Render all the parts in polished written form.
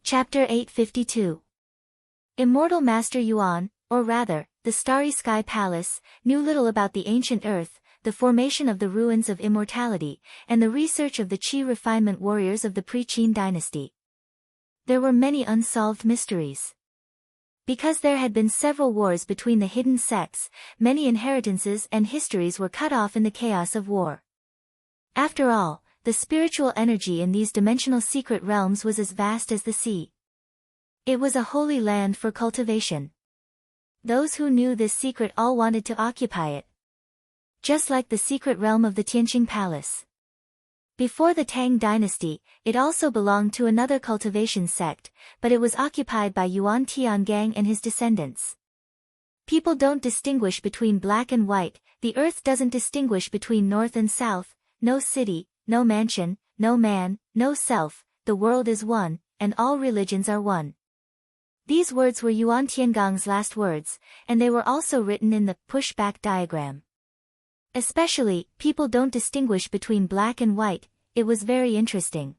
Chapter 852. Immortal Master Yuan, or rather, the Starry Sky Palace, knew little about the ancient earth, the formation of the ruins of immortality, and the research of the Qi refinement warriors of the pre-Qin dynasty. There were many unsolved mysteries. Because there had been several wars between the hidden sects, many inheritances and histories were cut off in the chaos of war. After all, the spiritual energy in these dimensional secret realms was as vast as the sea. It was a holy land for cultivation. Those who knew this secret all wanted to occupy it. Just like the secret realm of the Tianqing Palace. Before the Tang dynasty, it also belonged to another cultivation sect, but it was occupied by Yuan Tiangang and his descendants. People don't distinguish between black and white, the earth doesn't distinguish between north and south, no city, no mansion, no man, no self, the world is one, and all religions are one. These words were Yuan Tiangang's last words, and they were also written in the pushback diagram. Especially, people don't distinguish between black and white, it was very interesting.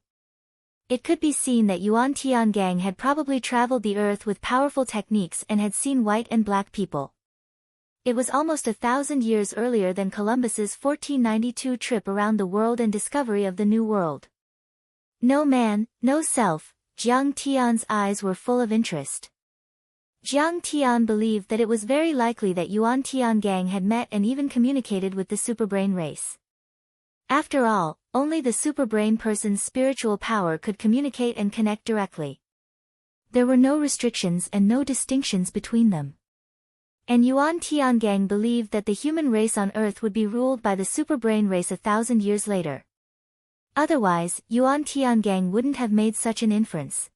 It could be seen that Yuan Tiangang had probably traveled the earth with powerful techniques and had seen white and black people. It was almost 1,000 years earlier than Columbus's 1492 trip around the world and discovery of the New World. No man, no self, Jiang Tian's eyes were full of interest. Jiang Tian believed that it was very likely that Yuan Tiangang had met and even communicated with the superbrain race. After all, only the superbrain person's spiritual power could communicate and connect directly. There were no restrictions and no distinctions between them. And Yuan Tiangang believed that the human race on Earth would be ruled by the superbrain race 1,000 years later. Otherwise, Yuan Tiangang wouldn't have made such an inference.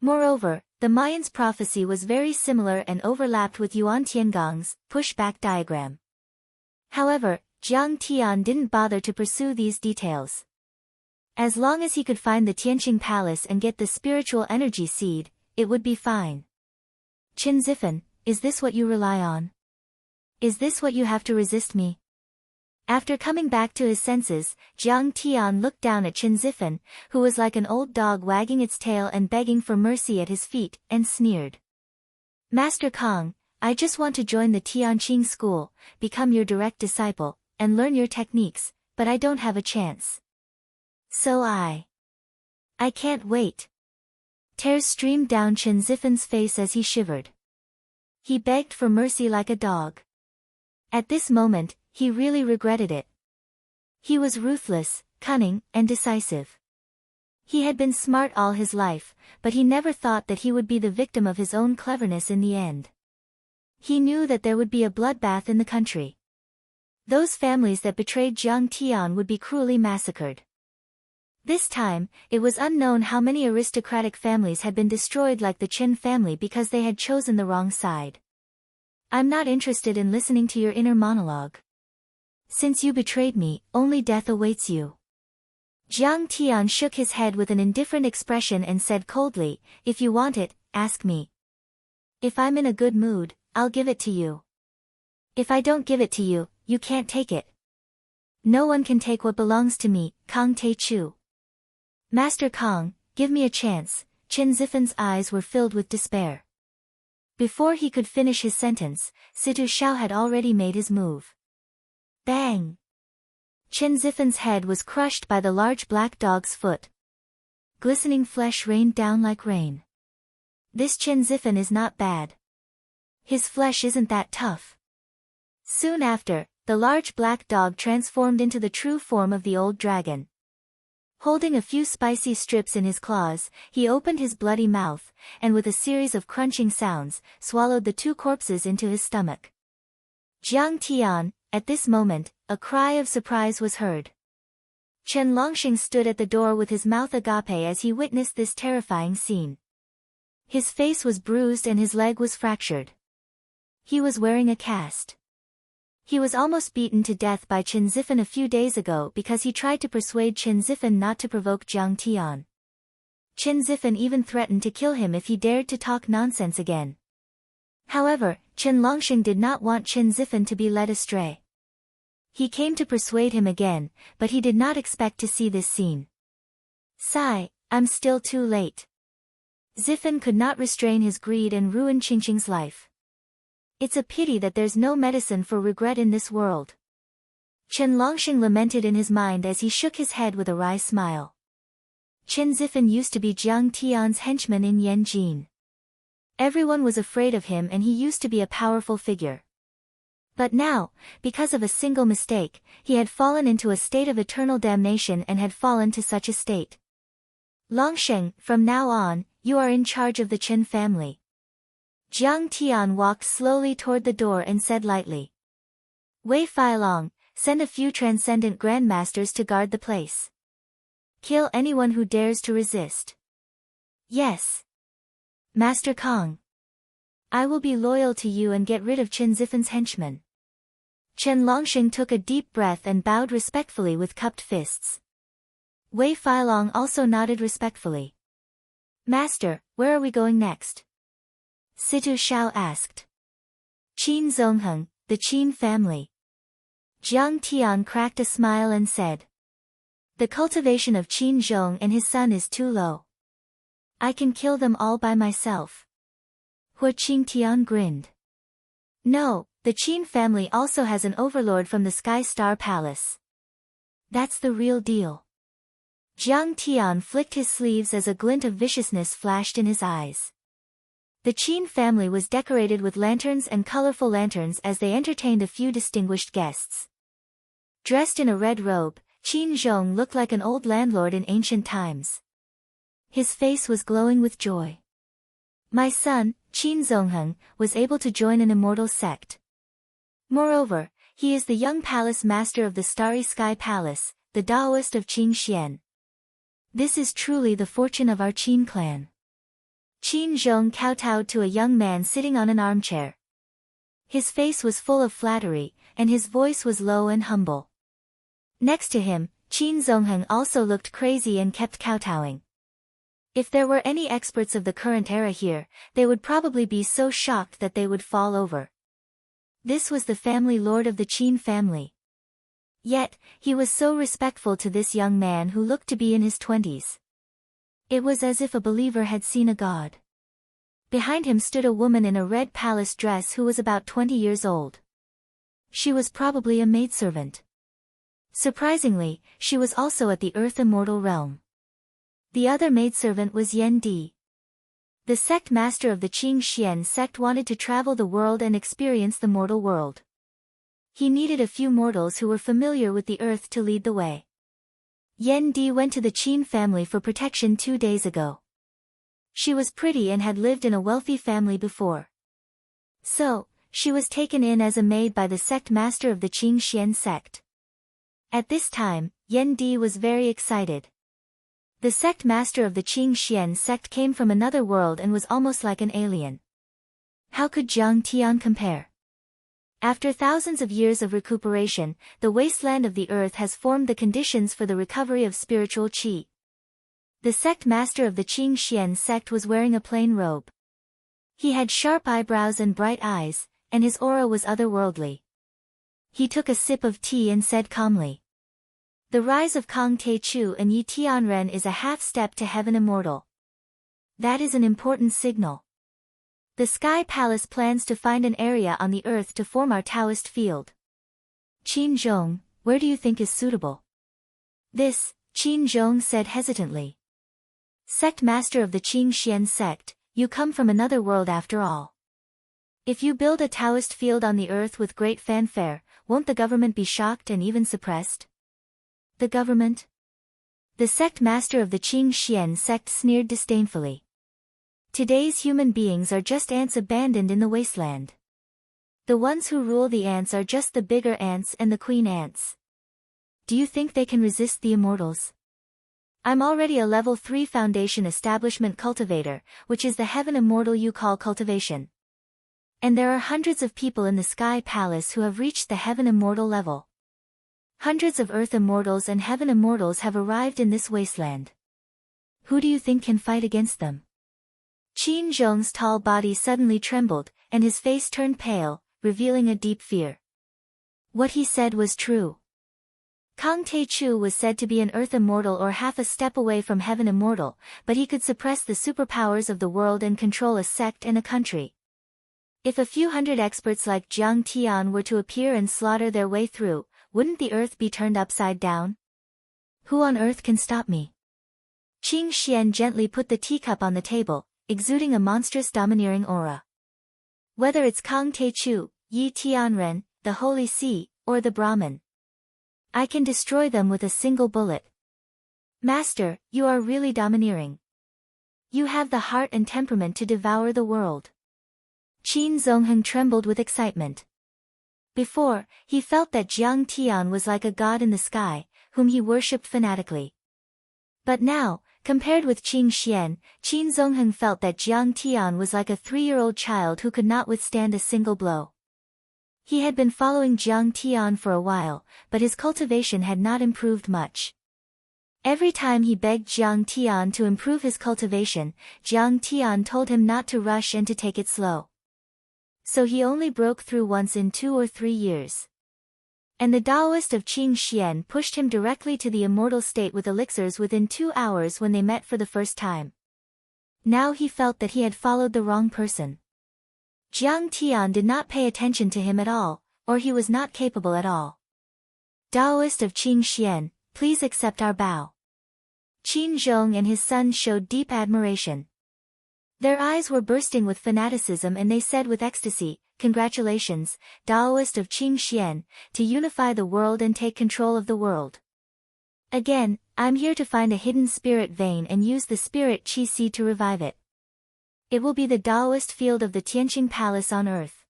Moreover, the Mayans' prophecy was very similar and overlapped with Yuan Tiangang's pushback diagram. However, Jiang Tian didn't bother to pursue these details. As long as he could find the Tianqing Palace and get the spiritual energy seed, it would be fine. Qin Zifen, is this what you rely on? Is this what you have to resist me? After coming back to his senses, Jiang Tian looked down at Qin Zifen, who was like an old dog wagging its tail and begging for mercy at his feet, and sneered. Master Kong, I just want to join the Tianqing school, become your direct disciple, and learn your techniques, but I don't have a chance. So I can't wait. Tears streamed down Qin Zifen's face as he shivered. He begged for mercy like a dog. At this moment, he really regretted it. He was ruthless, cunning, and decisive. He had been smart all his life, but he never thought that he would be the victim of his own cleverness in the end. He knew that there would be a bloodbath in the country. Those families that betrayed Jiang Tian would be cruelly massacred. This time, it was unknown how many aristocratic families had been destroyed like the Qin family because they had chosen the wrong side. I'm not interested in listening to your inner monologue. Since you betrayed me, only death awaits you. Jiang Tian shook his head with an indifferent expression and said coldly, if you want it, ask me. If I'm in a good mood, I'll give it to you. If I don't give it to you, you can't take it. No one can take what belongs to me, Kong Te Chu. Master Kong, give me a chance. Qin Zifen's eyes were filled with despair. Before he could finish his sentence, Situ Xiao had already made his move. Bang! Qin Zifen's head was crushed by the large black dog's foot. Glistening flesh rained down like rain. This Qin Zifen is not bad. His flesh isn't that tough. Soon after, the large black dog transformed into the true form of the old dragon. Holding a few spicy strips in his claws, he opened his bloody mouth, and with a series of crunching sounds, swallowed the two corpses into his stomach. Jiang Tian, at this moment, a cry of surprise was heard. Chen Longxing stood at the door with his mouth agape as he witnessed this terrifying scene. His face was bruised and his leg was fractured. He was wearing a cast. He was almost beaten to death by Qin Zifen a few days ago because he tried to persuade Qin Zifen not to provoke Jiang Tian. Qin Zifen even threatened to kill him if he dared to talk nonsense again. However, Chen Longxing did not want Qin Zifen to be led astray. He came to persuade him again, but he did not expect to see this scene. Sigh, I'm still too late. Ziffen could not restrain his greed and ruined Qingqing's life. It's a pity that there's no medicine for regret in this world. Chen Longxing lamented in his mind as he shook his head with a wry smile. Chen Ziffen used to be Jiang Tian's henchman in Yanjin. Everyone was afraid of him and he used to be a powerful figure. But now, because of a single mistake, he had fallen into a state of eternal damnation and had fallen to such a state. Longsheng, from now on, you are in charge of the Chen family. Jiang Tian walked slowly toward the door and said lightly. Wei Feilong, send a few transcendent grandmasters to guard the place. Kill anyone who dares to resist. Yes. Master Kong. I will be loyal to you and get rid of Chen Ziffen's henchmen. Chen Longxing took a deep breath and bowed respectfully with cupped fists. Wei Feilong also nodded respectfully. Master, where are we going next? Situ Shao asked. Qin Zongheng, the Qin family. Jiang Tian cracked a smile and said. The cultivation of Qin Zhong and his son is too low. I can kill them all by myself. Hua Qingtian grinned. No, the Qin family also has an overlord from the Sky Star Palace. That's the real deal. Jiang Tian flicked his sleeves as a glint of viciousness flashed in his eyes. The Qin family was decorated with lanterns and colorful lanterns as they entertained a few distinguished guests. Dressed in a red robe, Qin Zhong looked like an old landlord in ancient times. His face was glowing with joy. My son, Qin Zongheng, was able to join an immortal sect. Moreover, he is the young palace master of the Starry Sky Palace, the Daoist of Qing Xian. This is truly the fortune of our Qin clan. Qin Zhong kowtowed to a young man sitting on an armchair. His face was full of flattery, and his voice was low and humble. Next to him, Qin Zongheng also looked crazy and kept kowtowing. If there were any experts of the current era here, they would probably be so shocked that they would fall over. This was the family lord of the Qin family. Yet, he was so respectful to this young man who looked to be in his 20s. It was as if a believer had seen a god. Behind him stood a woman in a red palace dress who was about 20 years old. She was probably a maidservant. Surprisingly, she was also at the Earth Immortal realm. The other maidservant was Yan Di. The sect master of the Qing Xian sect wanted to travel the world and experience the mortal world. He needed a few mortals who were familiar with the earth to lead the way. Yan Di went to the Qin family for protection 2 days ago. She was pretty and had lived in a wealthy family before. So, she was taken in as a maid by the sect master of the Qing Xian sect. At this time, Yan Di was very excited. The sect master of the Qing Xian sect came from another world and was almost like an alien. How could Jiang Tian compare? After thousands of years of recuperation, the wasteland of the earth has formed the conditions for the recovery of spiritual qi. The sect master of the Qing Xian sect was wearing a plain robe. He had sharp eyebrows and bright eyes, and his aura was otherworldly. He took a sip of tea and said calmly. The rise of Kong Te Chu and Yi Tianren is a half-step to heaven immortal. That is an important signal. The Sky Palace plans to find an area on the earth to form our Taoist field. Qin Zhong, where do you think is suitable? This, Qin Zhong said hesitantly. Sect master of the Qing Xian sect, you come from another world after all. If you build a Taoist field on the earth with great fanfare, won't the government be shocked and even suppressed? The government? The sect master of the Qing Xian sect sneered disdainfully. Today's human beings are just ants abandoned in the wasteland. The ones who rule the ants are just the bigger ants and the queen ants. Do you think they can resist the immortals? I'm already a level 3 foundation establishment cultivator, which is the heaven immortal you call cultivation. And there are hundreds of people in the Sky Palace who have reached the heaven immortal level. Hundreds of earth immortals and heaven immortals have arrived in this wasteland. Who do you think can fight against them? Qin Zhong's tall body suddenly trembled, and his face turned pale, revealing a deep fear. What he said was true. Kang Tae-chu was said to be an earth immortal or half a step away from heaven immortal, but he could suppress the superpowers of the world and control a sect and a country. If a few hundred experts like Jiang Tian were to appear and slaughter their way through, wouldn't the earth be turned upside down? Who on earth can stop me? Qing Xian gently put the teacup on the table, exuding a monstrous domineering aura. Whether it's Kang Tae-chu, Yi Tianren, the Holy See, or the Brahmin, I can destroy them with a single bullet. Master, you are really domineering. You have the heart and temperament to devour the world. Qin Zongheng trembled with excitement. Before, he felt that Jiang Tian was like a god in the sky, whom he worshipped fanatically. But now, compared with Qing Xian, Qin Zongheng felt that Jiang Tian was like a 3-year-old child who could not withstand a single blow. He had been following Jiang Tian for a while, but his cultivation had not improved much. Every time he begged Jiang Tian to improve his cultivation, Jiang Tian told him not to rush and to take it slow. So he only broke through once in 2 or 3 years. And the Taoist of Qing Xian pushed him directly to the immortal state with elixirs within 2 hours when they met for the first time. Now he felt that he had followed the wrong person. Jiang Tian did not pay attention to him at all, or he was not capable at all. Taoist of Qing Xian, please accept our bow. Qin Zhong and his son showed deep admiration. Their eyes were bursting with fanaticism and they said with ecstasy, "Congratulations, Taoist of Qing Xian, to unify the world and take control of the world. Again, I'm here to find a hidden spirit vein and use the spirit qi si to revive it. It will be the Taoist field of the Tianqing Palace on earth.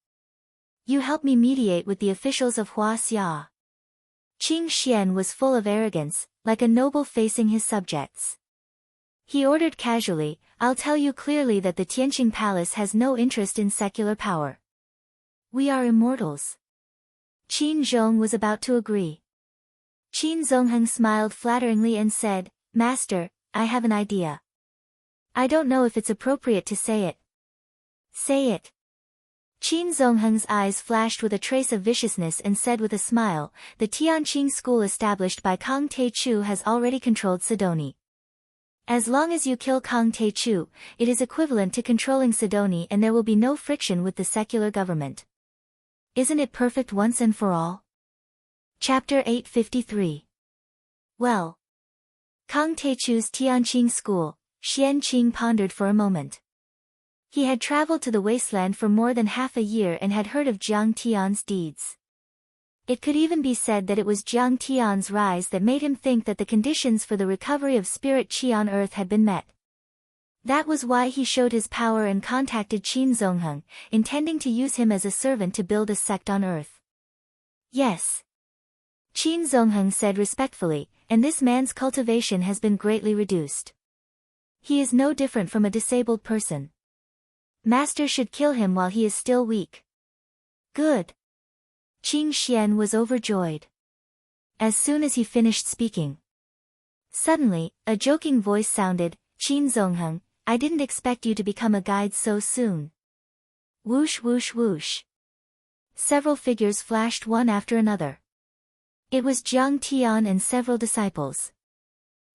You help me mediate with the officials of Huaxia." Qing Xian was full of arrogance, like a noble facing his subjects. He ordered casually, "I'll tell you clearly that the Tianqing Palace has no interest in secular power. We are immortals." Qin Zhong was about to agree. Qin Zongheng smiled flatteringly and said, "Master, I have an idea. I don't know if it's appropriate to say it." "Say it." Qin Zongheng's eyes flashed with a trace of viciousness and said with a smile, "The Tianqing school established by Kang Tae-chu has already controlled Sidoni. As long as you kill Kang Tae-chu, it is equivalent to controlling Sidoni and there will be no friction with the secular government. Isn't it perfect once and for all?" Chapter 853. Well. Kang Tae-chu's Tianqing school, Xian Qing pondered for a moment. He had traveled to the wasteland for more than half a year and had heard of Jiang Tian's deeds. It could even be said that it was Jiang Tian's rise that made him think that the conditions for the recovery of spirit qi on earth had been met. That was why he showed his power and contacted Qin Zongheng, intending to use him as a servant to build a sect on earth. "Yes," Qin Zongheng said respectfully, "and this man's cultivation has been greatly reduced. He is no different from a disabled person. Master should kill him while he is still weak." "Good." Qing Xian was overjoyed. As soon as he finished speaking, suddenly, a joking voice sounded, "Qin Zongheng, I didn't expect you to become a guide so soon." Whoosh whoosh whoosh. Several figures flashed one after another. It was Jiang Tian and several disciples.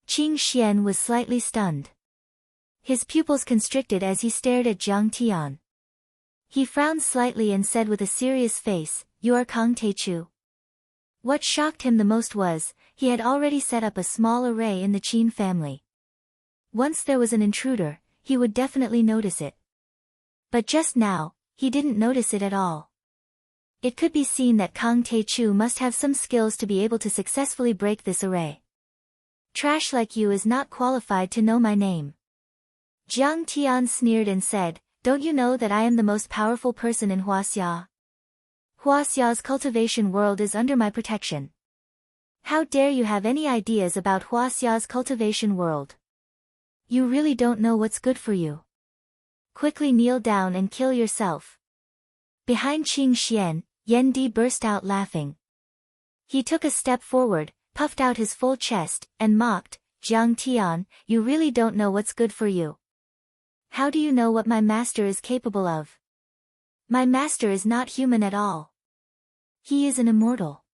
Qing Xian was slightly stunned. His pupils constricted as he stared at Jiang Tian. He frowned slightly and said with a serious face, "You are Kang Tae-chu." What shocked him the most was, he had already set up a small array in the Qin family. Once there was an intruder, he would definitely notice it. But just now, he didn't notice it at all. It could be seen that Kang Tae-chu must have some skills to be able to successfully break this array. "Trash like you is not qualified to know my name." Jiang Tian sneered and said, "Don't you know that I am the most powerful person in Huaxia? Huaxia's cultivation world is under my protection. How dare you have any ideas about Huaxia's cultivation world? You really don't know what's good for you. Quickly kneel down and kill yourself." Behind Qing Xian, Yan Di burst out laughing. He took a step forward, puffed out his full chest, and mocked, "Jiang Tian, you really don't know what's good for you. How do you know what my master is capable of? My master is not human at all. He is an immortal.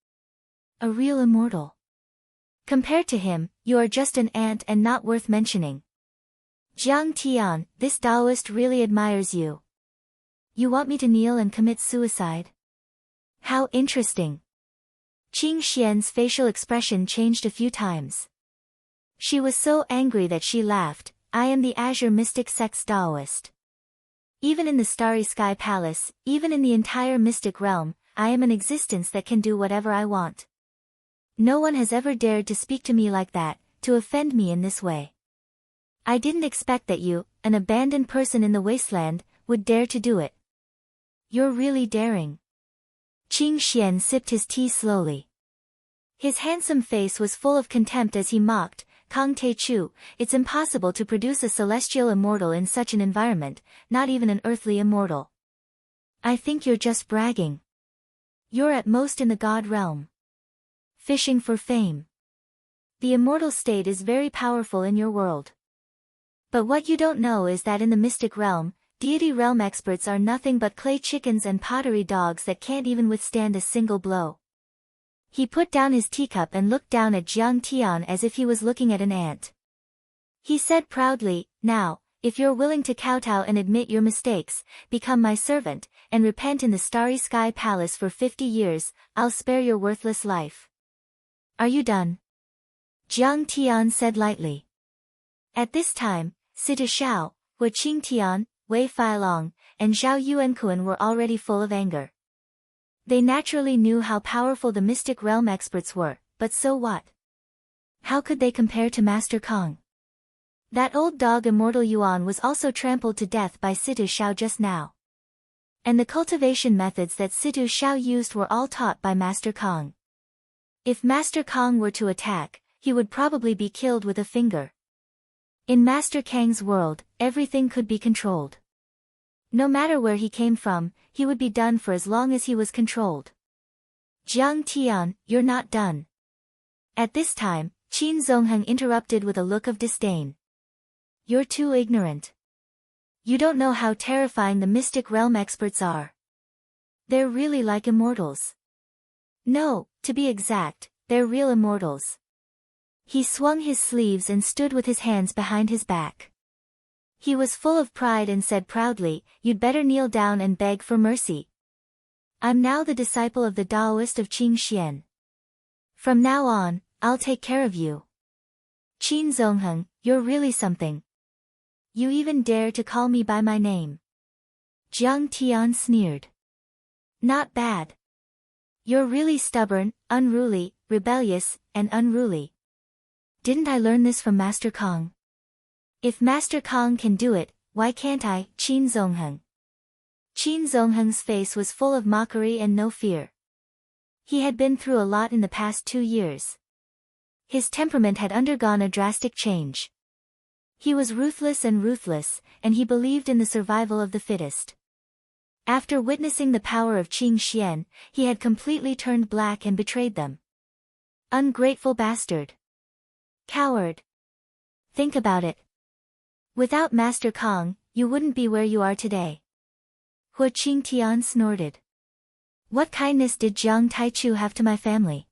A real immortal." Compared to him, you are just an ant and not worth mentioning. Jiang Tian, this Taoist really admires you. You want me to kneel and commit suicide? How interesting. Qing Xian's facial expression changed a few times. She was so angry that she laughed. I am the Azure Mystic Sex Taoist. Even in the Starry Sky Palace, even in the entire mystic realm, I am an existence that can do whatever I want. No one has ever dared to speak to me like that, to offend me in this way. I didn't expect that you, an abandoned person in the wasteland, would dare to do it. You're really daring. Qing Xian sipped his tea slowly. His handsome face was full of contempt as he mocked, Kang Te Chu, it's impossible to produce a celestial immortal in such an environment, not even an earthly immortal. I think you're just bragging. You're at most in the god realm. Fishing for fame. The immortal state is very powerful in your world. But what you don't know is that in the mystic realm, deity realm experts are nothing but clay chickens and pottery dogs that can't even withstand a single blow. He put down his teacup and looked down at Jiang Tian as if he was looking at an ant. He said proudly, now, if you're willing to kowtow and admit your mistakes, become my servant, and repent in the Starry Sky Palace for 50 years, I'll spare your worthless life. Are you done? Jiang Tian said lightly. At this time, Sita Xiao, Hua Qing Tian, Wei Feilong, and Zhao Yuankuan were already full of anger. They naturally knew how powerful the mystic realm experts were, but so what? How could they compare to Master Kong? That old dog Immortal Yuan was also trampled to death by Situ Xiao just now. And the cultivation methods that Situ Xiao used were all taught by Master Kong. If Master Kong were to attack, he would probably be killed with a finger. In Master Kang's world, everything could be controlled. No matter where he came from, he would be done for as long as he was controlled. Jiang Tian, you're not done. At this time, Qin Zongheng interrupted with a look of disdain. You're too ignorant. You don't know how terrifying the mystic realm experts are. They're really like immortals. No, to be exact, they're real immortals. He swung his sleeves and stood with his hands behind his back. He was full of pride and said proudly, you'd better kneel down and beg for mercy. I'm now the disciple of the Taoist of Qing Xian. From now on, I'll take care of you. Qin Zongheng, you're really something. You even dare to call me by my name. Jiang Tian sneered. Not bad. You're really stubborn, unruly, rebellious, and unruly. Didn't I learn this from Master Kong? If Master Kong can do it, why can't I? Qin Zongheng. Qin Zongheng's face was full of mockery and no fear. He had been through a lot in the past 2 years. His temperament had undergone a drastic change. He was ruthless, and he believed in the survival of the fittest. After witnessing the power of Qing Xian, he had completely turned black and betrayed them. Ungrateful bastard. Coward. Think about it. Without Master Kong, you wouldn't be where you are today. Hua Qing Tian snorted. What kindness did Jiang Taichu have to my family?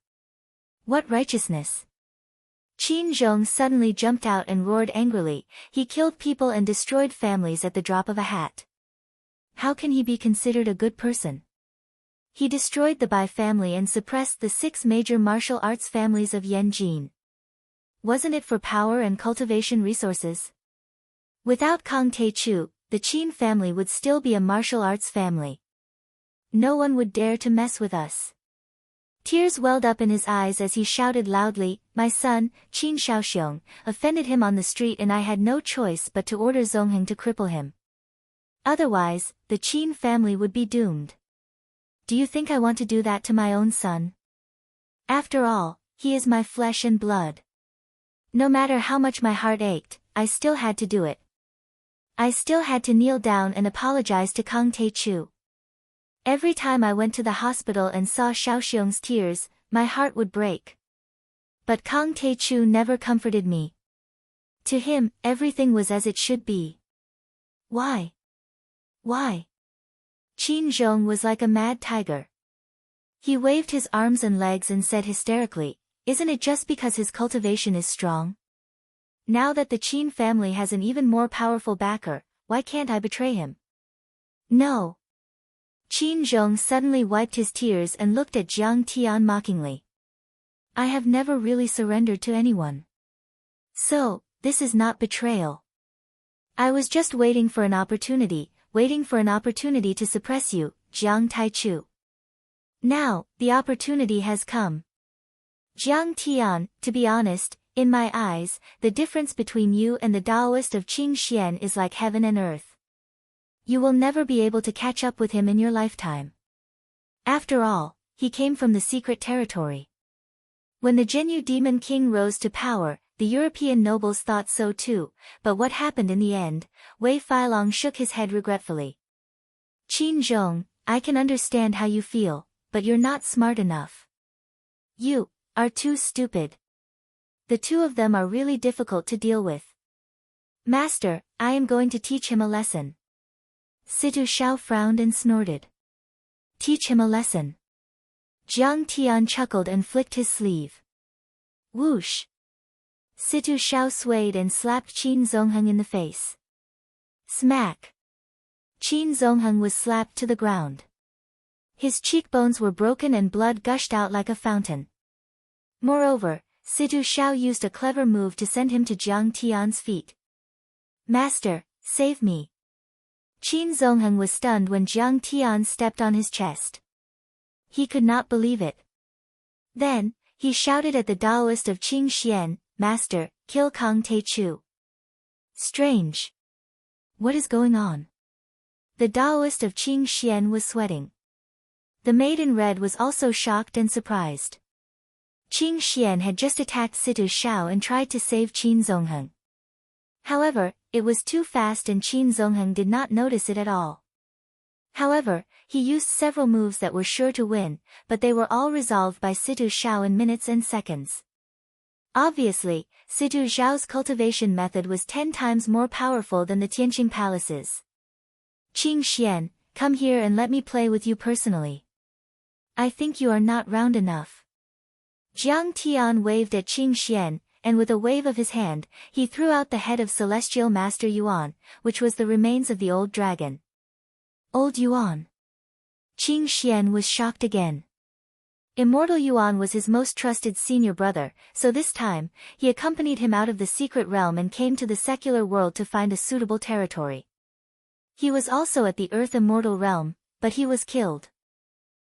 What righteousness? Qin Zhong suddenly jumped out and roared angrily, he killed people and destroyed families at the drop of a hat. How can he be considered a good person? He destroyed the Bai family and suppressed the 6 major martial arts families of Yanjin. Wasn't it for power and cultivation resources? Without Kang Te Chu, the Qin family would still be a martial arts family. No one would dare to mess with us. Tears welled up in his eyes as he shouted loudly, my son, Qin Shaoxiong, offended him on the street and I had no choice but to order Zongheng to cripple him. Otherwise, the Qin family would be doomed. Do you think I want to do that to my own son? After all, he is my flesh and blood. No matter how much my heart ached, I still had to do it. I still had to kneel down and apologize to Kang Te Chu. Every time I went to the hospital and saw Shaoxiong's tears, my heart would break. But Kang Te Chu never comforted me. To him, everything was as it should be. Why? Why? Qin Zhong was like a mad tiger. He waved his arms and legs and said hysterically, Isn't it just because his cultivation is strong? Now that the Qin family has an even more powerful backer, why can't I betray him? No. Qin Zhong suddenly wiped his tears and looked at Jiang Tian mockingly. I have never really surrendered to anyone. So, this is not betrayal. I was just waiting for an opportunity to suppress you, Jiang Taichu. Now, the opportunity has come. Jiang Tian, to be honest, in my eyes, the difference between you and the Taoist of Qing Xian is like heaven and earth. You will never be able to catch up with him in your lifetime. After all, he came from the secret territory. When the Jinyu Demon King rose to power, the European nobles thought so too, but what happened in the end? Wei Feilong shook his head regretfully. Qin Zhong, I can understand how you feel, but you're not smart enough. You are too stupid. The two of them are really difficult to deal with. Master, I am going to teach him a lesson. Situ Xiao frowned and snorted. Teach him a lesson. Jiang Tian chuckled and flicked his sleeve. Whoosh! Situ Xiao swayed and slapped Qin Zongheng in the face. Smack! Qin Zongheng was slapped to the ground. His cheekbones were broken and blood gushed out like a fountain. Moreover, Situ Xiao used a clever move to send him to Jiang Tian's feet. Master, save me! Qin Zongheng was stunned when Jiang Tian stepped on his chest. He could not believe it. Then, he shouted at the Taoist of Qing Xian, Master, kill Kang Taichu. Strange. What is going on? The Taoist of Qing Xian was sweating. The maid in red was also shocked and surprised. Qing Xian had just attacked Situ Xiao and tried to save Qin Zongheng. However, it was too fast and Qin Zongheng did not notice it at all. However, he used several moves that were sure to win, but they were all resolved by Situ Xiao in minutes and seconds. Obviously, Situ Xiao's cultivation method was 10 times more powerful than the Tianqing palaces. Qing Xian, come here and let me play with you personally. I think you are not round enough. Jiang Tian waved at Qing Xian, and with a wave of his hand, he threw out the head of Celestial Master Yuan, which was the remains of the old dragon. Old Yuan. Qing Xian was shocked again. Immortal Yuan was his most trusted senior brother, so this time, he accompanied him out of the secret realm and came to the secular world to find a suitable territory. He was also at the Earth Immortal realm, but he was killed.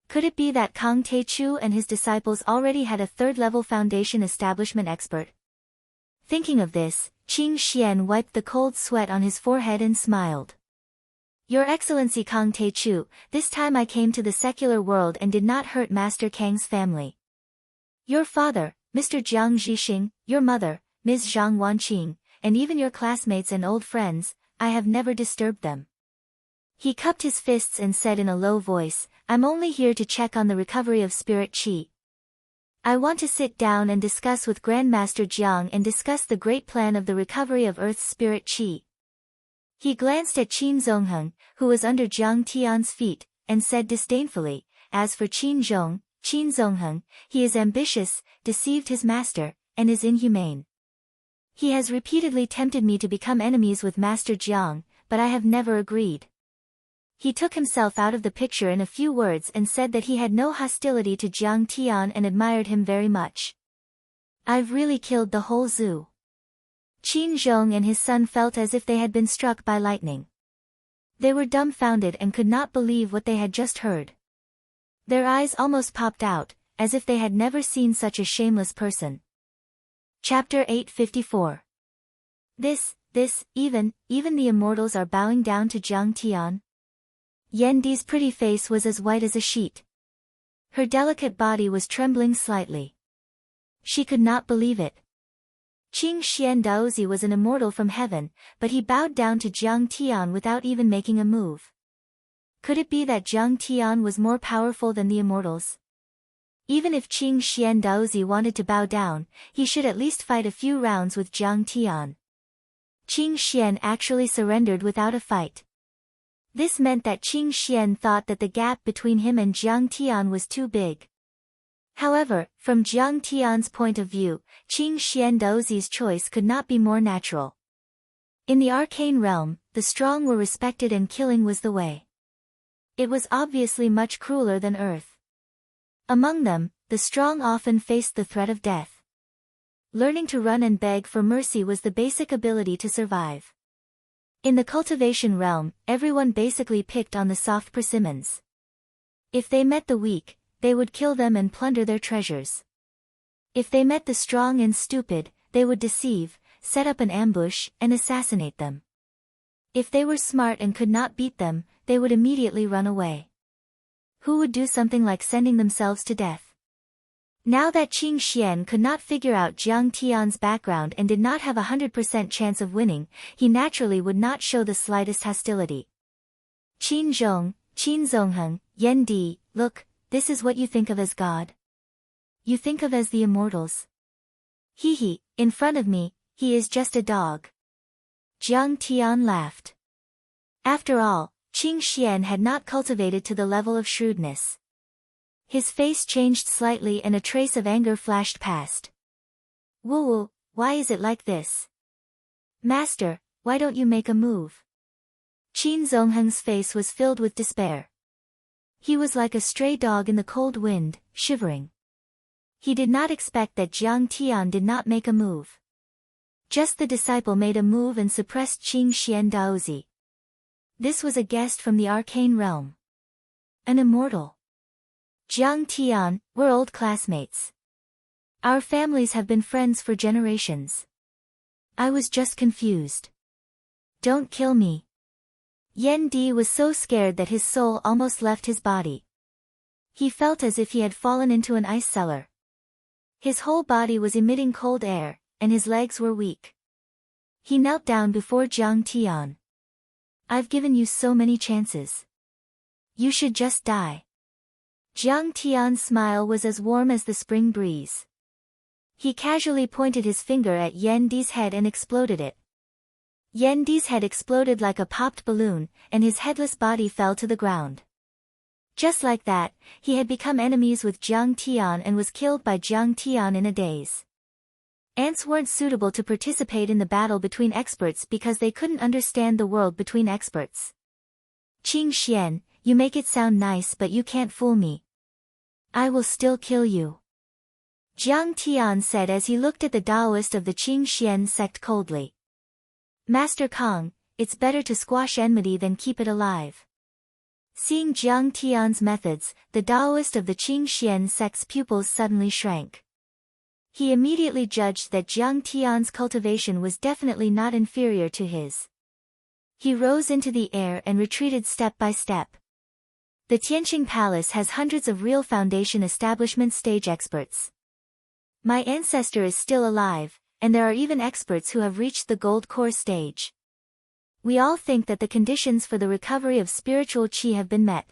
Could it be that Kang Taichu and his disciples already had a third-level foundation establishment expert? Thinking of this, Qing Xian wiped the cold sweat on his forehead and smiled. Your Excellency Kang Taichu, this time I came to the secular world and did not hurt Master Kang's family. Your father, Mr. Jiang Zhixing, your mother, Ms. Zhang Wanqing, and even your classmates and old friends, I have never disturbed them. He cupped his fists and said in a low voice, I'm only here to check on the recovery of spirit qi. I want to sit down and discuss with Grandmaster Jiang and discuss the great plan of the recovery of Earth's spirit qi. He glanced at Qin Zongheng, who was under Jiang Tian's feet, and said disdainfully, as for Qin Zongheng, he is ambitious, deceived his master, and is inhumane. He has repeatedly tempted me to become enemies with Master Jiang, but I have never agreed. He took himself out of the picture in a few words and said that he had no hostility to Jiang Tian and admired him very much. I've really killed the whole zoo. Qin Zhong and his son felt as if they had been struck by lightning. They were dumbfounded and could not believe what they had just heard. Their eyes almost popped out, as if they had never seen such a shameless person. Chapter 854. Even the immortals are bowing down to Jiang Tian? Yan Di's pretty face was as white as a sheet. Her delicate body was trembling slightly. She could not believe it. Qing Xian Daozi was an immortal from heaven, but he bowed down to Jiang Tian without even making a move. Could it be that Jiang Tian was more powerful than the immortals? Even if Qing Xian Daozi wanted to bow down, he should at least fight a few rounds with Jiang Tian. Qing Xian actually surrendered without a fight. This meant that Qing Xian thought that the gap between him and Jiang Tian was too big. However, from Jiang Tian's point of view, Qing Xian Daozi's choice could not be more natural. In the arcane realm, the strong were respected and killing was the way. It was obviously much crueler than Earth. Among them, the strong often faced the threat of death. Learning to run and beg for mercy was the basic ability to survive. In the cultivation realm, everyone basically picked on the soft persimmons. If they met the weak, they would kill them and plunder their treasures. If they met the strong and stupid, they would deceive, set up an ambush, and assassinate them. If they were smart and could not beat them, they would immediately run away. Who would do something like sending themselves to death? Now that Qing Xian could not figure out Jiang Tian's background and did not have 100% chance of winning, he naturally would not show the slightest hostility. Qin Zhong, Qin Zongheng, Yan Di, look, this is what you think of as God. You think of as the immortals. He, in front of me, he is just a dog. Jiang Tian laughed. After all, Qing Xian had not cultivated to the level of shrewdness. His face changed slightly and a trace of anger flashed past. Wu, why is it like this? Master, why don't you make a move? Qin Zongheng's face was filled with despair. He was like a stray dog in the cold wind, shivering. He did not expect that Jiang Tian did not make a move. Just the disciple made a move and suppressed Qing Xian Daozi. This was a guest from the arcane realm. An immortal. Jiang Tian, we're old classmates. Our families have been friends for generations. I was just confused. Don't kill me. Yan Di was so scared that his soul almost left his body. He felt as if he had fallen into an ice cellar. His whole body was emitting cold air, and his legs were weak. He knelt down before Jiang Tian. I've given you so many chances. You should just die. Jiang Tian's smile was as warm as the spring breeze. He casually pointed his finger at Yan Di's head and exploded it. Yan Di's head exploded like a popped balloon, and his headless body fell to the ground. Just like that, he had become enemies with Jiang Tian and was killed by Jiang Tian in a daze. Ants weren't suitable to participate in the battle between experts because they couldn't understand the world between experts. Qing Xian, you make it sound nice but you can't fool me. I will still kill you. Jiang Tian said as he looked at the Taoist of the Qing Xian sect coldly. Master Kong, it's better to squash enmity than keep it alive. Seeing Jiang Tian's methods, the Taoist of the Qing Xian sect's pupils suddenly shrank. He immediately judged that Jiang Tian's cultivation was definitely not inferior to his. He rose into the air and retreated step by step. The Tianqing Palace has hundreds of real foundation establishment stage experts. My ancestor is still alive, and there are even experts who have reached the gold core stage. We all think that the conditions for the recovery of spiritual qi have been met.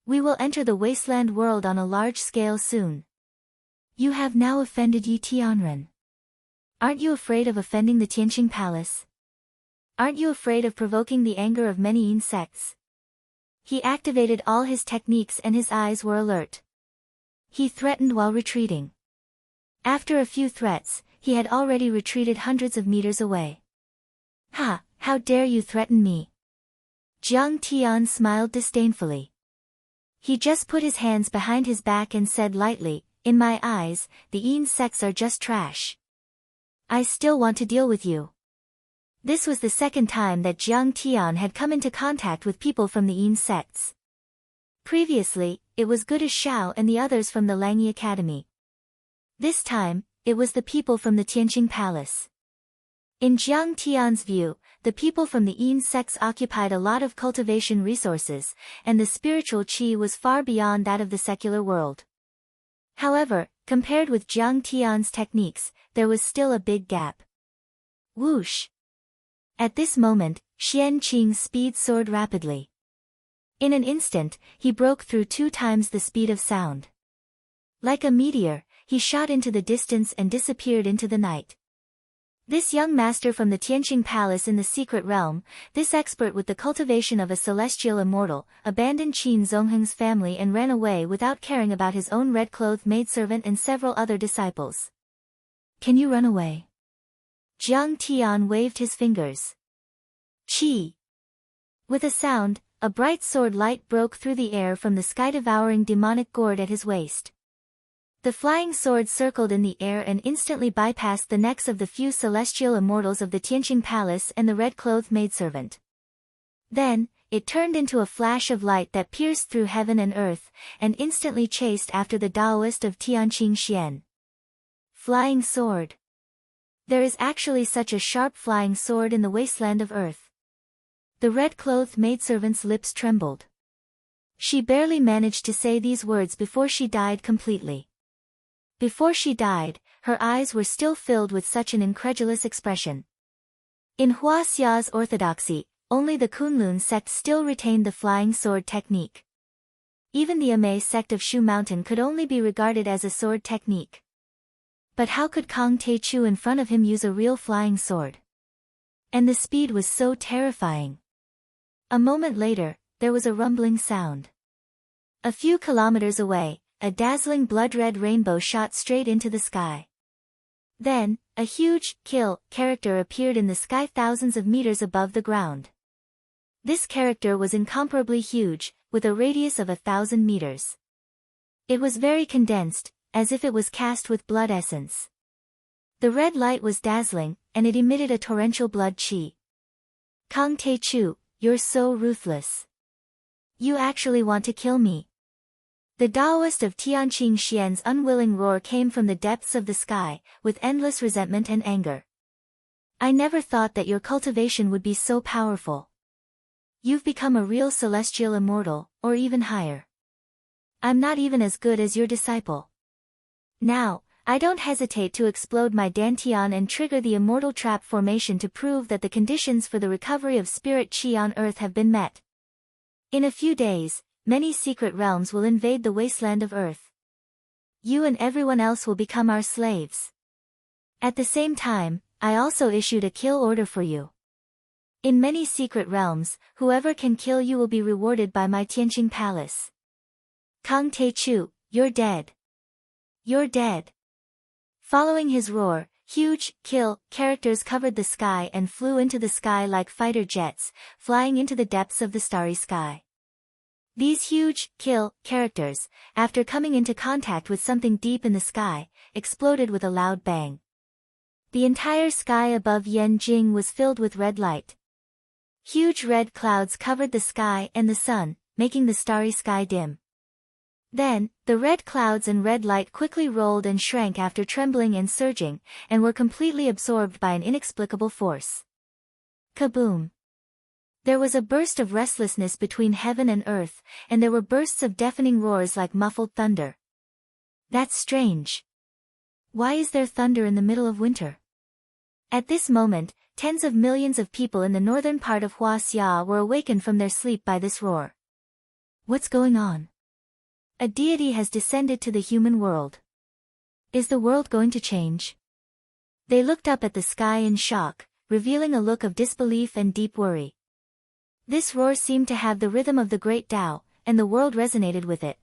We will enter the wasteland world on a large scale soon. You have now offended Yi Tianren. Aren't you afraid of offending the Tianqing Palace? Aren't you afraid of provoking the anger of many insects? He activated all his techniques and his eyes were alert. He threatened while retreating. After a few threats, he had already retreated hundreds of meters away. Ha, how dare you threaten me? Jiang Tian smiled disdainfully. He just put his hands behind his back and said lightly, in my eyes, the insects are just trash. I still want to deal with you. This was the second time that Jiang Tian had come into contact with people from the Yin sects. Previously, it was Goodish Shao and the others from the Langyi Academy. This time, it was the people from the Tianqing Palace. In Jiang Tian's view, the people from the Yin sects occupied a lot of cultivation resources, and the spiritual qi was far beyond that of the secular world. However, compared with Jiang Tian's techniques, there was still a big gap. Whoosh! At this moment, Xian Qing's speed soared rapidly. In an instant, he broke through 2 times the speed of sound. Like a meteor, he shot into the distance and disappeared into the night. This young master from the Tianqing Palace in the secret realm, this expert with the cultivation of a celestial immortal, abandoned Qin Zongheng's family and ran away without caring about his own red-clothed maidservant and several other disciples. Can you run away? Jiang Tian waved his fingers. Qi. With a sound, a bright sword light broke through the air from the sky-devouring demonic gourd at his waist. The flying sword circled in the air and instantly bypassed the necks of the few celestial immortals of the Tianqing Palace and the red-clothed maidservant. Then, it turned into a flash of light that pierced through heaven and earth, and instantly chased after the Taoist of Tianqing Xian. Flying sword. There is actually such a sharp flying sword in the wasteland of earth. The red-clothed maidservant's lips trembled. She barely managed to say these words before she died completely. Before she died, her eyes were still filled with such an incredulous expression. In Huaxia's orthodoxy, only the Kunlun sect still retained the flying sword technique. Even the Amei sect of Shu Mountain could only be regarded as a sword technique. But how could Kang Taechu in front of him use a real flying sword? And the speed was so terrifying. A moment later, there was a rumbling sound. A few kilometers away, a dazzling blood-red rainbow shot straight into the sky. Then, a huge, kill, character appeared in the sky thousands of meters above the ground. This character was incomparably huge, with a radius of 1,000 meters. It was very condensed, as if it was cast with blood essence. The red light was dazzling, and it emitted a torrential blood qi. Kang Taechu, you're so ruthless. You actually want to kill me. The Taoist of Tianqing Xian's unwilling roar came from the depths of the sky, with endless resentment and anger. I never thought that your cultivation would be so powerful. You've become a real celestial immortal, or even higher. I'm not even as good as your disciple. Now, I don't hesitate to explode my dantian and trigger the immortal trap formation to prove that the conditions for the recovery of spirit qi on Earth have been met. In a few days, many secret realms will invade the wasteland of Earth. You and everyone else will become our slaves. At the same time, I also issued a kill order for you. In many secret realms, whoever can kill you will be rewarded by my Tianqing Palace. Kang Taechu, you're dead. You're dead. Following his roar, huge, kill, characters covered the sky and flew into the sky like fighter jets, flying into the depths of the starry sky. These huge, kill, characters, after coming into contact with something deep in the sky, exploded with a loud bang. The entire sky above Yanjing was filled with red light. Huge red clouds covered the sky and the sun, making the starry sky dim. Then, the red clouds and red light quickly rolled and shrank after trembling and surging, and were completely absorbed by an inexplicable force. Kaboom! There was a burst of restlessness between heaven and earth, and there were bursts of deafening roars like muffled thunder. That's strange. Why is there thunder in the middle of winter? At this moment, tens of millions of people in the northern part of Huaxia were awakened from their sleep by this roar. What's going on? A deity has descended to the human world. Is the world going to change? They looked up at the sky in shock, revealing a look of disbelief and deep worry. This roar seemed to have the rhythm of the great Tao, and the world resonated with it.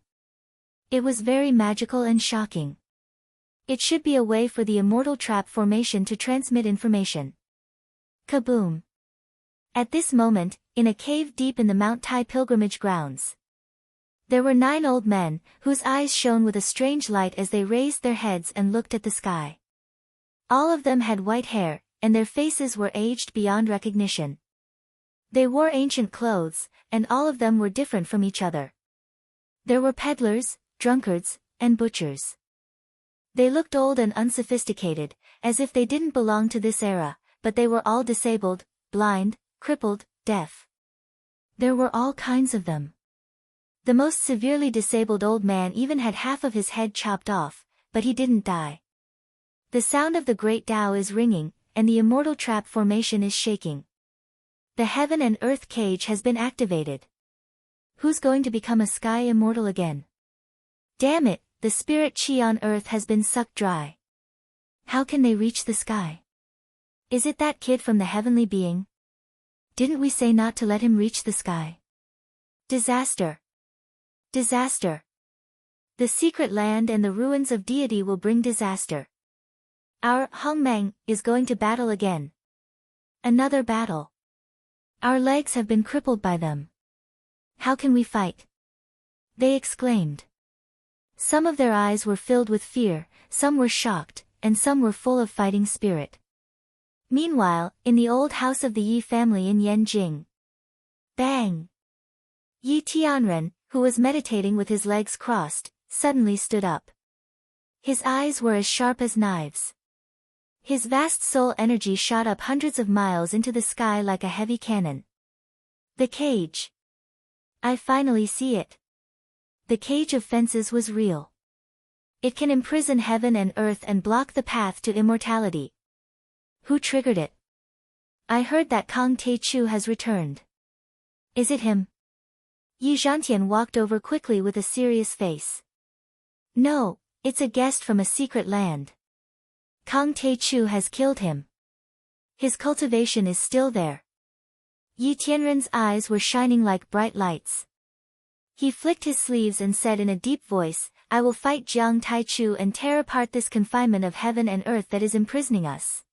It was very magical and shocking. It should be a way for the immortal trap formation to transmit information. Kaboom! At this moment, in a cave deep in the Mount Tai pilgrimage grounds, there were 9 old men, whose eyes shone with a strange light as they raised their heads and looked at the sky. All of them had white hair, and their faces were aged beyond recognition. They wore ancient clothes, and all of them were different from each other. There were peddlers, drunkards, and butchers. They looked old and unsophisticated, as if they didn't belong to this era, but they were all disabled, blind, crippled, deaf. There were all kinds of them. The most severely disabled old man even had half of his head chopped off, but he didn't die. The sound of the great Tao is ringing, and the immortal trap formation is shaking. The heaven and earth cage has been activated. Who's going to become a sky immortal again? Damn it, the spirit qi on earth has been sucked dry. How can they reach the sky? Is it that kid from the heavenly being? Didn't we say not to let him reach the sky? Disaster! Disaster! The secret land and the ruins of deity will bring disaster. Our Hongmeng is going to battle again. Another battle. Our legs have been crippled by them. How can we fight? They exclaimed. Some of their eyes were filled with fear, some were shocked, and some were full of fighting spirit. Meanwhile, in the old house of the Yi family in Yanjing. Bang! Yi Tianren, who was meditating with his legs crossed, suddenly stood up. His eyes were as sharp as knives. His vast soul energy shot up hundreds of miles into the sky like a heavy cannon. The cage. I finally see it. The cage of fences was real. It can imprison heaven and earth and block the path to immortality. Who triggered it? I heard that Kang Tae-chu has returned. Is it him? Yi Zhantian walked over quickly with a serious face. No, it's a guest from a secret land. Kang Tae-chu has killed him. His cultivation is still there. Yi Tianren's eyes were shining like bright lights. He flicked his sleeves and said in a deep voice, I will fight Jiang Taichu and tear apart this confinement of heaven and earth that is imprisoning us.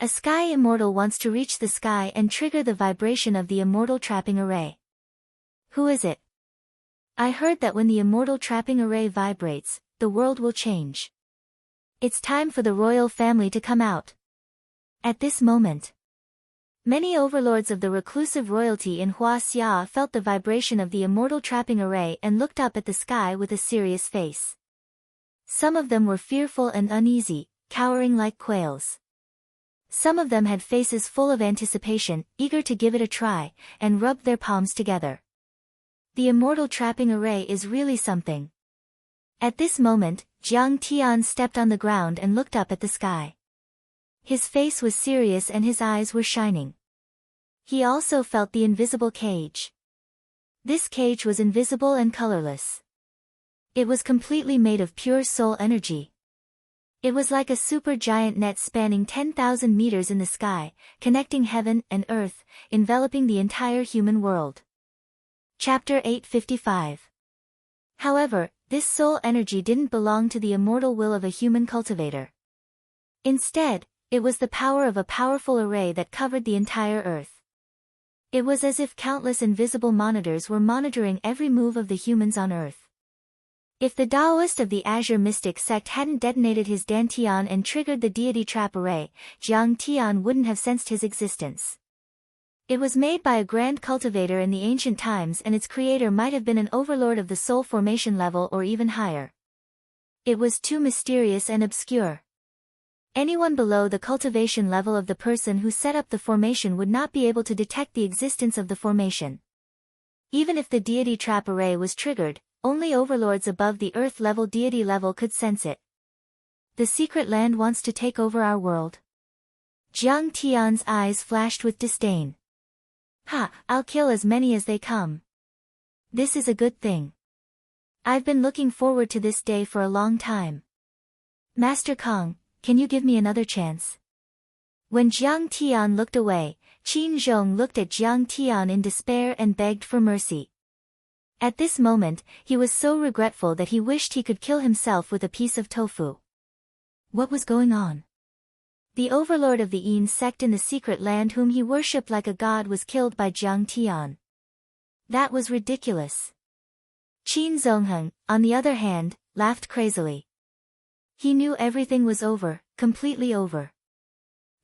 A sky immortal wants to reach the sky and trigger the vibration of the immortal trapping array. Who is it? I heard that when the immortal trapping array vibrates, the world will change. It's time for the royal family to come out. At this moment, many overlords of the reclusive royalty in Huaxia felt the vibration of the immortal trapping array and looked up at the sky with a serious face. Some of them were fearful and uneasy, cowering like quails. Some of them had faces full of anticipation, eager to give it a try, and rubbed their palms together. The immortal trapping array is really something. At this moment, Jiang Tian stepped on the ground and looked up at the sky. His face was serious and his eyes were shining. He also felt the invisible cage. This cage was invisible and colorless. It was completely made of pure soul energy. It was like a supergiant net spanning 10,000 meters in the sky, connecting heaven and earth, enveloping the entire human world. Chapter 855. However, this soul energy didn't belong to the immortal will of a human cultivator. Instead, it was the power of a powerful array that covered the entire earth. It was as if countless invisible monitors were monitoring every move of the humans on earth. If the Taoist of the Azure Mystic sect hadn't detonated his Dantian and triggered the deity trap array, Jiang Tian wouldn't have sensed his existence. It was made by a grand cultivator in the ancient times and its creator might have been an overlord of the soul formation level or even higher. It was too mysterious and obscure. Anyone below the cultivation level of the person who set up the formation would not be able to detect the existence of the formation. Even if the deity trap array was triggered, only overlords above the earth level deity level could sense it. The secret land wants to take over our world. Jiang Tian's eyes flashed with disdain. Ha, I'll kill as many as they come. This is a good thing. I've been looking forward to this day for a long time. Master Kong, can you give me another chance? When Jiang Tian looked away, Qin Zhong looked at Jiang Tian in despair and begged for mercy. At this moment, he was so regretful that he wished he could kill himself with a piece of tofu. What was going on? The overlord of the Yin sect in the secret land whom he worshipped like a god was killed by Jiang Tian. That was ridiculous. Qin Zongheng, on the other hand, laughed crazily. He knew everything was over, completely over.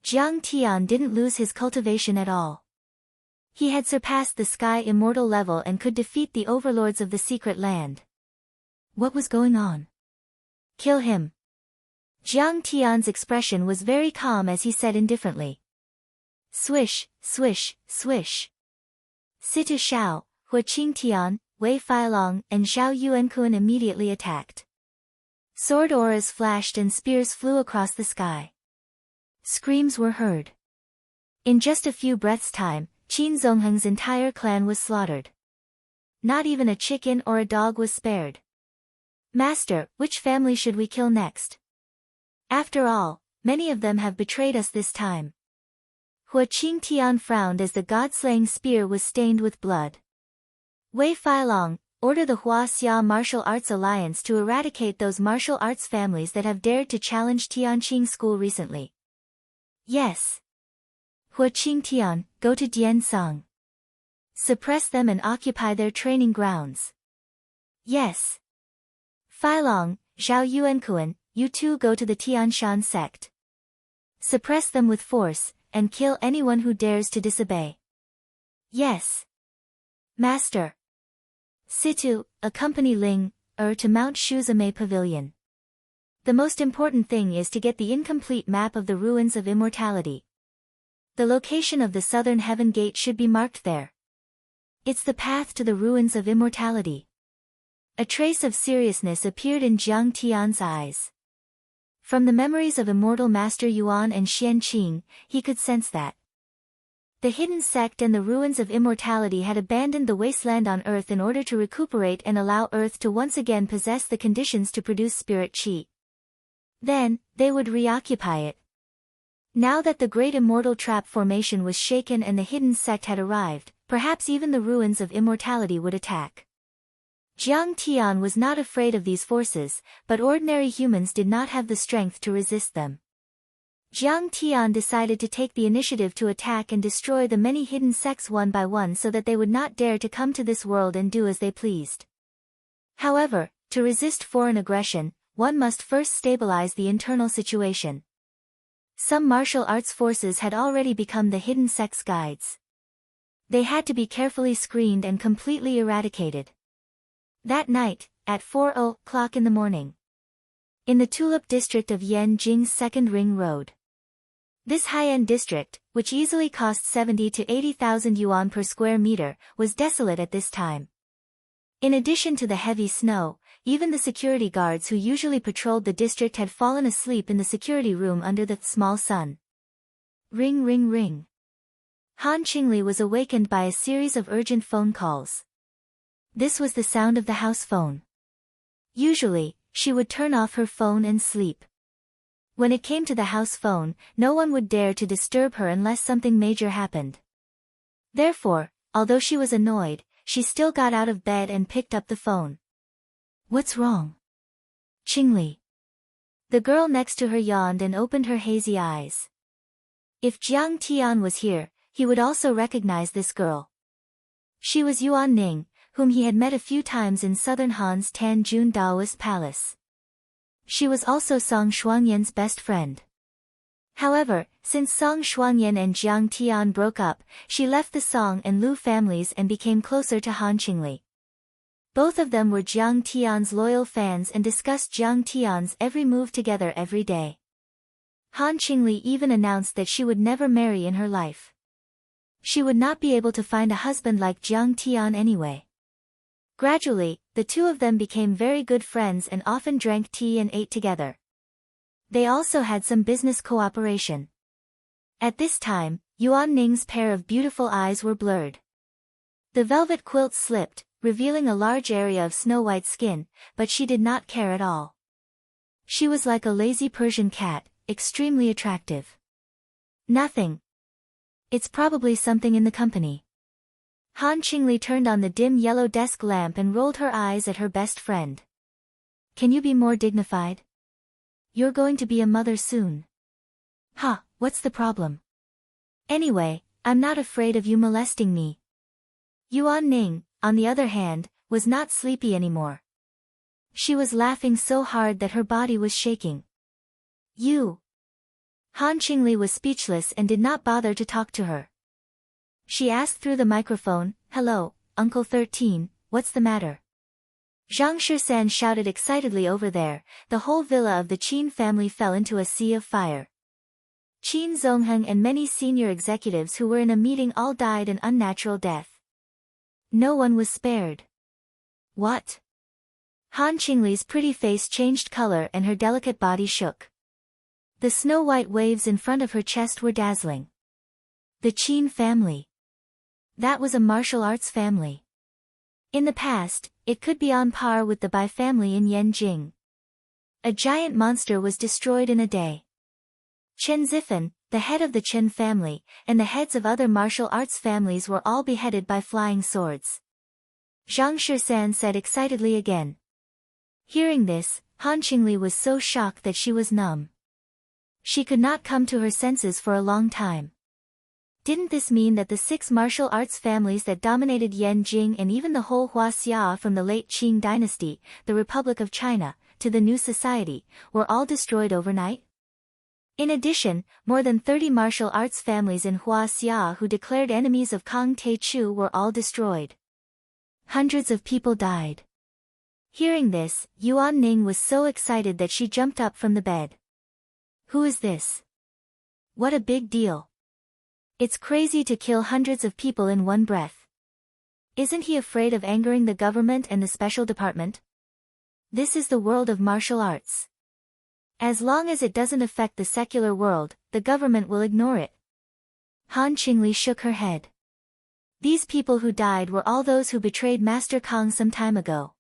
Jiang Tian didn't lose his cultivation at all. He had surpassed the sky immortal level and could defeat the overlords of the secret land. What was going on? Kill him. Jiang Tian's expression was very calm as he said indifferently. Swish, swish, swish. Situ Shao, Hua Qingtian, Wei Feilong and Zhao Yuankuan immediately attacked. Sword auras flashed and spears flew across the sky. Screams were heard. In just a few breaths' time, Qin Zongheng's entire clan was slaughtered. Not even a chicken or a dog was spared. Master, which family should we kill next? After all, many of them have betrayed us this time. Hua Qingtian frowned as the god-slaying spear was stained with blood. Wei Feilong, order the Hua Xia Martial Arts Alliance to eradicate those martial arts families that have dared to challenge Tianqing School recently. Yes. Hua Qingtian, go to Diansang. Suppress them and occupy their training grounds. Yes. Feilong, Zhao Yuankuan, you two go to the Tianshan sect. Suppress them with force, and kill anyone who dares to disobey. Yes. Master. Situ, accompany Ling, to Mount Shuzame Pavilion. The most important thing is to get the incomplete map of the ruins of immortality. The location of the southern heaven gate should be marked there. It's the path to the ruins of immortality. A trace of seriousness appeared in Jiang Tian's eyes. From the memories of immortal Master Yuan and Xian Qing, he could sense that the hidden sect and the ruins of immortality had abandoned the wasteland on Earth in order to recuperate and allow Earth to once again possess the conditions to produce spirit qi. Then, they would reoccupy it. Now that the great immortal trap formation was shaken and the hidden sect had arrived, perhaps even the ruins of immortality would attack. Jiang Tian was not afraid of these forces, but ordinary humans did not have the strength to resist them. Jiang Tian decided to take the initiative to attack and destroy the many hidden sects one by one so that they would not dare to come to this world and do as they pleased. However, to resist foreign aggression, one must first stabilize the internal situation. Some martial arts forces had already become the hidden sects' guides. They had to be carefully screened and completely eradicated. That night, at 4:00 in the morning. In the Tulip district of Yanjing's Second Ring Road. This high-end district, which easily cost 70 to 80,000 yuan per square meter, was desolate at this time. In addition to the heavy snow, even the security guards who usually patrolled the district had fallen asleep in the security room under the small sun. Ring ring ring. Han Qingli was awakened by a series of urgent phone calls. This was the sound of the house phone. Usually, she would turn off her phone and sleep. When it came to the house phone, no one would dare to disturb her unless something major happened. Therefore, although she was annoyed, she still got out of bed and picked up the phone. What's wrong? Qingli. The girl next to her yawned and opened her hazy eyes. If Jiang Tian was here, he would also recognize this girl. She was Yuan Ning, whom he had met a few times in southern Han's Tanjun Daoist Palace. She was also Song Shuangyan's best friend. However, since Song Shuangyan and Jiang Tian broke up, she left the Song and Lu families and became closer to Han Qingli. Both of them were Jiang Tian's loyal fans and discussed Jiang Tian's every move together every day. Han Qingli even announced that she would never marry in her life. She would not be able to find a husband like Jiang Tian anyway. Gradually, the two of them became very good friends and often drank tea and ate together. They also had some business cooperation. At this time, Yuan Ning's pair of beautiful eyes were blurred. The velvet quilt slipped, revealing a large area of snow-white skin, but she did not care at all. She was like a lazy Persian cat, extremely attractive. Nothing. It's probably something in the company. Han Qingli turned on the dim yellow desk lamp and rolled her eyes at her best friend. Can you be more dignified? You're going to be a mother soon. Ha, what's the problem? Anyway, I'm not afraid of you molesting me. Yuan Ning, on the other hand, was not sleepy anymore. She was laughing so hard that her body was shaking. You. Han Qingli was speechless and did not bother to talk to her. She asked through the microphone, "Hello, Uncle 13, what's the matter?" Zhang Shirsan shouted excitedly over there. The whole villa of the Qin family fell into a sea of fire. Qin Zongheng and many senior executives who were in a meeting all died an unnatural death. No one was spared. What? Han Qingli's pretty face changed color and her delicate body shook. The snow-white waves in front of her chest were dazzling. The Qin family. That was a martial arts family. In the past, it could be on par with the Bai family in Yanjing. A giant monster was destroyed in a day. Chen Zifen, the head of the Chen family, and the heads of other martial arts families were all beheaded by flying swords. Zhang Shisan said excitedly again. Hearing this, Han Qingli was so shocked that she was numb. She could not come to her senses for a long time. Didn't this mean that the 6 martial arts families that dominated Yanjing and even the whole Huaxia from the late Qing dynasty, the Republic of China, to the new society, were all destroyed overnight? In addition, more than 30 martial arts families in Huaxia who declared enemies of Kang Taichu were all destroyed. Hundreds of people died. Hearing this, Yuan Ning was so excited that she jumped up from the bed. Who is this? What a big deal. It's crazy to kill hundreds of people in one breath. Isn't he afraid of angering the government and the special department? This is the world of martial arts. As long as it doesn't affect the secular world, the government will ignore it. Han Qingli shook her head. These people who died were all those who betrayed Master Kang some time ago.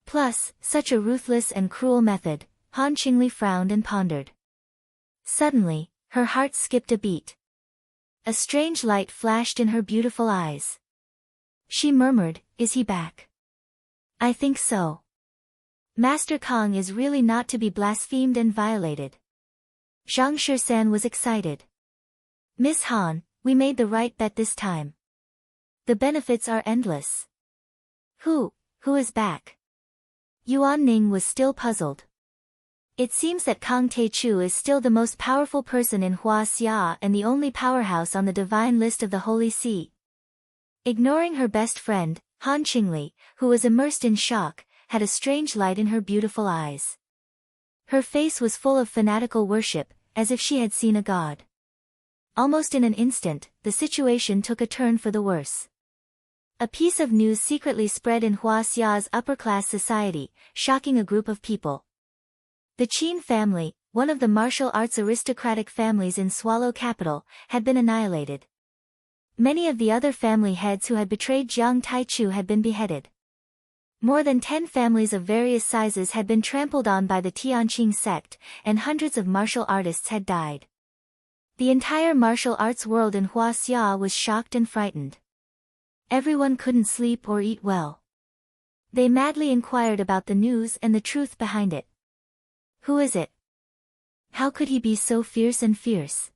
Plus, such a ruthless and cruel method, Han Qingli frowned and pondered. Suddenly, her heart skipped a beat. A strange light flashed in her beautiful eyes. She murmured, "Is he back?" "I think so. Master Kang is really not to be blasphemed and violated." Zhang Shisan was excited. "Miss Han, we made the right bet this time. The benefits are endless." Who is back?" Yuan Ning was still puzzled. It seems that Kang Taichu is still the most powerful person in Huaxia and the only powerhouse on the divine list of the Holy See. Ignoring her best friend, Han Qingli, who was immersed in shock, had a strange light in her beautiful eyes. Her face was full of fanatical worship, as if she had seen a god. Almost in an instant, the situation took a turn for the worse. A piece of news secretly spread in Huaxia's upper-class society, shocking a group of people. The Qin family, one of the martial arts aristocratic families in Swallow capital, had been annihilated. Many of the other family heads who had betrayed Jiang Taichu had been beheaded. More than 10 families of various sizes had been trampled on by the Tianqing sect, and hundreds of martial artists had died. The entire martial arts world in Huaxia was shocked and frightened. Everyone couldn't sleep or eat well. They madly inquired about the news and the truth behind it. Who is it? How could he be so fierce and fierce?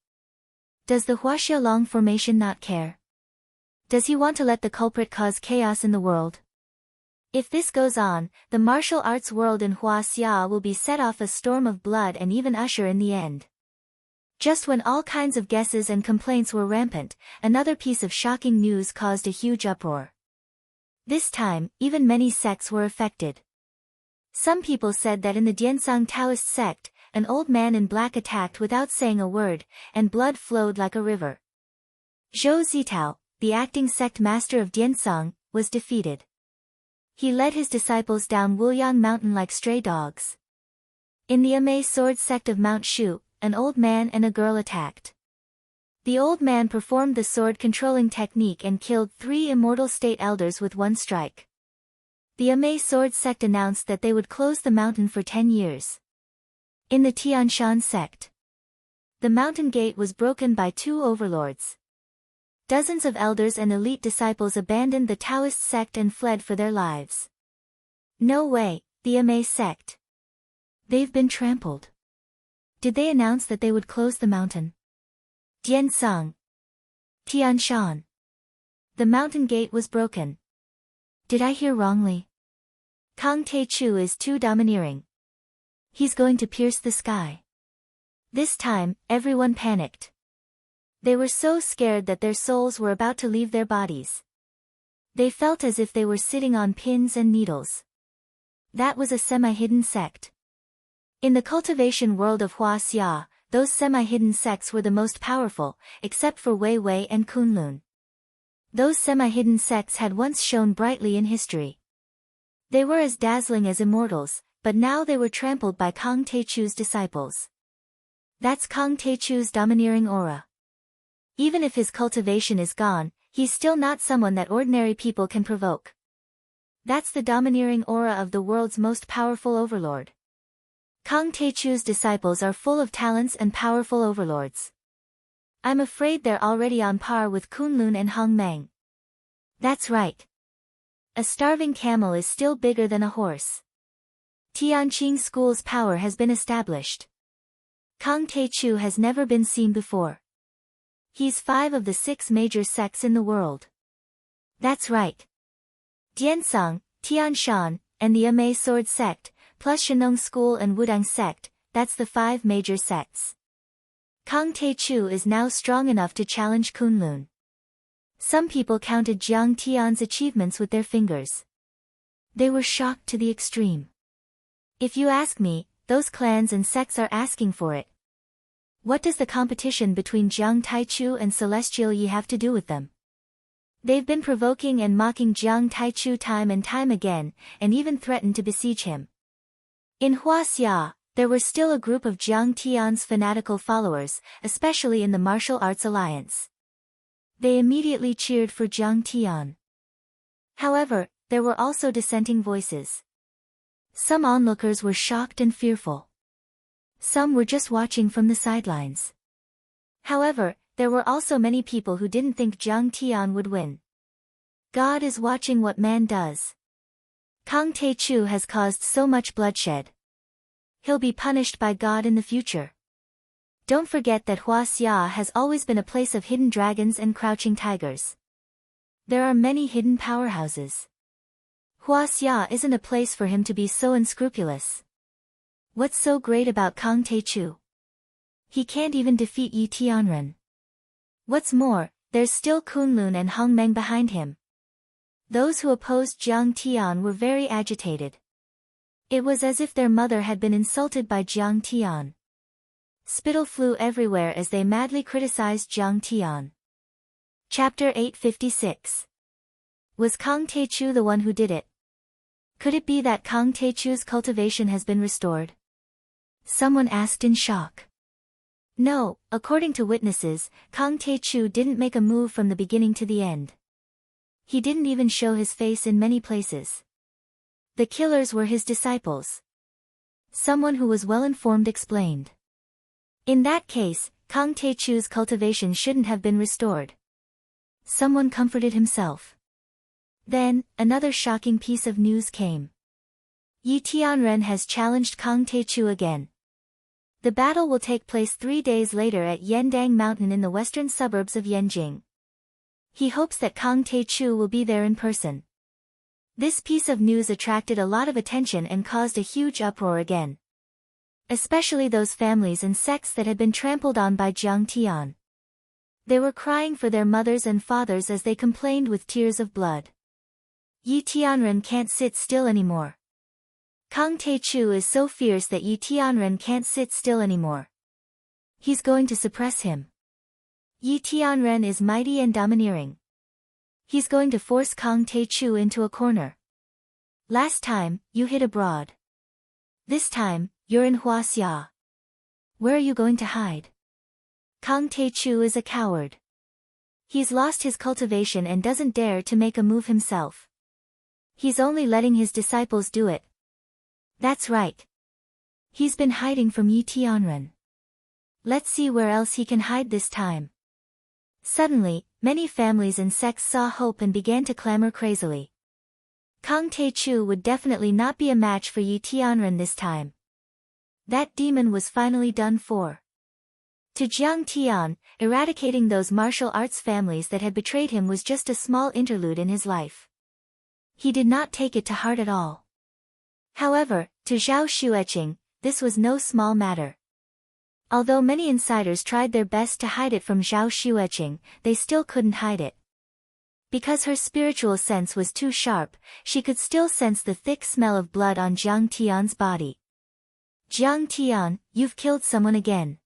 Does the Huaxialong formation not care? Does he want to let the culprit cause chaos in the world? If this goes on, the martial arts world in Huaxia will be set off a storm of blood and even usher in the end. Just when all kinds of guesses and complaints were rampant, another piece of shocking news caused a huge uproar. This time, even many sects were affected. Some people said that in the Diansang Taoist sect, an old man in black attacked without saying a word, and blood flowed like a river. Zhou Zitao, the acting sect master of Diansang, was defeated. He led his disciples down Wuliang Mountain like stray dogs. In the Amei sword sect of Mount Shu, an old man and a girl attacked. The old man performed the sword-controlling technique and killed 3 immortal state elders with one strike. The Amei sword sect announced that they would close the mountain for 10 years. In the Tianshan sect, the mountain gate was broken by 2 overlords. Dozens of elders and elite disciples abandoned the Taoist sect and fled for their lives. No way, the Amei sect. They've been trampled. Did they announce that they would close the mountain? Diansang. Tianshan. The mountain gate was broken. Did I hear wrongly? Kang Taichu is too domineering. He's going to pierce the sky. This time, everyone panicked. They were so scared that their souls were about to leave their bodies. They felt as if they were sitting on pins and needles. That was a semi-hidden sect. In the cultivation world of Huaxia, those semi-hidden sects were the most powerful, except for Wei Wei and Kunlun. Those semi-hidden sects had once shone brightly in history. They were as dazzling as immortals, but now they were trampled by Kang Taichu's disciples. That's Kang Taichu's domineering aura. Even if his cultivation is gone, he's still not someone that ordinary people can provoke. That's the domineering aura of the world's most powerful overlord. Kang Taichu's disciples are full of talents and powerful overlords. I'm afraid they're already on par with Kunlun and Hongmeng. That's right. A starving camel is still bigger than a horse. Tianqing School's power has been established. Kang Taechu has never been seen before. He's 5 of the 6 major sects in the world. That's right. Diansang, Tianshan, and the Amei Sword Sect, plus Shenong School and Wudang Sect, that's the 5 major sects. Kang Taechu is now strong enough to challenge Kunlun. Some people counted Jiang Tian's achievements with their fingers. They were shocked to the extreme. If you ask me, those clans and sects are asking for it. What does the competition between Jiang Taichu and Celestial Yi have to do with them? They've been provoking and mocking Jiang Taichu time and time again, and even threatened to besiege him. In Huaxia, there were still a group of Jiang Tian's fanatical followers, especially in the Martial Arts Alliance. They immediately cheered for Jiang Tian. However, there were also dissenting voices. Some onlookers were shocked and fearful. Some were just watching from the sidelines. However, there were also many people who didn't think Jiang Tian would win. God is watching what man does. Kang Taechu has caused so much bloodshed. He'll be punished by God in the future. Don't forget that Huaxia has always been a place of hidden dragons and crouching tigers. There are many hidden powerhouses. Huaxia isn't a place for him to be so unscrupulous. What's so great about Kang Taechu? He can't even defeat Yi Tianren. What's more, there's still Kunlun and Hongmeng behind him. Those who opposed Jiang Tian were very agitated. It was as if their mother had been insulted by Jiang Tian. Spittle flew everywhere as they madly criticized Jiang Tian. Chapter 856. Was Kang Taechu the one who did it? Could it be that Kang Taechu's cultivation has been restored? Someone asked in shock. No, according to witnesses, Kang Taechu didn't make a move from the beginning to the end. He didn't even show his face in many places. The killers were his disciples. Someone who was well informed explained. In that case, Kang Taechu's cultivation shouldn't have been restored. Someone comforted himself. Then, another shocking piece of news came. Yi Tianren has challenged Kang Taechu again. The battle will take place 3 days later at Yendang Mountain in the western suburbs of Yanjing. He hopes that Kang Taechu will be there in person. This piece of news attracted a lot of attention and caused a huge uproar again. Especially those families and sects that had been trampled on by Jiang Tian. They were crying for their mothers and fathers as they complained with tears of blood. Yi Tianren can't sit still anymore. Kang Taechu is so fierce that Yi Tianren can't sit still anymore. He's going to suppress him. Yi Tianren is mighty and domineering. He's going to force Kang Taechu into a corner. Last time, you hid abroad. This time, you're in Huaxia. Where are you going to hide? Kang Taechu is a coward. He's lost his cultivation and doesn't dare to make a move himself. He's only letting his disciples do it. That's right. He's been hiding from Yi Tianren. Let's see where else he can hide this time. Suddenly, many families and sects saw hope and began to clamor crazily. Kang Taechu would definitely not be a match for Yi Tianren this time. That demon was finally done for. To Jiang Tian, eradicating those martial arts families that had betrayed him was just a small interlude in his life. He did not take it to heart at all. However, to Zhao Xueqing, this was no small matter. Although many insiders tried their best to hide it from Zhao Xueqing, they still couldn't hide it. Because her spiritual sense was too sharp, she could still sense the thick smell of blood on Jiang Tian's body. Jiang Tian, you've killed someone again.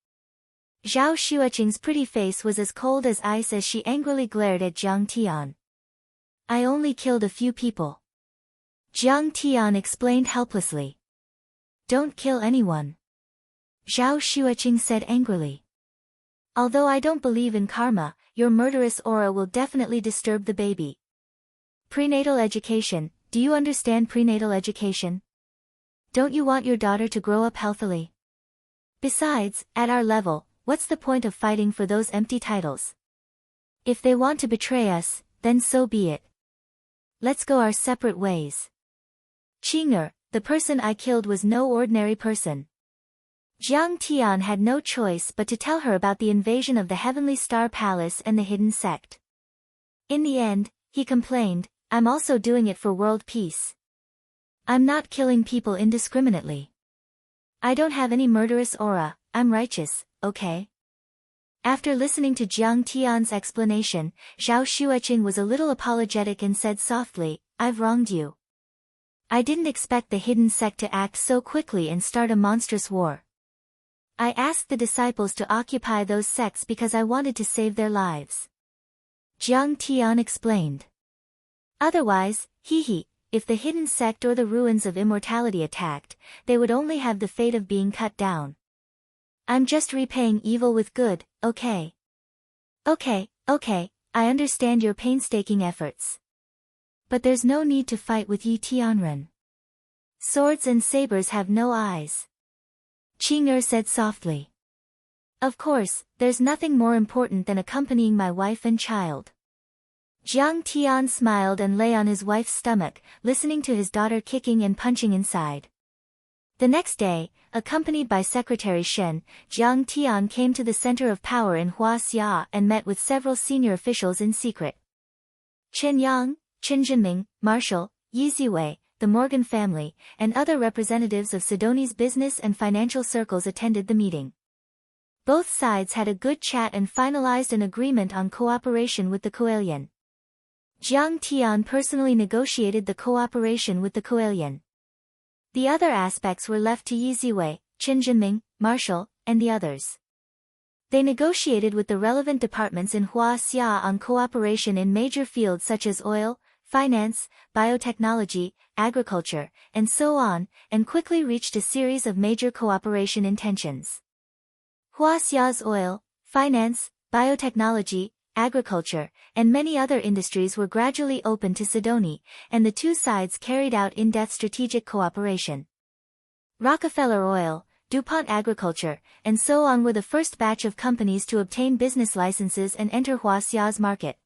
Zhao Xueqing's pretty face was as cold as ice as she angrily glared at Jiang Tian. I only killed a few people. Jiang Tian explained helplessly. Don't kill anyone. Zhao Xueqing said angrily. Although I don't believe in karma, your murderous aura will definitely disturb the baby. Prenatal education, do you understand prenatal education? Don't you want your daughter to grow up healthily? Besides, at our level, what's the point of fighting for those empty titles? If they want to betray us, then so be it. Let's go our separate ways. Qing'er, the person I killed was no ordinary person. Jiang Tian had no choice but to tell her about the invasion of the Heavenly Star Palace and the hidden sect. In the end, he complained, I'm also doing it for world peace. I'm not killing people indiscriminately. I don't have any murderous aura, I'm righteous, okay? After listening to Jiang Tian's explanation, Zhao Xueqing was a little apologetic and said softly, I've wronged you. I didn't expect the hidden sect to act so quickly and start a monstrous war. I asked the disciples to occupy those sects because I wanted to save their lives. Jiang Tian explained. Otherwise, if the hidden sect or the ruins of immortality attacked, they would only have the fate of being cut down. I'm just repaying evil with good, okay? Okay, I understand your painstaking efforts. But there's no need to fight with Yi Tianren. Swords and sabers have no eyes. Qing'er said softly. Of course, there's nothing more important than accompanying my wife and child. Jiang Tian smiled and lay on his wife's stomach, listening to his daughter kicking and punching inside. The next day, accompanied by Secretary Shen, Jiang Tian came to the center of power in Huaxia and met with several senior officials in secret. Chen Yang, Chen Jinming, Marshall, Yi Ziwei, the Morgan family, and other representatives of Sidoni's business and financial circles attended the meeting. Both sides had a good chat and finalized an agreement on cooperation with the Coalition. Jiang Tian personally negotiated the cooperation with the Coalition. The other aspects were left to Yi Ziwei, Chen Jinming, Marshall, and the others. They negotiated with the relevant departments in Huaxia on cooperation in major fields such as oil, finance, biotechnology, agriculture, and so on, and quickly reached a series of major cooperation intentions. Huaxia's oil, finance, biotechnology, agriculture, and many other industries were gradually opened to Sidoni, and the two sides carried out in-depth strategic cooperation. Rockefeller Oil, DuPont Agriculture, and so on were the first batch of companies to obtain business licenses and enter Huaxia's market.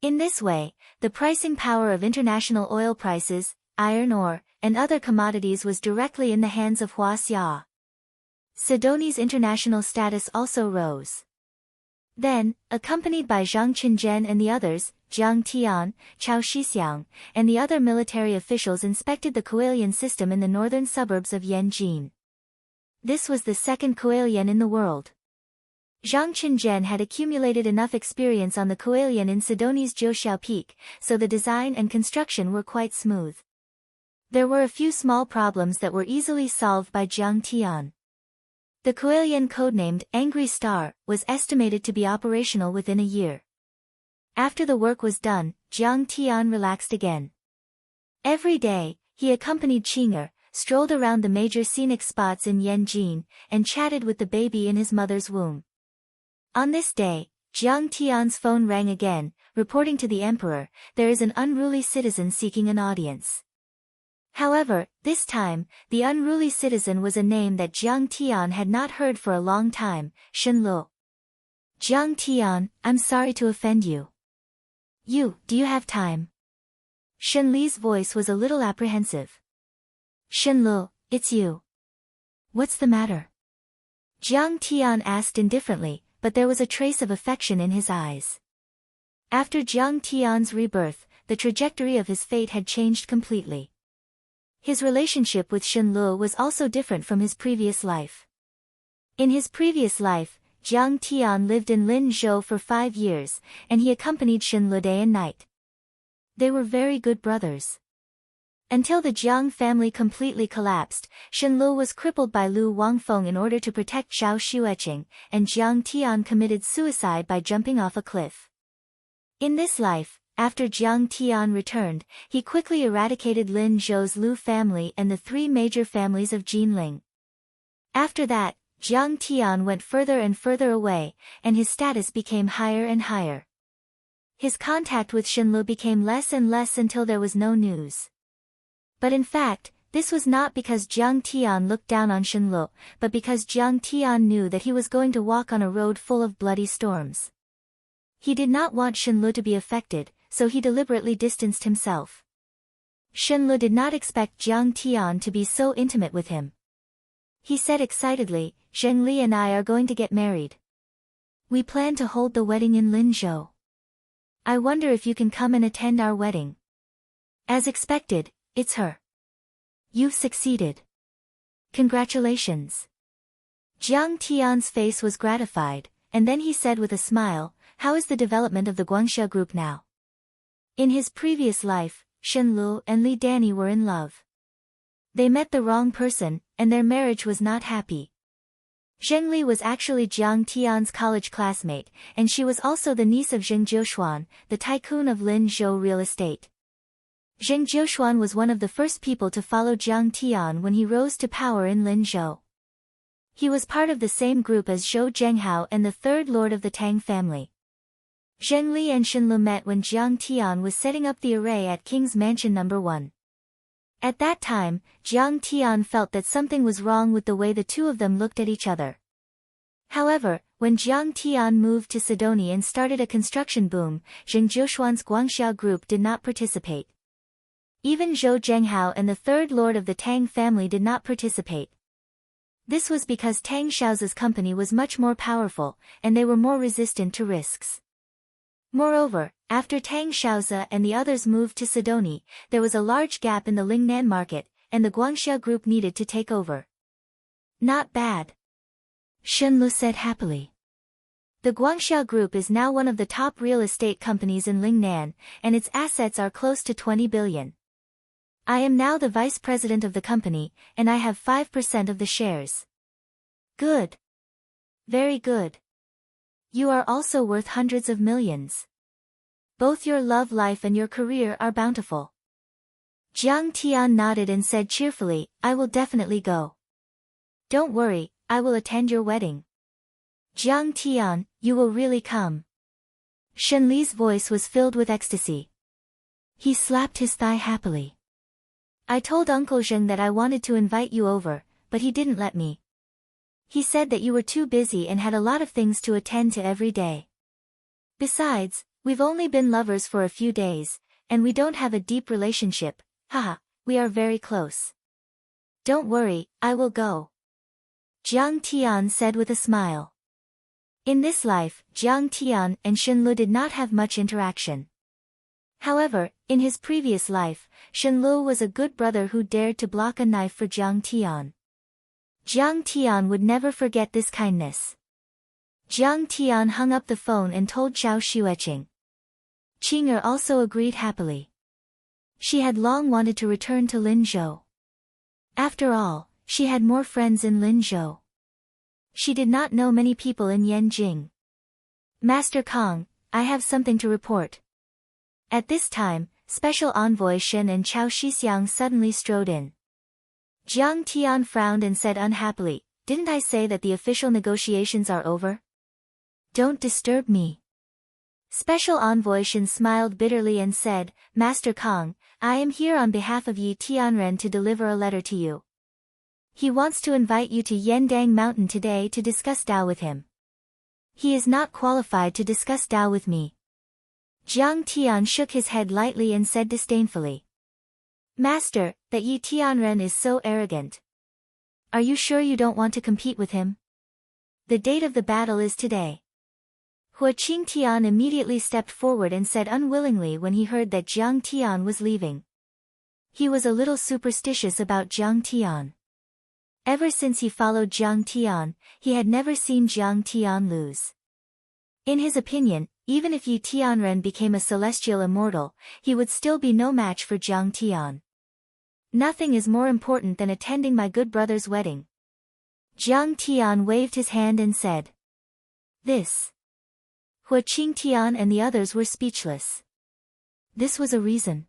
In this way, the pricing power of international oil prices, iron ore, and other commodities was directly in the hands of Huaxia. Sidoni's international status also rose. Then, accompanied by Zhang Qinzhen and the others, Jiang Tian, Chao Shixiang, and the other military officials inspected the Coalition system in the northern suburbs of Yanjin. This was the second Coalition in the world. Zhang Qinzhen had accumulated enough experience on the Coalition in Sidoni's Jiuxiao Peak, so the design and construction were quite smooth. There were a few small problems that were easily solved by Jiang Tian. The Coalition, codenamed Angry Star, was estimated to be operational within a year. After the work was done, Jiang Tian relaxed again. Every day, he accompanied Qing'er, strolled around the major scenic spots in Yanjin, and chatted with the baby in his mother's womb. On this day, Jiang Tian's phone rang again, reporting to the emperor, there is an unruly citizen seeking an audience. However, this time, the unruly citizen was a name that Jiang Tian had not heard for a long time, Shen Lu. Jiang Tian, I'm sorry to offend you. Do you have time? Shen Li's voice was a little apprehensive. Shen Lu, it's you. What's the matter? Jiang Tian asked indifferently, but there was a trace of affection in his eyes. After Jiang Tian's rebirth, the trajectory of his fate had changed completely. His relationship with Shen Lu was also different from his previous life. In his previous life, Jiang Tian lived in Linzhou for 5 years, and he accompanied Shen Lu day and night. They were very good brothers. Until the Jiang family completely collapsed, Shen Lu was crippled by Lu Wangfeng in order to protect Zhao Xueqing, and Jiang Tian committed suicide by jumping off a cliff. In this life, after Jiang Tian returned, he quickly eradicated Lin Zhou's Lu family and the 3 major families of Jinling. After that, Jiang Tian went further and further away, and his status became higher and higher. His contact with Shen Lu became less and less until there was no news. But in fact, This was not because Jiang Tian looked down on Shenlu, but because Jiang Tian knew that he was going to walk on a road full of bloody storms. He did not want Shenlu to be affected, so he deliberately distanced himself. Shenlu did not expect Jiang Tian to be so intimate with him. He said excitedly, "Zhengli and I are going to get married. We plan to hold the wedding in Linzhou. I wonder if you can come and attend our wedding." As expected, it's her. You've succeeded. Congratulations. Jiang Tian's face was gratified, and then he said with a smile, "How is the development of the Guangxia group now?" In his previous life, Shenlu and Li Danny were in love. They met the wrong person, and their marriage was not happy. Zhengli was actually Jiang Tian's college classmate, and she was also the niece of Zheng Jiushuan, the tycoon of Linzhou real estate. Zheng Jiushuan was one of the first people to follow Jiang Tian when he rose to power in Linzhou. He was part of the same group as Zhou Zhenghao and the third lord of the Tang family. Zhengli and Shenlu met when Jiang Tian was setting up the array at King's Mansion No. 1. At that time, Jiang Tian felt that something was wrong with the way the two of them looked at each other. However, when Jiang Tian moved to Sidoni and started a construction boom, Zheng Jiushuan's Guangxia group did not participate. Even Zhou Zhenghao and the third lord of the Tang family did not participate. This was because Tang Xiao's company was much more powerful, and they were more resistant to risks. Moreover, after Tang Xiaozi and the others moved to Sidoni, there was a large gap in the Lingnan market, and the Guangxia group needed to take over. Not bad. Shenlu said happily. The Guangxia group is now one of the top real estate companies in Lingnan, and its assets are close to 20 billion. I am now the vice president of the company, and I have 5% of the shares. Good. Very good. You are also worth hundreds of millions. Both your love life and your career are bountiful. Jiang Tian nodded and said cheerfully, "I will definitely go. Don't worry, I will attend your wedding." Jiang Tian, you will really come? Shenli's voice was filled with ecstasy. He slapped his thigh happily. "I told Uncle Zheng that I wanted to invite you over, but he didn't let me. He said that you were too busy and had a lot of things to attend to every day. Besides, we've only been lovers for a few days, and we don't have a deep relationship, haha, we are very close. Don't worry, I will go." Jiang Tian said with a smile. In this life, Jiang Tian and Shenlu did not have much interaction. However, in his previous life, Shenlu was a good brother who dared to block a knife for Jiang Tian. Jiang Tian would never forget this kindness. Jiang Tian hung up the phone and told Zhao Xueqing. Qing'er also agreed happily. She had long wanted to return to Linzhou. After all, she had more friends in Linzhou. She did not know many people in Yanjing. "Master Kong, I have something to report." At this time, Special Envoy Shen and Chao Shixiang suddenly strode in. Jiang Tian frowned and said unhappily, "Didn't I say that the official negotiations are over? Don't disturb me." Special Envoy Shen smiled bitterly and said, "Master Kong, I am here on behalf of Yi Tianren to deliver a letter to you. He wants to invite you to Yendang Mountain today to discuss Dao with him. He is not qualified to discuss Dao with me." Jiang Tian shook his head lightly and said disdainfully, "Master, that Yi Tianren is so arrogant. Are you sure you don't want to compete with him? The date of the battle is today." Hua Qingtian immediately stepped forward and said unwillingly when he heard that Jiang Tian was leaving. He was a little superstitious about Jiang Tian. Ever since he followed Jiang Tian, he had never seen Jiang Tian lose. In his opinion, even if Yi Tianren became a celestial immortal, he would still be no match for Jiang Tian. "Nothing is more important than attending my good brother's wedding." Jiang Tian waved his hand and said, "This." Hua Qingtian and the others were speechless. This was a reason.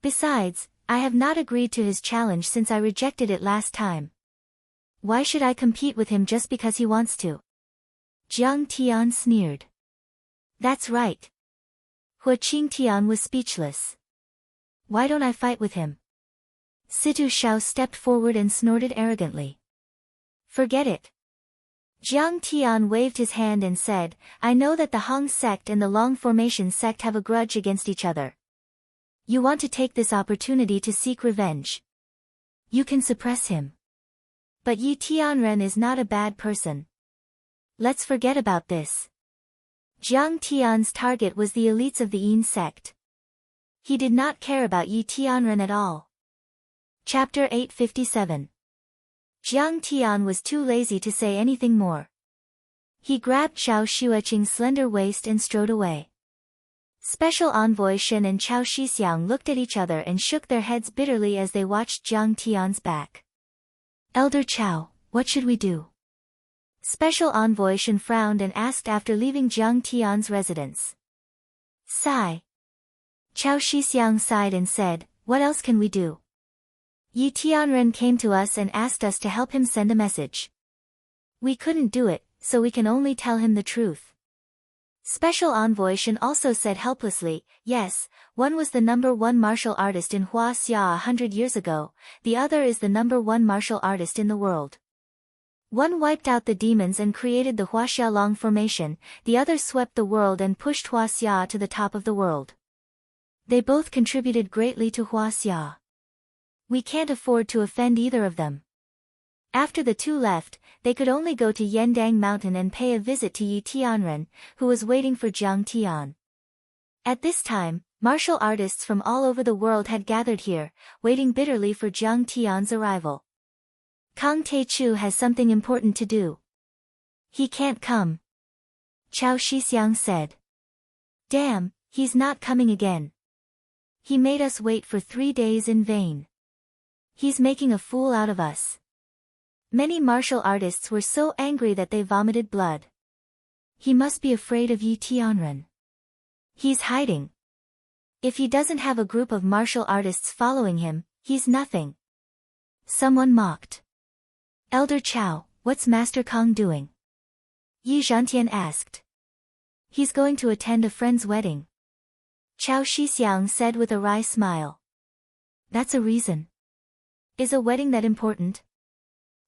Besides, I have not agreed to his challenge since I rejected it last time. Why should I compete with him just because he wants to? Jiang Tian sneered. That's right. Hua Qingtian was speechless. Why don't I fight with him? Situ Shao stepped forward and snorted arrogantly. Forget it. Jiang Tian waved his hand and said, I know that the Hong sect and the Long Formation sect have a grudge against each other. You want to take this opportunity to seek revenge. You can suppress him. But Yi Tianren is not a bad person. Let's forget about this. Jiang Tian's target was the elites of the Yin sect. He did not care about Yi Tianren at all. Chapter 857. Jiang Tian was too lazy to say anything more. He grabbed Chao Xueqing's slender waist and strode away. Special Envoy Shen and Chao Shixiang looked at each other and shook their heads bitterly as they watched Jiang Tian's back. Elder Chao, what should we do? Special Envoy Shen frowned and asked after leaving Jiang Tian's residence. Sigh. Chao Shixiang sighed and said, what else can we do? Yi Tianren came to us and asked us to help him send a message. We couldn't do it, so we can only tell him the truth. Special Envoy Shen also said helplessly, yes, one was the #1 martial artist in Huaxia 100 years ago, the other is the #1 martial artist in the world. One wiped out the demons and created the Huaxia Long Formation, the other swept the world and pushed Huaxia to the top of the world. They both contributed greatly to Huaxia. We can't afford to offend either of them. After the two left, they could only go to Yendang Mountain and pay a visit to Yi Tianren, who was waiting for Jiang Tian. At this time, martial artists from all over the world had gathered here, waiting bitterly for Jiang Tian's arrival. Kang Taichu has something important to do. He can't come. Chao Shixiang said. Damn, he's not coming again. He made us wait for 3 days in vain. He's making a fool out of us. Many martial artists were so angry that they vomited blood. He must be afraid of Yi Tianren. He's hiding. If he doesn't have a group of martial artists following him, he's nothing. Someone mocked. Elder Chao, what's Master Kong doing? Yi Zhantian asked. He's going to attend a friend's wedding. Chao Shixiang said with a wry smile. That's a reason. Is a wedding that important?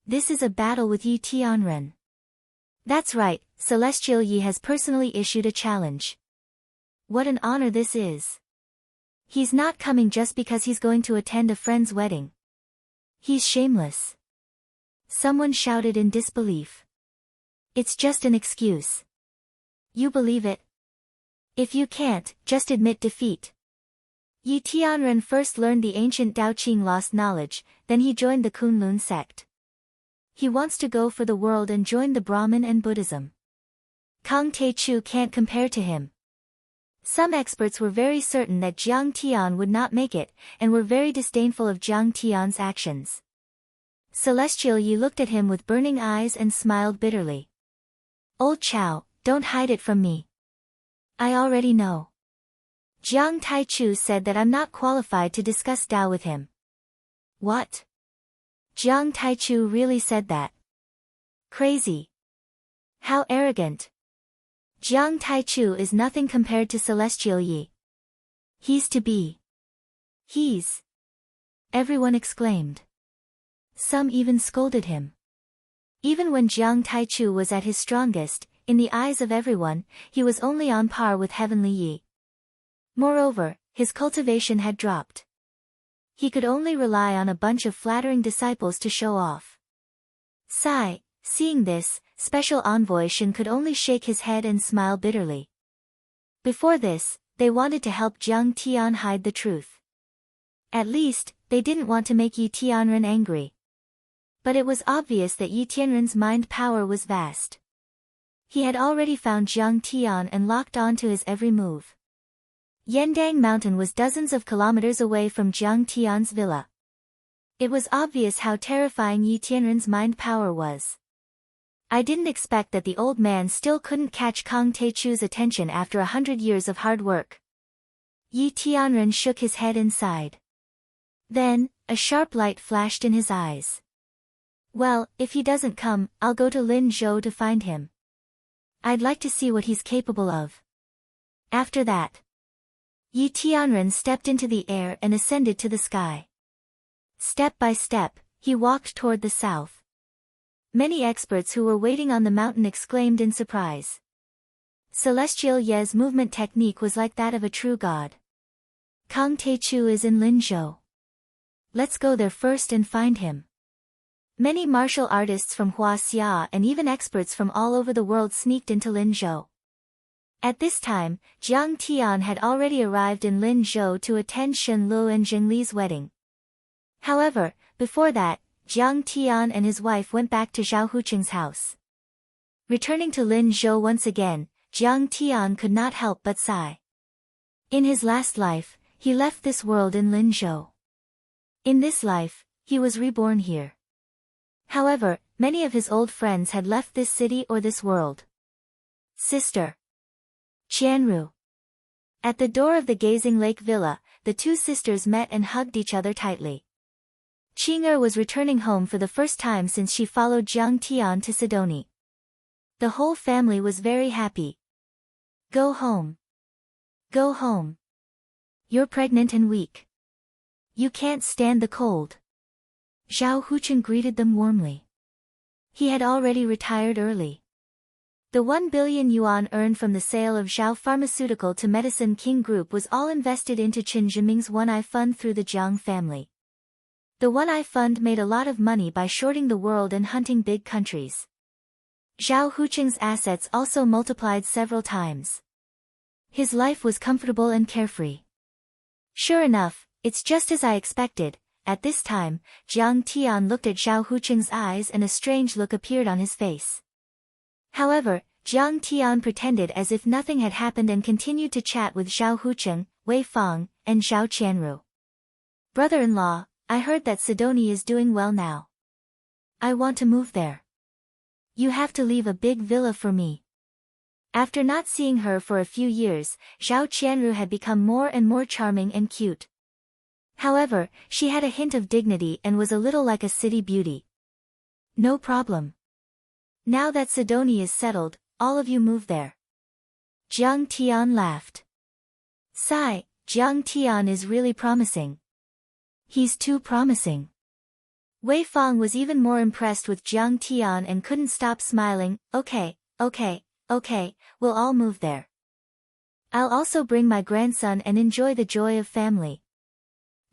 This is a battle with Yi Tianren. That's right, Celestial Yi has personally issued a challenge. What an honor this is. He's not coming just because he's going to attend a friend's wedding. He's shameless. Someone shouted in disbelief. It's just an excuse. You believe it? If you can't, just admit defeat. Yi Tianren first learned the ancient Daoqing lost knowledge, then he joined the Kunlun sect. He wants to go for the world and join the Brahmin and Buddhism. Kang Taichu can't compare to him. Some experts were very certain that Jiang Tian would not make it, and were very disdainful of Jiang Tian's actions. Celestial Yi looked at him with burning eyes and smiled bitterly. Old Chao, don't hide it from me. I already know. Jiang Taichu said that I'm not qualified to discuss Tao with him. What? Jiang Taichu really said that? Crazy. How arrogant. Jiang Taichu is nothing compared to Celestial Yi. He's to be. He's. Everyone exclaimed. Some even scolded him. Even when Jiang Taichu was at his strongest, in the eyes of everyone, he was only on par with Heavenly Yi. Moreover, his cultivation had dropped. He could only rely on a bunch of flattering disciples to show off. Sigh, seeing this, Special Envoy Shen could only shake his head and smile bitterly. Before this, they wanted to help Jiang Tian hide the truth. At least, they didn't want to make Yi Tianren angry. But it was obvious that Yi Tianren's mind power was vast. He had already found Jiang Tian and locked on to his every move. Yendang Mountain was dozens of kilometers away from Jiang Tian's villa. It was obvious how terrifying Yi Tianren's mind power was. I didn't expect that the old man still couldn't catch Kang Taichu's attention after 100 years of hard work. Yi Tianren shook his head and sighed. Then, a sharp light flashed in his eyes. Well, if he doesn't come, I'll go to Lin Zhou to find him. I'd like to see what he's capable of. After that, Yi Tianren stepped into the air and ascended to the sky. Step by step, he walked toward the south. Many experts who were waiting on the mountain exclaimed in surprise. Celestial Ye's movement technique was like that of a true god. Kang Taechu is in Linzhou. Let's go there first and find him. Many martial artists from Huaxia and even experts from all over the world sneaked into Linzhou. At this time, Jiang Tian had already arrived in Linzhou to attend Shen Lu and Zheng Li's wedding. However, before that, Jiang Tian and his wife went back to Zhao Huqing's house. Returning to Linzhou once again, Jiang Tian could not help but sigh. In his last life, he left this world in Linzhou. In this life, he was reborn here. However, many of his old friends had left this city or this world. Sister Qianru. At the door of the Gazing Lake Villa, the two sisters met and hugged each other tightly. Qing'er was returning home for the first time since she followed Jiang Tian to Sidoni. The whole family was very happy. Go home. Go home. You're pregnant and weak. You can't stand the cold. Zhao Huqing greeted them warmly. He had already retired early. The 1 billion yuan earned from the sale of Zhao Pharmaceutical to Medicine King Group was all invested into Qin Zhiming's One-Eye Fund through the Jiang family. The One-Eye Fund made a lot of money by shorting the world and hunting big countries. Zhao Huqing's assets also multiplied several times. His life was comfortable and carefree. Sure enough, it's just as I expected. At this time, Jiang Tian looked at Zhao Huqing's eyes and a strange look appeared on his face. However, Jiang Tian pretended as if nothing had happened and continued to chat with Zhao Huqing, Wei Fang, and Zhao Qianru. Brother-in-law, I heard that Sidoni is doing well now. I want to move there. You have to leave a big villa for me. After not seeing her for a few years, Zhao Qianru had become more and more charming and cute. However, she had a hint of dignity and was a little like a city beauty. No problem. Now that Sidoni is settled, all of you move there. Jiang Tian laughed. Sigh, Jiang Tian is really promising. He's too promising. Wei Fang was even more impressed with Jiang Tian and couldn't stop smiling. Okay, we'll all move there. I'll also bring my grandson and enjoy the joy of family.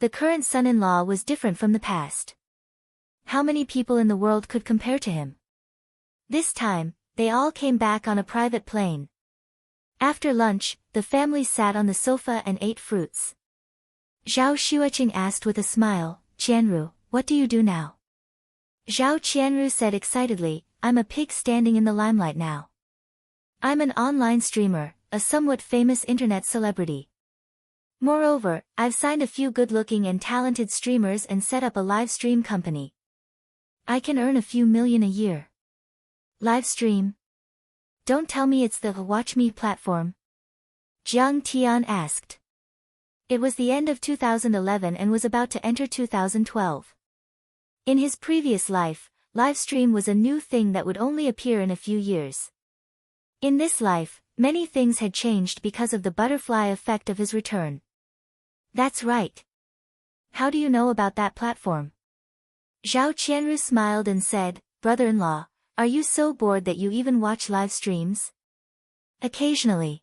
The current son-in-law was different from the past. How many people in the world could compare to him? This time, they all came back on a private plane. After lunch, the family sat on the sofa and ate fruits. Zhao Xueqing asked with a smile, Qianru, what do you do now? Zhao Qianru said excitedly, I'm a pig standing in the limelight now. I'm an online streamer, a somewhat famous internet celebrity. Moreover, I've signed a few good-looking and talented streamers and set up a live stream company. I can earn a few million a year. Live stream? Don't tell me it's the Watch Me platform. Jiang Tian asked. It was the end of 2011 and was about to enter 2012. In his previous life, live stream was a new thing that would only appear in a few years. In this life, many things had changed because of the butterfly effect of his return. That's right. How do you know about that platform? Zhao Qianru smiled and said, Brother-in-law, are you so bored that you even watch live streams? Occasionally.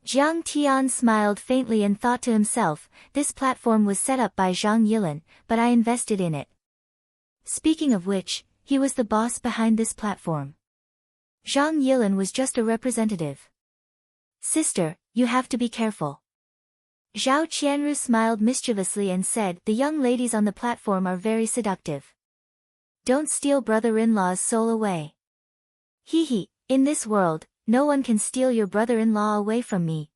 Jiang Tian smiled faintly and thought to himself, this platform was set up by Zhang Yilin, but I invested in it. Speaking of which, he was the boss behind this platform. Zhang Yilin was just a representative. Sister, you have to be careful. Zhao Qianru smiled mischievously and said, the young ladies on the platform are very seductive. Don't steal brother-in-law's soul away. Hee, in this world, no one can steal your brother-in-law away from me.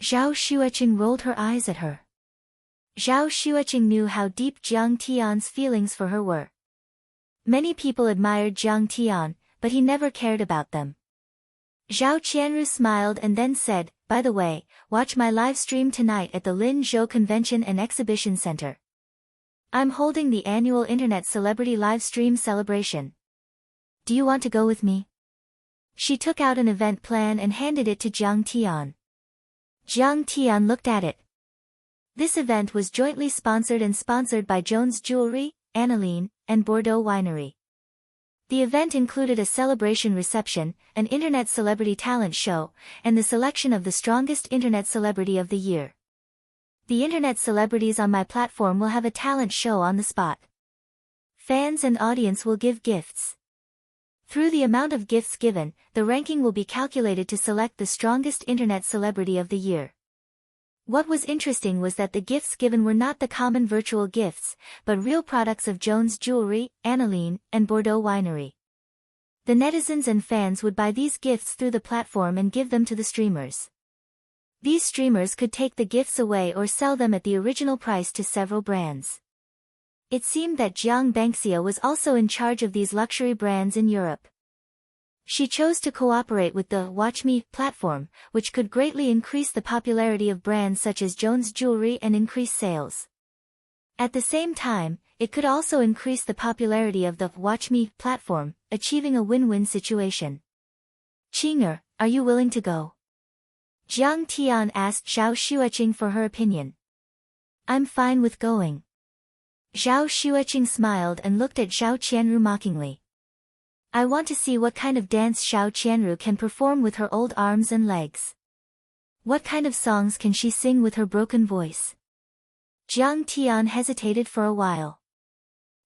Zhao Xueqing rolled her eyes at her. Zhao Xueqing knew how deep Jiang Tian's feelings for her were. Many people admired Jiang Tian, but he never cared about them. Zhao Qianru smiled and then said, by the way, watch my live stream tonight at the Linzhou Convention and Exhibition Center. I'm holding the annual Internet Celebrity Live Stream celebration. Do you want to go with me? She took out an event plan and handed it to Jiang Tian. Jiang Tian looked at it. This event was jointly sponsored by Jones Jewelry, Aniline, and Bordeaux Winery. The event included a celebration reception, an internet celebrity talent show, and the selection of the strongest internet celebrity of the year. The internet celebrities on my platform will have a talent show on the spot. Fans and audience will give gifts. Through the amount of gifts given, the ranking will be calculated to select the strongest internet celebrity of the year. What was interesting was that the gifts given were not the common virtual gifts, but real products of Jones Jewelry, Aniline, and Bordeaux Winery. The netizens and fans would buy these gifts through the platform and give them to the streamers. These streamers could take the gifts away or sell them at the original price to several brands. It seemed that Jiang Bengxia was also in charge of these luxury brands in Europe. She chose to cooperate with the Watch Me platform, which could greatly increase the popularity of brands such as Jones Jewelry and increase sales. At the same time, it could also increase the popularity of the Watch Me platform, achieving a win-win situation. Qinger, are you willing to go? Jiang Tian asked Zhao Xueqing for her opinion. I'm fine with going. Zhao Xueqing smiled and looked at Zhao Qianru mockingly. I want to see what kind of dance Zhao Qianru can perform with her old arms and legs. What kind of songs can she sing with her broken voice? Jiang Tian hesitated for a while.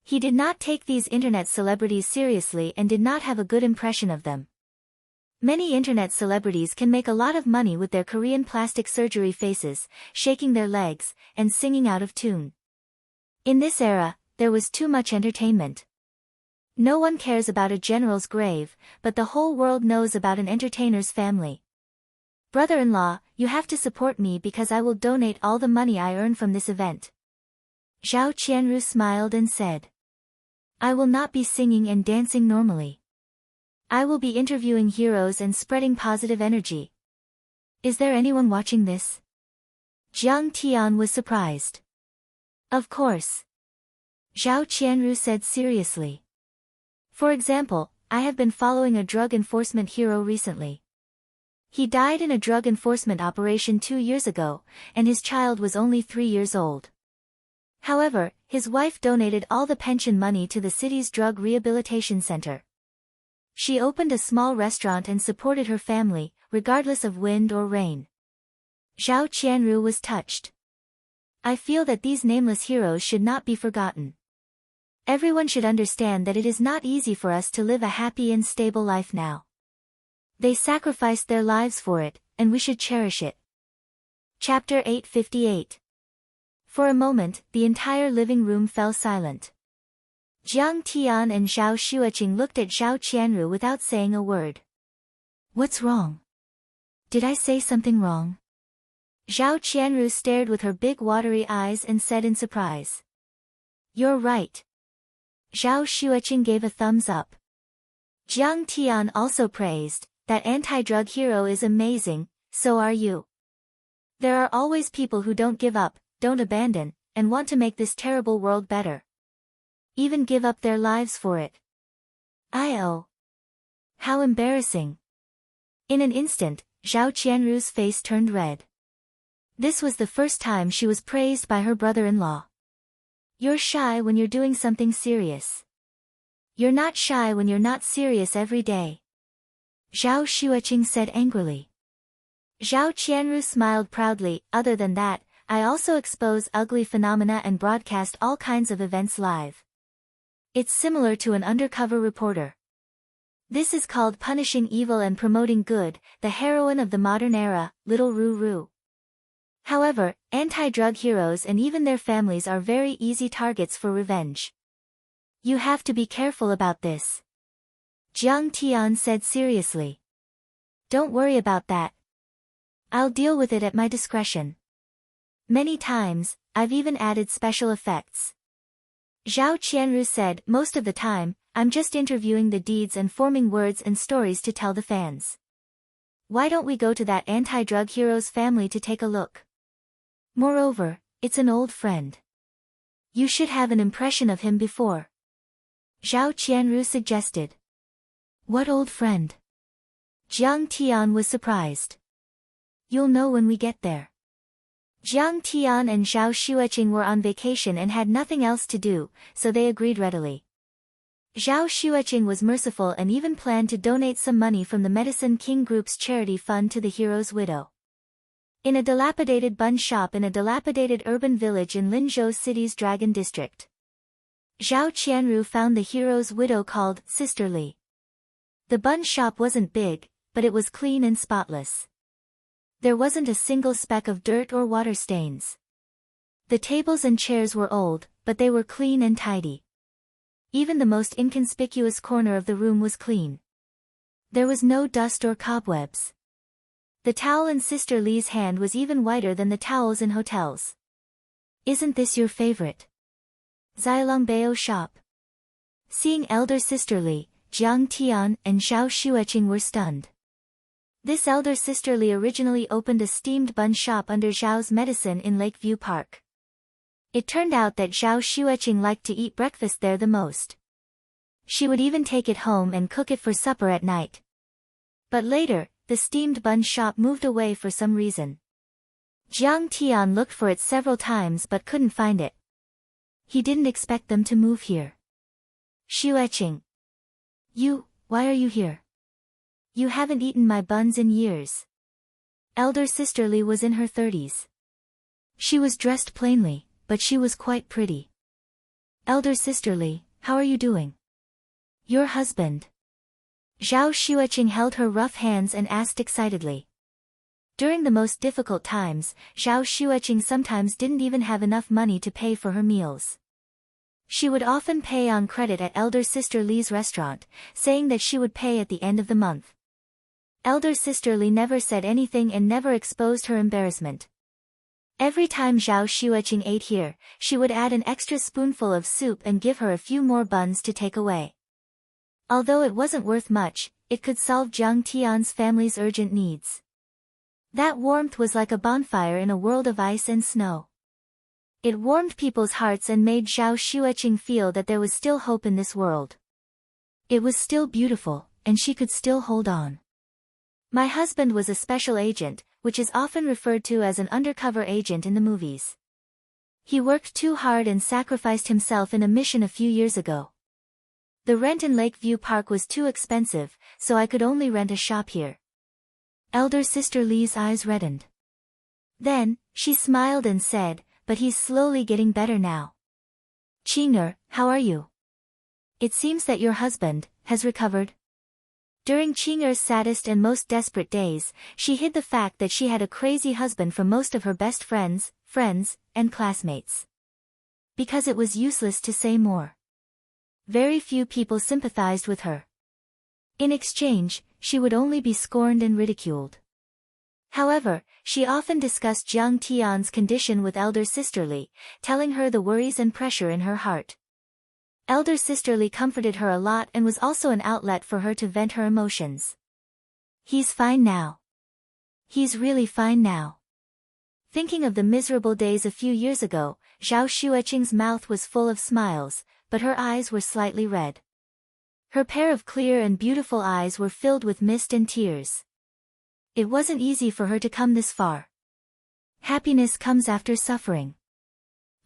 He did not take these internet celebrities seriously and did not have a good impression of them. Many internet celebrities can make a lot of money with their Korean plastic surgery faces, shaking their legs, and singing out of tune. In this era, there was too much entertainment. No one cares about a general's grave, but the whole world knows about an entertainer's family. Brother-in-law, you have to support me because I will donate all the money I earn from this event. Zhao Qianru smiled and said. I will not be singing and dancing normally. I will be interviewing heroes and spreading positive energy. Is there anyone watching this? Jiang Tian was surprised. Of course. Zhao Qianru said seriously. For example, I have been following a drug enforcement hero recently. He died in a drug enforcement operation 2 years ago, and his child was only 3 years old. However, his wife donated all the pension money to the city's drug rehabilitation center. She opened a small restaurant and supported her family, regardless of wind or rain. Zhao Qianru was touched. I feel that these nameless heroes should not be forgotten. Everyone should understand that it is not easy for us to live a happy and stable life now. They sacrificed their lives for it, and we should cherish it. Chapter 858. For a moment, the entire living room fell silent. Jiang Tian and Zhao Xueqing looked at Zhao Qianru without saying a word. What's wrong? Did I say something wrong? Zhao Qianru stared with her big watery eyes and said in surprise. You're right. Zhao Xueqing gave a thumbs up. Jiang Tian also praised, that anti-drug hero is amazing, so are you. There are always people who don't give up, don't abandon, and want to make this terrible world better. Even give up their lives for it. Oh. How embarrassing. In an instant, Zhao Qianru's face turned red. This was the first time she was praised by her brother-in-law. You're shy when you're doing something serious. You're not shy when you're not serious every day. Zhao Xueqing said angrily. Zhao Qianru smiled proudly. Other than that, I also expose ugly phenomena and broadcast all kinds of events live. It's similar to an undercover reporter. This is called punishing evil and promoting good, the heroine of the modern era, Little Ruru. However, anti-drug heroes and even their families are very easy targets for revenge. You have to be careful about this. Jiang Tian said seriously. Don't worry about that. I'll deal with it at my discretion. Many times, I've even added special effects. Zhao Qianru said, most of the time, I'm just interviewing the deeds and forming words and stories to tell the fans. Why don't we go to that anti-drug hero's family to take a look? Moreover, it's an old friend. You should have an impression of him before. Zhao Qianru suggested. What old friend? Jiang Tian was surprised. You'll know when we get there. Jiang Tian and Zhao Xueqing were on vacation and had nothing else to do, so they agreed readily. Zhao Xueqing was merciful and even planned to donate some money from the Medicine King Group's charity fund to the hero's widow. In a dilapidated bun shop in a dilapidated urban village in Linzhou City's Dragon District, Zhao Qianru found the hero's widow called Sister Li. The bun shop wasn't big, but it was clean and spotless. There wasn't a single speck of dirt or water stains. The tables and chairs were old, but they were clean and tidy. Even the most inconspicuous corner of the room was clean. There was no dust or cobwebs. The towel in Sister Li's hand was even whiter than the towels in hotels. "Isn't this your favorite Zilongbao shop?" Seeing elder Sister Li, Jiang Tian and Zhao Xueqing were stunned. This elder Sister Li originally opened a steamed bun shop under Zhao's medicine in Lakeview Park. It turned out that Zhao Xueqing liked to eat breakfast there the most. She would even take it home and cook it for supper at night. But later, the steamed bun shop moved away for some reason. Jiang Tian looked for it several times but couldn't find it. He didn't expect them to move here. "Xueqing. Why are you here? You haven't eaten my buns in years." Elder Sister Li was in her 30s. She was dressed plainly, but she was quite pretty. "Elder Sister Li, how are you doing? Your husband?" Zhao Xueqing held her rough hands and asked excitedly. During the most difficult times, Zhao Xueqing sometimes didn't even have enough money to pay for her meals. She would often pay on credit at Elder Sister Li's restaurant, saying that she would pay at the end of the month. Elder Sister Li never said anything and never exposed her embarrassment. Every time Zhao Xueqing ate here, she would add an extra spoonful of soup and give her a few more buns to take away. Although it wasn't worth much, it could solve Jiang Tian's family's urgent needs. That warmth was like a bonfire in a world of ice and snow. It warmed people's hearts and made Zhao Xueqing feel that there was still hope in this world. It was still beautiful, and she could still hold on. "My husband was a special agent, which is often referred to as an undercover agent in the movies. He worked too hard and sacrificed himself in a mission a few years ago. The rent in Lakeview Park was too expensive, so I could only rent a shop here." Elder Sister Li's eyes reddened. Then, she smiled and said, "But he's slowly getting better now." "Qing'er, how are you? It seems that your husband has recovered." During Qing'er's saddest and most desperate days, she hid the fact that she had a crazy husband from most of her best friends, and classmates. Because it was useless to say more. Very few people sympathized with her. In exchange, she would only be scorned and ridiculed. However, she often discussed Jiang Tian's condition with Elder Sister Li, telling her the worries and pressure in her heart. Elder Sister Li comforted her a lot and was also an outlet for her to vent her emotions. "He's fine now. He's really fine now." Thinking of the miserable days a few years ago, Zhao Xueqing's mouth was full of smiles, but her eyes were slightly red. Her pair of clear and beautiful eyes were filled with mist and tears. It wasn't easy for her to come this far. Happiness comes after suffering.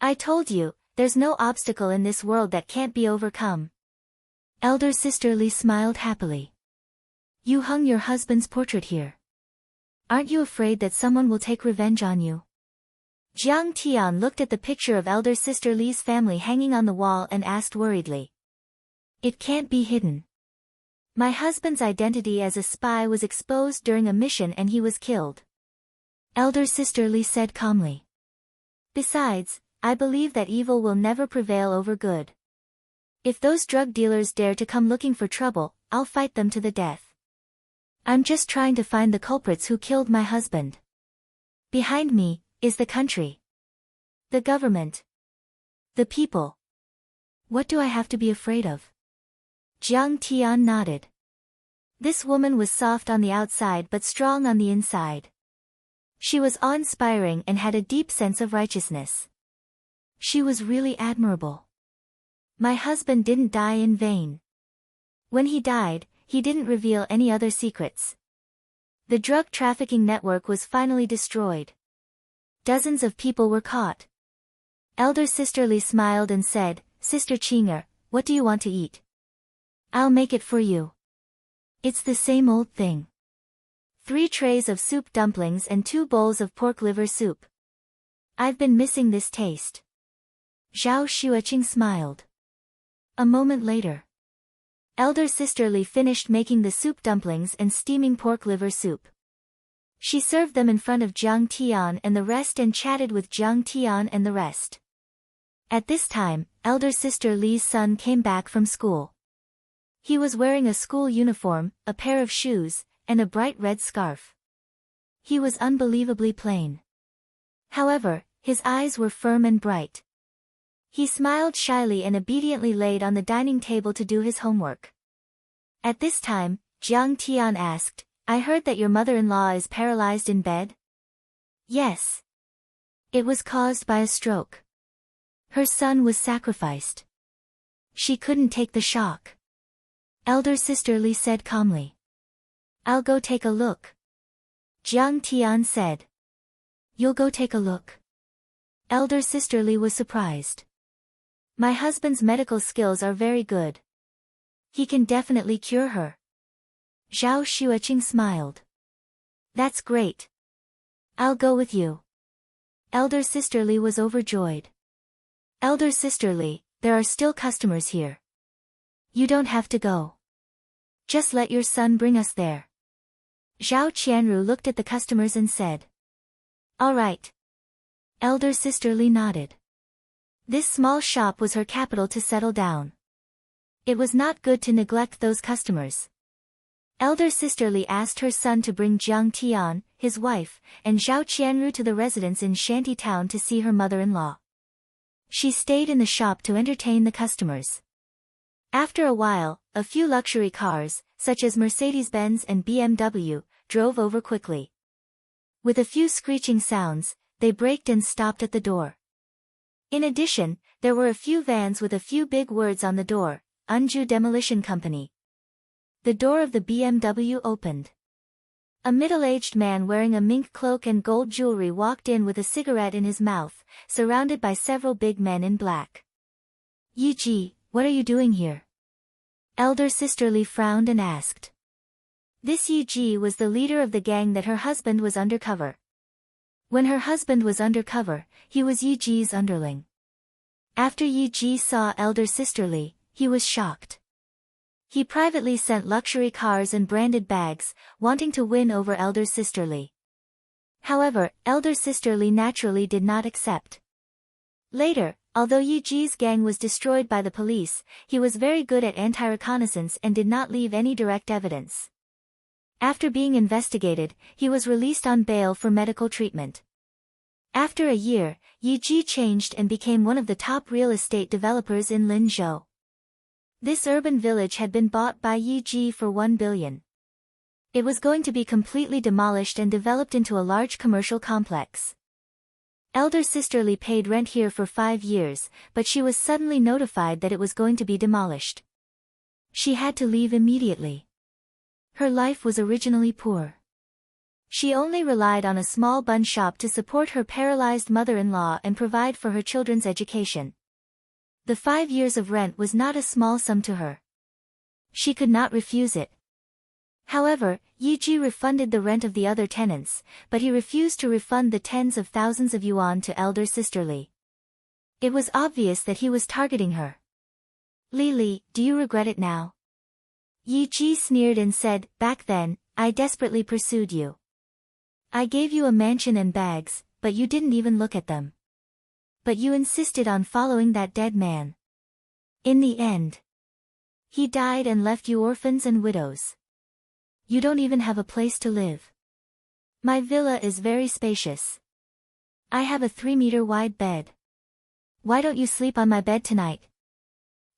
"I told you, there's no obstacle in this world that can't be overcome." Elder Sister Li smiled happily. "You hung your husband's portrait here. Aren't you afraid that someone will take revenge on you?" Jiang Tian looked at the picture of Elder Sister Li's family hanging on the wall and asked worriedly. "It can't be hidden. My husband's identity as a spy was exposed during a mission and he was killed," Elder Sister Li said calmly. "Besides, I believe that evil will never prevail over good. If those drug dealers dare to come looking for trouble, I'll fight them to the death. I'm just trying to find the culprits who killed my husband. Behind me is the country, the government, the people. What do I have to be afraid of?" Jiang Tian nodded. This woman was soft on the outside but strong on the inside. She was awe-inspiring and had a deep sense of righteousness. She was really admirable. "My husband didn't die in vain. When he died, he didn't reveal any other secrets. The drug trafficking network was finally destroyed. Dozens of people were caught. Elder Sister Li smiled and said, Sister Qing'er, what do you want to eat? I'll make it for you. It's the same old thing. 3 trays of soup dumplings and 2 bowls of pork liver soup. I've been missing this taste. Zhao Xueqing smiled. A moment later, Elder Sister Li finished making the soup dumplings and steaming pork liver soup. She served them in front of Jiang Tian and the rest and chatted with Jiang Tian and the rest. At this time, Elder Sister Li's son came back from school. He was wearing a school uniform, a pair of shoes, and a bright red scarf. He was unbelievably plain. However, his eyes were firm and bright. He smiled shyly and obediently laid on the dining table to do his homework. At this time, Jiang Tian asked, I heard that your mother-in-law is paralyzed in bed? Yes. It was caused by a stroke. Her son was sacrificed. She couldn't take the shock. Elder Sister Li said calmly. I'll go take a look. Jiang Tian said. You'll go take a look? Elder Sister Li was surprised. My husband's medical skills are very good. He can definitely cure her. Zhao Xueqing smiled. That's great. I'll go with you. Elder Sister Li was overjoyed. Elder Sister Li, there are still customers here. You don't have to go. Just let your son bring us there. Zhao Qianru looked at the customers and said. All right. Elder Sister Li nodded. This small shop was her capital to settle down. It was not good to neglect those customers. Elder Sister Li asked her son to bring Jiang Tian, his wife, and Zhao Qianru to the residence in Shanty Town to see her mother-in-law. She stayed in the shop to entertain the customers. After a while, a few luxury cars, such as Mercedes-Benz and BMW, drove over quickly. With a few screeching sounds, they braked and stopped at the door. In addition, there were a few vans with a few big words on the door, Unju Demolition Company. The door of the BMW opened. A middle-aged man wearing a mink cloak and gold jewelry walked in with a cigarette in his mouth, surrounded by several big men in black. Yi Ji, what are you doing here? Elder Sister Li frowned and asked. This Yi Ji was the leader of the gang that her husband was undercover. When her husband was undercover, he was Yi Ji's underling. After Yi Ji saw Elder Sister Li, he was shocked. He privately sent luxury cars and branded bags, wanting to win over Elder Sister Li. However, Elder Sister Li naturally did not accept. Later, although Yi Ji's gang was destroyed by the police, he was very good at anti-reconnaissance and did not leave any direct evidence. After being investigated, he was released on bail for medical treatment. After a year, Yi Ji changed and became one of the top real estate developers in Linzhou. This urban village had been bought by Yi Ji for 1 billion. It was going to be completely demolished and developed into a large commercial complex. Elder Sister Li paid rent here for 5 years, but she was suddenly notified that it was going to be demolished. She had to leave immediately. Her life was originally poor. She only relied on a small bun shop to support her paralyzed mother-in-law and provide for her children's education. The 5 years of rent was not a small sum to her. She could not refuse it. However, Yi Ji refunded the rent of the other tenants, but he refused to refund the tens of thousands of yuan to Elder Sister Li. It was obvious that he was targeting her. Li, do you regret it now? Yi Ji sneered and said, back then, I desperately pursued you. I gave you a mansion and bags, but you didn't even look at them. But you insisted on following that dead man. In the end, he died and left you orphans and widows. You don't even have a place to live. My villa is very spacious. I have a 3-meter wide bed. Why don't you sleep on my bed tonight?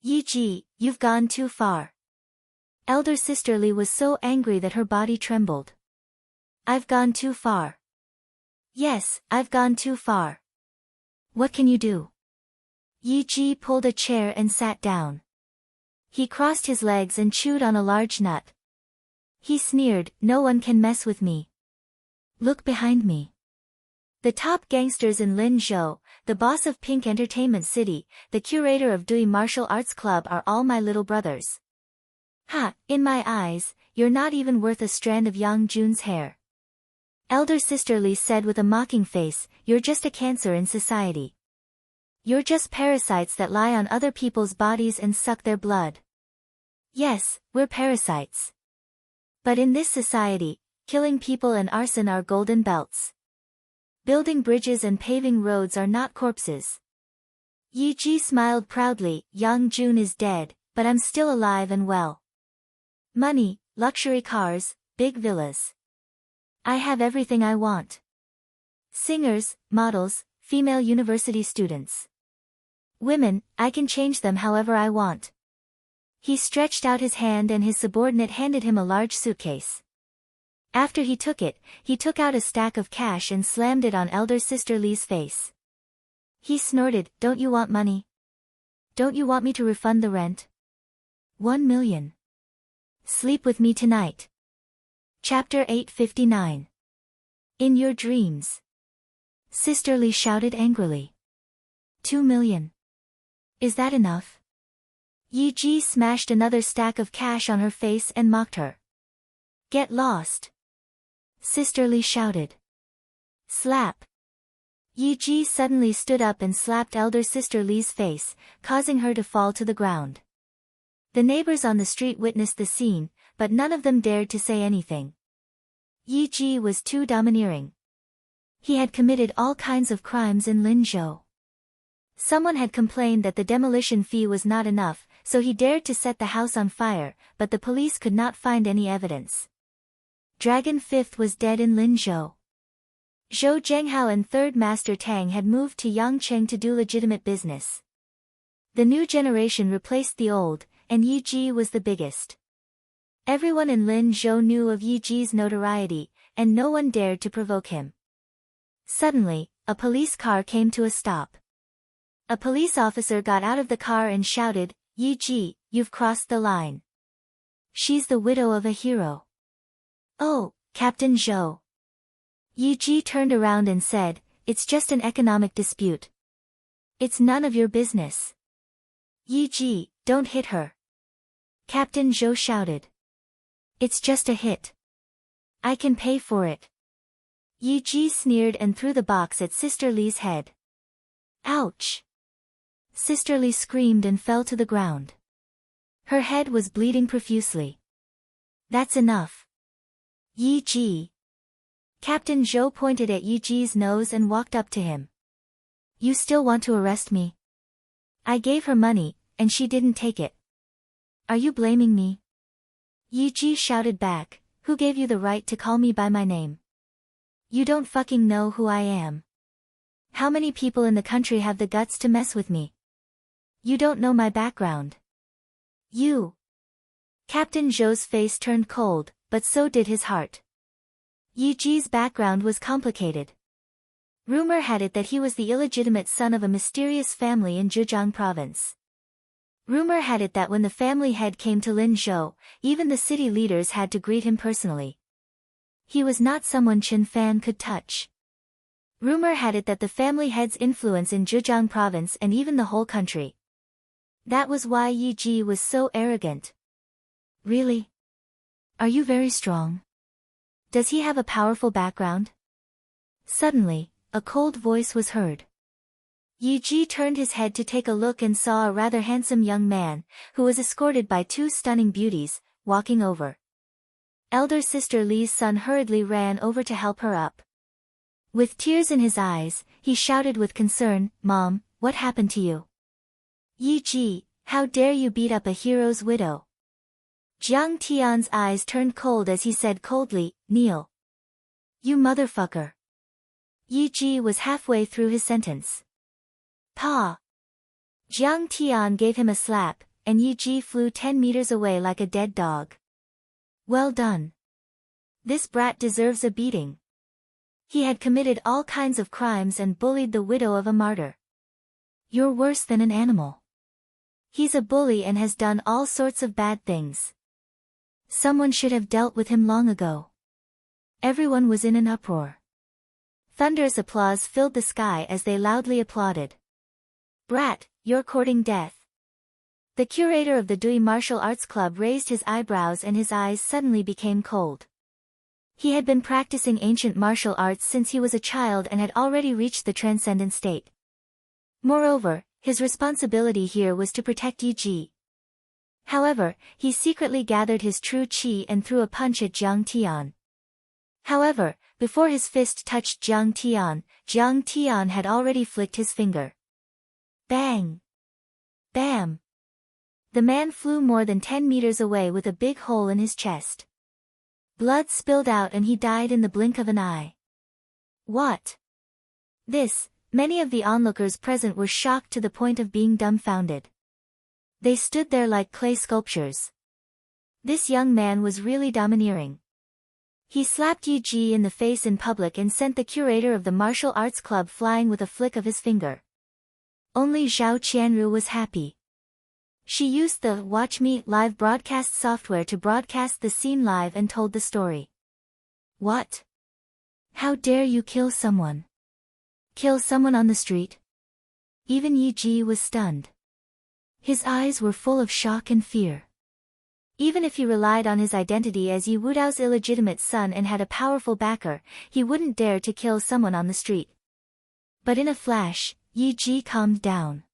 Yi Ji, you've gone too far. Elder Sister Li was so angry that her body trembled. I've gone too far. Yes, I've gone too far. What can you do? Yi Ji pulled a chair and sat down. He crossed his legs and chewed on a large nut. He sneered, no one can mess with me. Look behind me. The top gangsters in Linzhou, the boss of Pink Entertainment City, the curator of Dui Martial Arts Club are all my little brothers. Ha, in my eyes, you're not even worth a strand of Yang Jun's hair. Elder sister Li said with a mocking face, you're just a cancer in society. You're just parasites that lie on other people's bodies and suck their blood. Yes, we're parasites. But in this society, killing people and arson are golden belts. Building bridges and paving roads are not corpses. Yi Ji smiled proudly, Yang Jun is dead, but I'm still alive and well. Money, luxury cars, big villas. I have everything I want. Singers, models, female university students. Women, I can change them however I want. He stretched out his hand and his subordinate handed him a large suitcase. After he took it, he took out a stack of cash and slammed it on elder sister Li's face. He snorted, don't you want money? Don't you want me to refund the rent? 1 million. Sleep with me tonight. Chapter 859. In your dreams. Sister Li shouted angrily. 2 million. Is that enough? Yi Ji smashed another stack of cash on her face and mocked her. Get lost. Sister Li shouted. Slap. Yi Ji suddenly stood up and slapped elder sister Li's face, causing her to fall to the ground. The neighbors on the street witnessed the scene, but none of them dared to say anything. Yi Ji was too domineering. He had committed all kinds of crimes in Linzhou. Someone had complained that the demolition fee was not enough, so he dared to set the house on fire, but the police could not find any evidence. Dragon Fifth was dead in Linzhou. Zhou Zhenghao and Third Master Tang had moved to Yangcheng to do legitimate business. The new generation replaced the old, and Yi Ji was the biggest. Everyone in Linzhou knew of Yi Ji's notoriety, and no one dared to provoke him. Suddenly, a police car came to a stop. A police officer got out of the car and shouted, Yi Ji, you've crossed the line. She's the widow of a hero. Oh, Captain Zhou. Yi Ji turned around and said, it's just an economic dispute. It's none of your business. Yi Ji, don't hit her. Captain Zhou shouted. It's just a hit. I can pay for it. Yi Ji sneered and threw the box at Sister Li's head. Ouch! Sister Li screamed and fell to the ground. Her head was bleeding profusely. That's enough. Yi Ji. Captain Zhou pointed at Yi Ji's nose and walked up to him. You still want to arrest me? I gave her money, and she didn't take it. Are you blaming me? Yi Ji shouted back, who gave you the right to call me by my name? You don't fucking know who I am. How many people in the country have the guts to mess with me? You don't know my background. You. Captain Zhou's face turned cold, but so did his heart. Yi Ji's background was complicated. Rumor had it that he was the illegitimate son of a mysterious family in Zhejiang province. Rumor had it that when the family head came to Linzhou, even the city leaders had to greet him personally. He was not someone Chen Fan could touch. Rumor had it that the family head's influence in Zhejiang province and even the whole country. That was why Yi Ji was so arrogant. Really? Are you very strong? Does he have a powerful background? Suddenly, a cold voice was heard. Yi Ji turned his head to take a look and saw a rather handsome young man, who was escorted by two stunning beauties, walking over. Elder sister Li's son hurriedly ran over to help her up. With tears in his eyes, he shouted with concern, Mom, what happened to you? Yi Ji, how dare you beat up a hero's widow? Jiang Tian's eyes turned cold as he said coldly, kneel. You motherfucker. Yi Ji was halfway through his sentence. Pa! Jiang Tian gave him a slap, and Yi Ji flew 10 meters away like a dead dog. Well done. This brat deserves a beating. He had committed all kinds of crimes and bullied the widow of a martyr. You're worse than an animal. He's a bully and has done all sorts of bad things. Someone should have dealt with him long ago. Everyone was in an uproar. Thunderous applause filled the sky as they loudly applauded. Brat, you're courting death. The curator of the Dui Martial Arts Club raised his eyebrows and his eyes suddenly became cold. He had been practicing ancient martial arts since he was a child and had already reached the transcendent state. Moreover, his responsibility here was to protect Yi Ji. However, he secretly gathered his true qi and threw a punch at Jiang Tian. However, before his fist touched Jiang Tian had already flicked his finger. Bang! Bam! The man flew more than 10 meters away with a big hole in his chest. Blood spilled out and he died in the blink of an eye. What? This, many of the onlookers present were shocked to the point of being dumbfounded. They stood there like clay sculptures. This young man was really domineering. He slapped Yi Ji in the face in public and sent the curator of the martial arts club flying with a flick of his finger. Only Zhao Qianru was happy. She used the Watch Me live broadcast software to broadcast the scene live and told the story. What? How dare you kill someone? Kill someone on the street? Even Yi Ji was stunned. His eyes were full of shock and fear. Even if he relied on his identity as Yi Wudao's illegitimate son and had a powerful backer, he wouldn't dare to kill someone on the street. But in a flash, Yi Ji calmed down.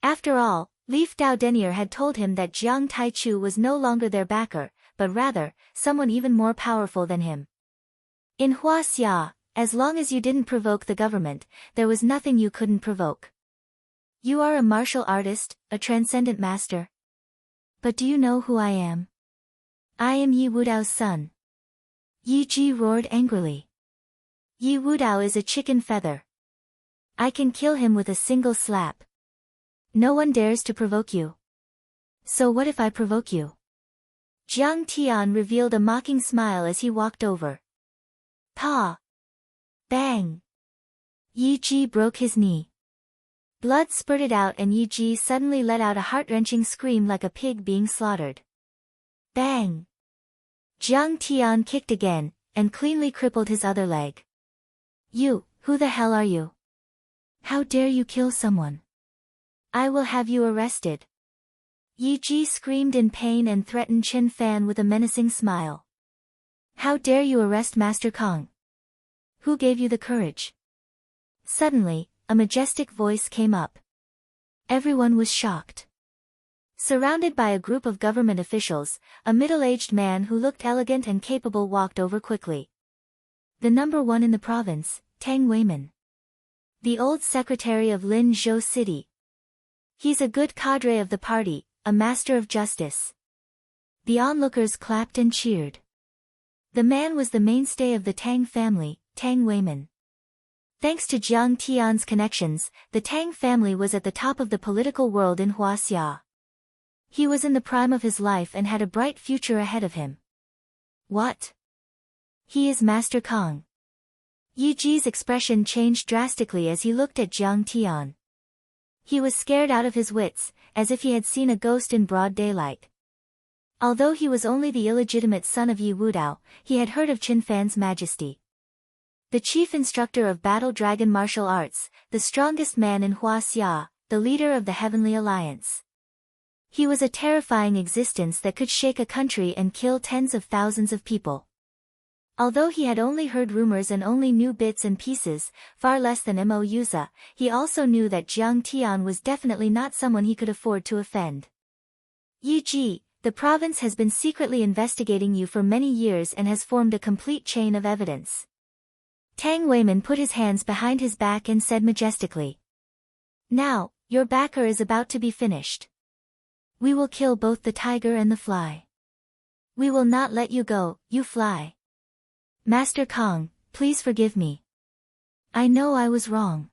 After all, Leaf Dao Denier had told him that Jiang Taichu was no longer their backer, but rather, someone even more powerful than him. In Huaxia, as long as you didn't provoke the government, there was nothing you couldn't provoke. You are a martial artist, a transcendent master. But do you know who I am? I am Yi Wudao's son. Yi Ji roared angrily. Yi Wudao is a chicken feather. I can kill him with a single slap. No one dares to provoke you. So what if I provoke you? Jiang Tian revealed a mocking smile as he walked over. Pa! Bang! Yi Ji broke his knee. Blood spurted out and Yi Ji suddenly let out a heart-wrenching scream like a pig being slaughtered. Bang! Jiang Tian kicked again, and cleanly crippled his other leg. You, who the hell are you? How dare you kill someone? I will have you arrested. Yi Ji screamed in pain and threatened Qin Fan with a menacing smile. How dare you arrest Master Kong? Who gave you the courage? Suddenly, a majestic voice came up. Everyone was shocked. Surrounded by a group of government officials, a middle-aged man who looked elegant and capable walked over quickly. The number one in the province, Tang Weiman. The old secretary of Lin Zhou City. He's a good cadre of the party, a master of justice. The onlookers clapped and cheered. The man was the mainstay of the Tang family, Tang Weiman. Thanks to Jiang Tian's connections, the Tang family was at the top of the political world in Huaxia. He was in the prime of his life and had a bright future ahead of him. What? He is Master Kong. Yi Ji's expression changed drastically as he looked at Jiang Tian. He was scared out of his wits, as if he had seen a ghost in broad daylight. Although he was only the illegitimate son of Yi Wudao, he had heard of Qin Fan's majesty. The chief instructor of Battle Dragon martial arts, the strongest man in Huaxia, the leader of the Heavenly Alliance. He was a terrifying existence that could shake a country and kill tens of thousands of people. Although he had only heard rumors and only knew bits and pieces, far less than Mo Yuza, he also knew that Jiang Tian was definitely not someone he could afford to offend. Yi Ji, the province has been secretly investigating you for many years and has formed a complete chain of evidence. Tang Weiman put his hands behind his back and said majestically. Now, your backer is about to be finished. We will kill both the tiger and the fly. We will not let you go, you fly. Master Kong, please forgive me. I know I was wrong.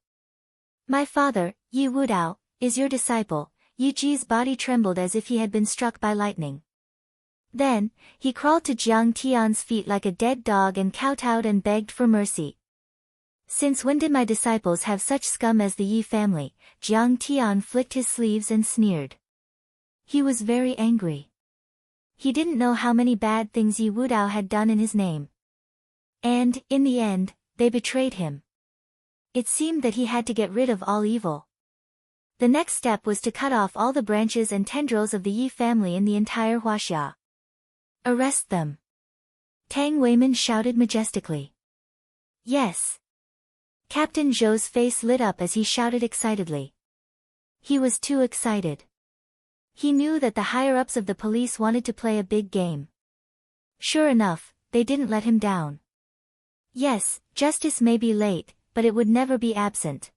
My father, Yi Wudao, is your disciple. Yi Ji's body trembled as if he had been struck by lightning. Then, he crawled to Jiang Tian's feet like a dead dog and kowtowed and begged for mercy. Since when did my disciples have such scum as the Yi family? Jiang Tian flicked his sleeves and sneered. He was very angry. He didn't know how many bad things Yi Wudao had done in his name. And, in the end, they betrayed him. It seemed that he had to get rid of all evil. The next step was to cut off all the branches and tendrils of the Yi family in the entire Huaxia. Arrest them. Tang Weimin shouted majestically. Yes. Captain Zhou's face lit up as he shouted excitedly. He was too excited. He knew that the higher-ups of the police wanted to play a big game. Sure enough, they didn't let him down. Yes, justice may be late, but it would never be absent.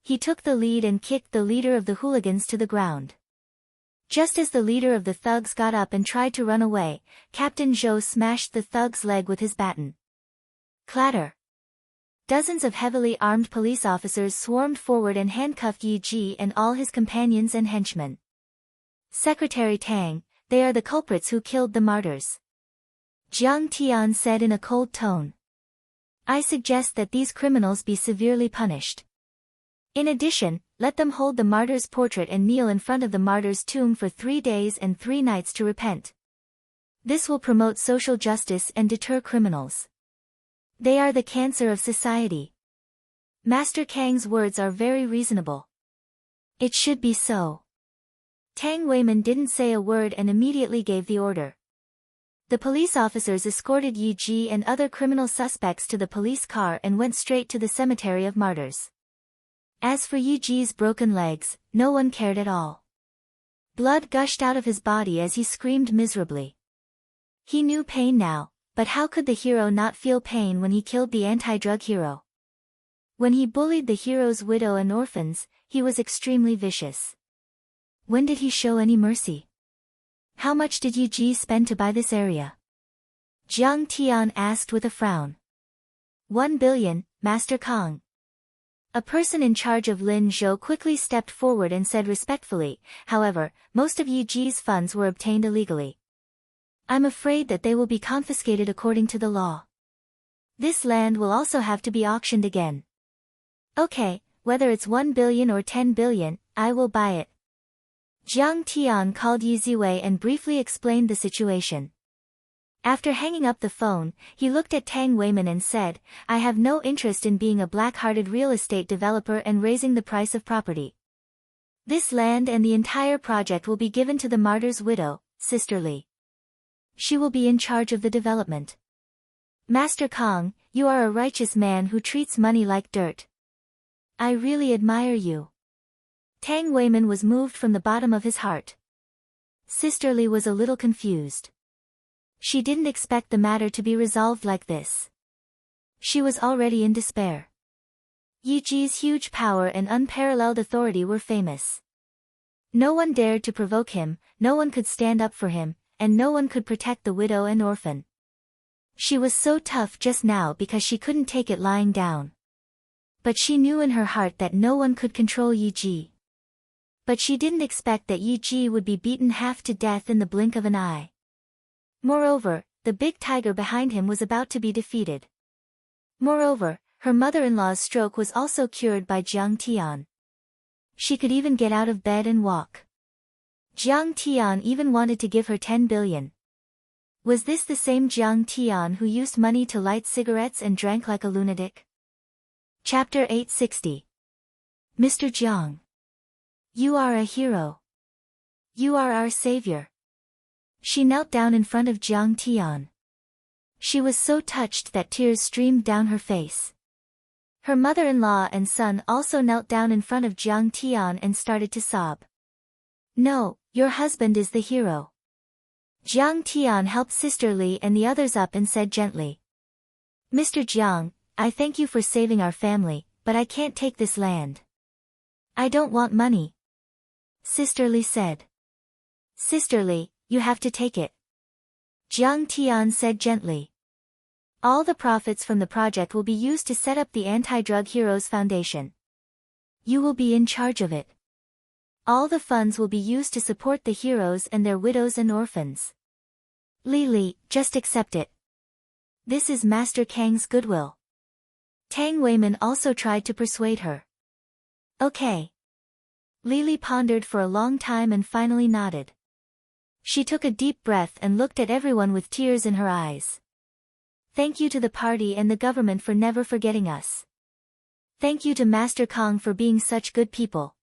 He took the lead and kicked the leader of the hooligans to the ground. Just as the leader of the thugs got up and tried to run away, Captain Zhou smashed the thug's leg with his baton. Clatter. Dozens of heavily armed police officers swarmed forward and handcuffed Yi Ji and all his companions and henchmen. Secretary Tang, they are the culprits who killed the martyrs. Jiang Tian said in a cold tone. I suggest that these criminals be severely punished. In addition, let them hold the martyr's portrait and kneel in front of the martyr's tomb for 3 days and 3 nights to repent. This will promote social justice and deter criminals. They are the cancer of society. Master Kang's words are very reasonable. It should be so. Tang Weimin didn't say a word and immediately gave the order. The police officers escorted Yi Ji and other criminal suspects to the police car and went straight to the cemetery of martyrs. As for Yi Ji's broken legs, no one cared at all. Blood gushed out of his body as he screamed miserably. He knew pain now, but how could the hero not feel pain when he killed the anti-drug hero? When he bullied the hero's widow and orphans, he was extremely vicious. When did he show any mercy? How much did Yi Ji spend to buy this area? Jiang Tian asked with a frown. 1 billion, Master Kang. A person in charge of Lin Zhou quickly stepped forward and said respectfully, however, most of Yi Ji's funds were obtained illegally. I'm afraid that they will be confiscated according to the law. This land will also have to be auctioned again. Okay, whether it's 1 billion or 10 billion, I will buy it. Jiang Tian called Yi Ziwei and briefly explained the situation. After hanging up the phone, he looked at Tang Weimin and said, I have no interest in being a black-hearted real estate developer and raising the price of property. This land and the entire project will be given to the martyr's widow, Sister Li. She will be in charge of the development. Master Kang, you are a righteous man who treats money like dirt. I really admire you. Tang Weimin was moved from the bottom of his heart. Sister Li was a little confused. She didn't expect the matter to be resolved like this. She was already in despair. Yi Ji's huge power and unparalleled authority were famous. No one dared to provoke him, no one could stand up for him, and no one could protect the widow and orphan. She was so tough just now because she couldn't take it lying down. But she knew in her heart that no one could control Yi Ji. But she didn't expect that Yi Ji would be beaten half to death in the blink of an eye. Moreover, the big tiger behind him was about to be defeated. Moreover, her mother-in-law's stroke was also cured by Jiang Tian. She could even get out of bed and walk. Jiang Tian even wanted to give her 10 billion. Was this the same Jiang Tian who used money to light cigarettes and drank like a lunatic? Chapter 860. Mr. Jiang. You are a hero. You are our savior. She knelt down in front of Jiang Tian. She was so touched that tears streamed down her face. Her mother-in-law and son also knelt down in front of Jiang Tian and started to sob. No, your husband is the hero. Jiang Tian helped Sister Li and the others up and said gently. Mr. Jiang, I thank you for saving our family, but I can't take this land. I don't want money. Sister Li said. Sister Li, you have to take it. Jiang Tian said gently. All the profits from the project will be used to set up the Anti-Drug Heroes Foundation. You will be in charge of it. All the funds will be used to support the heroes and their widows and orphans. Li, just accept it. This is Master Kang's goodwill. Tang Weimin also tried to persuade her. Okay. Li pondered for a long time and finally nodded. She took a deep breath and looked at everyone with tears in her eyes. Thank you to the party and the government for never forgetting us. Thank you to Master Kong for being such good people.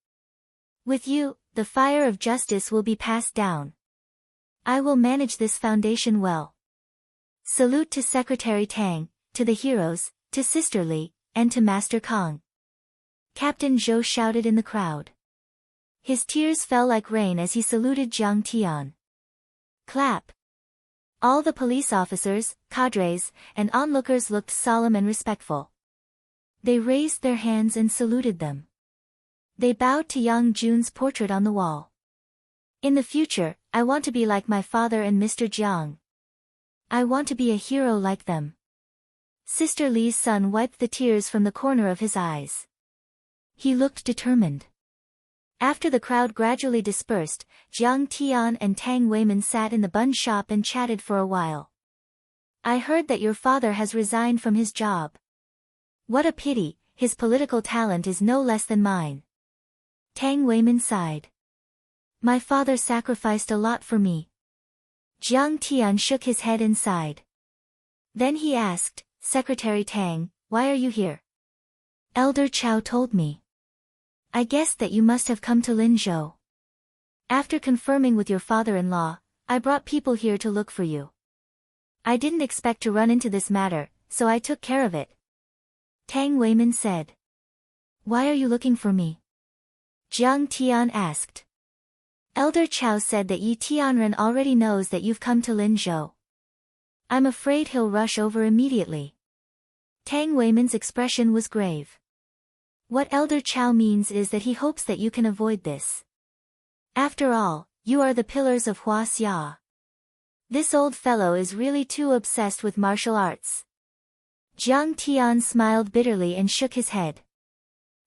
With you, the fire of justice will be passed down. I will manage this foundation well. Salute to Secretary Tang, to the heroes, to Sister Li, and to Master Kong. Captain Zhou shouted in the crowd. His tears fell like rain as he saluted Jiang Tian. Clap. All the police officers, cadres, and onlookers looked solemn and respectful. They raised their hands and saluted them. They bowed to Yang Jun's portrait on the wall. In the future, I want to be like my father and Mr. Jiang. I want to be a hero like them. Sister Li's son wiped the tears from the corner of his eyes. He looked determined. After the crowd gradually dispersed, Jiang Tian and Tang Weiman sat in the bun shop and chatted for a while. I heard that your father has resigned from his job. What a pity, his political talent is no less than mine. Tang Weiman sighed. My father sacrificed a lot for me. Jiang Tian shook his head and sighed. Then he asked, Secretary Tang, why are you here? Elder Chow told me. I guessed that you must have come to Linzhou. After confirming with your father-in-law, I brought people here to look for you. I didn't expect to run into this matter, so I took care of it. Tang Weiman said. Why are you looking for me? Jiang Tian asked. Elder Chow said that Yi Tianren already knows that you've come to Linzhou. I'm afraid he'll rush over immediately. Tang Weiman's expression was grave. What Elder Chow means is that he hopes that you can avoid this. After all, you are the pillars of Huaxia. This old fellow is really too obsessed with martial arts. Jiang Tian smiled bitterly and shook his head.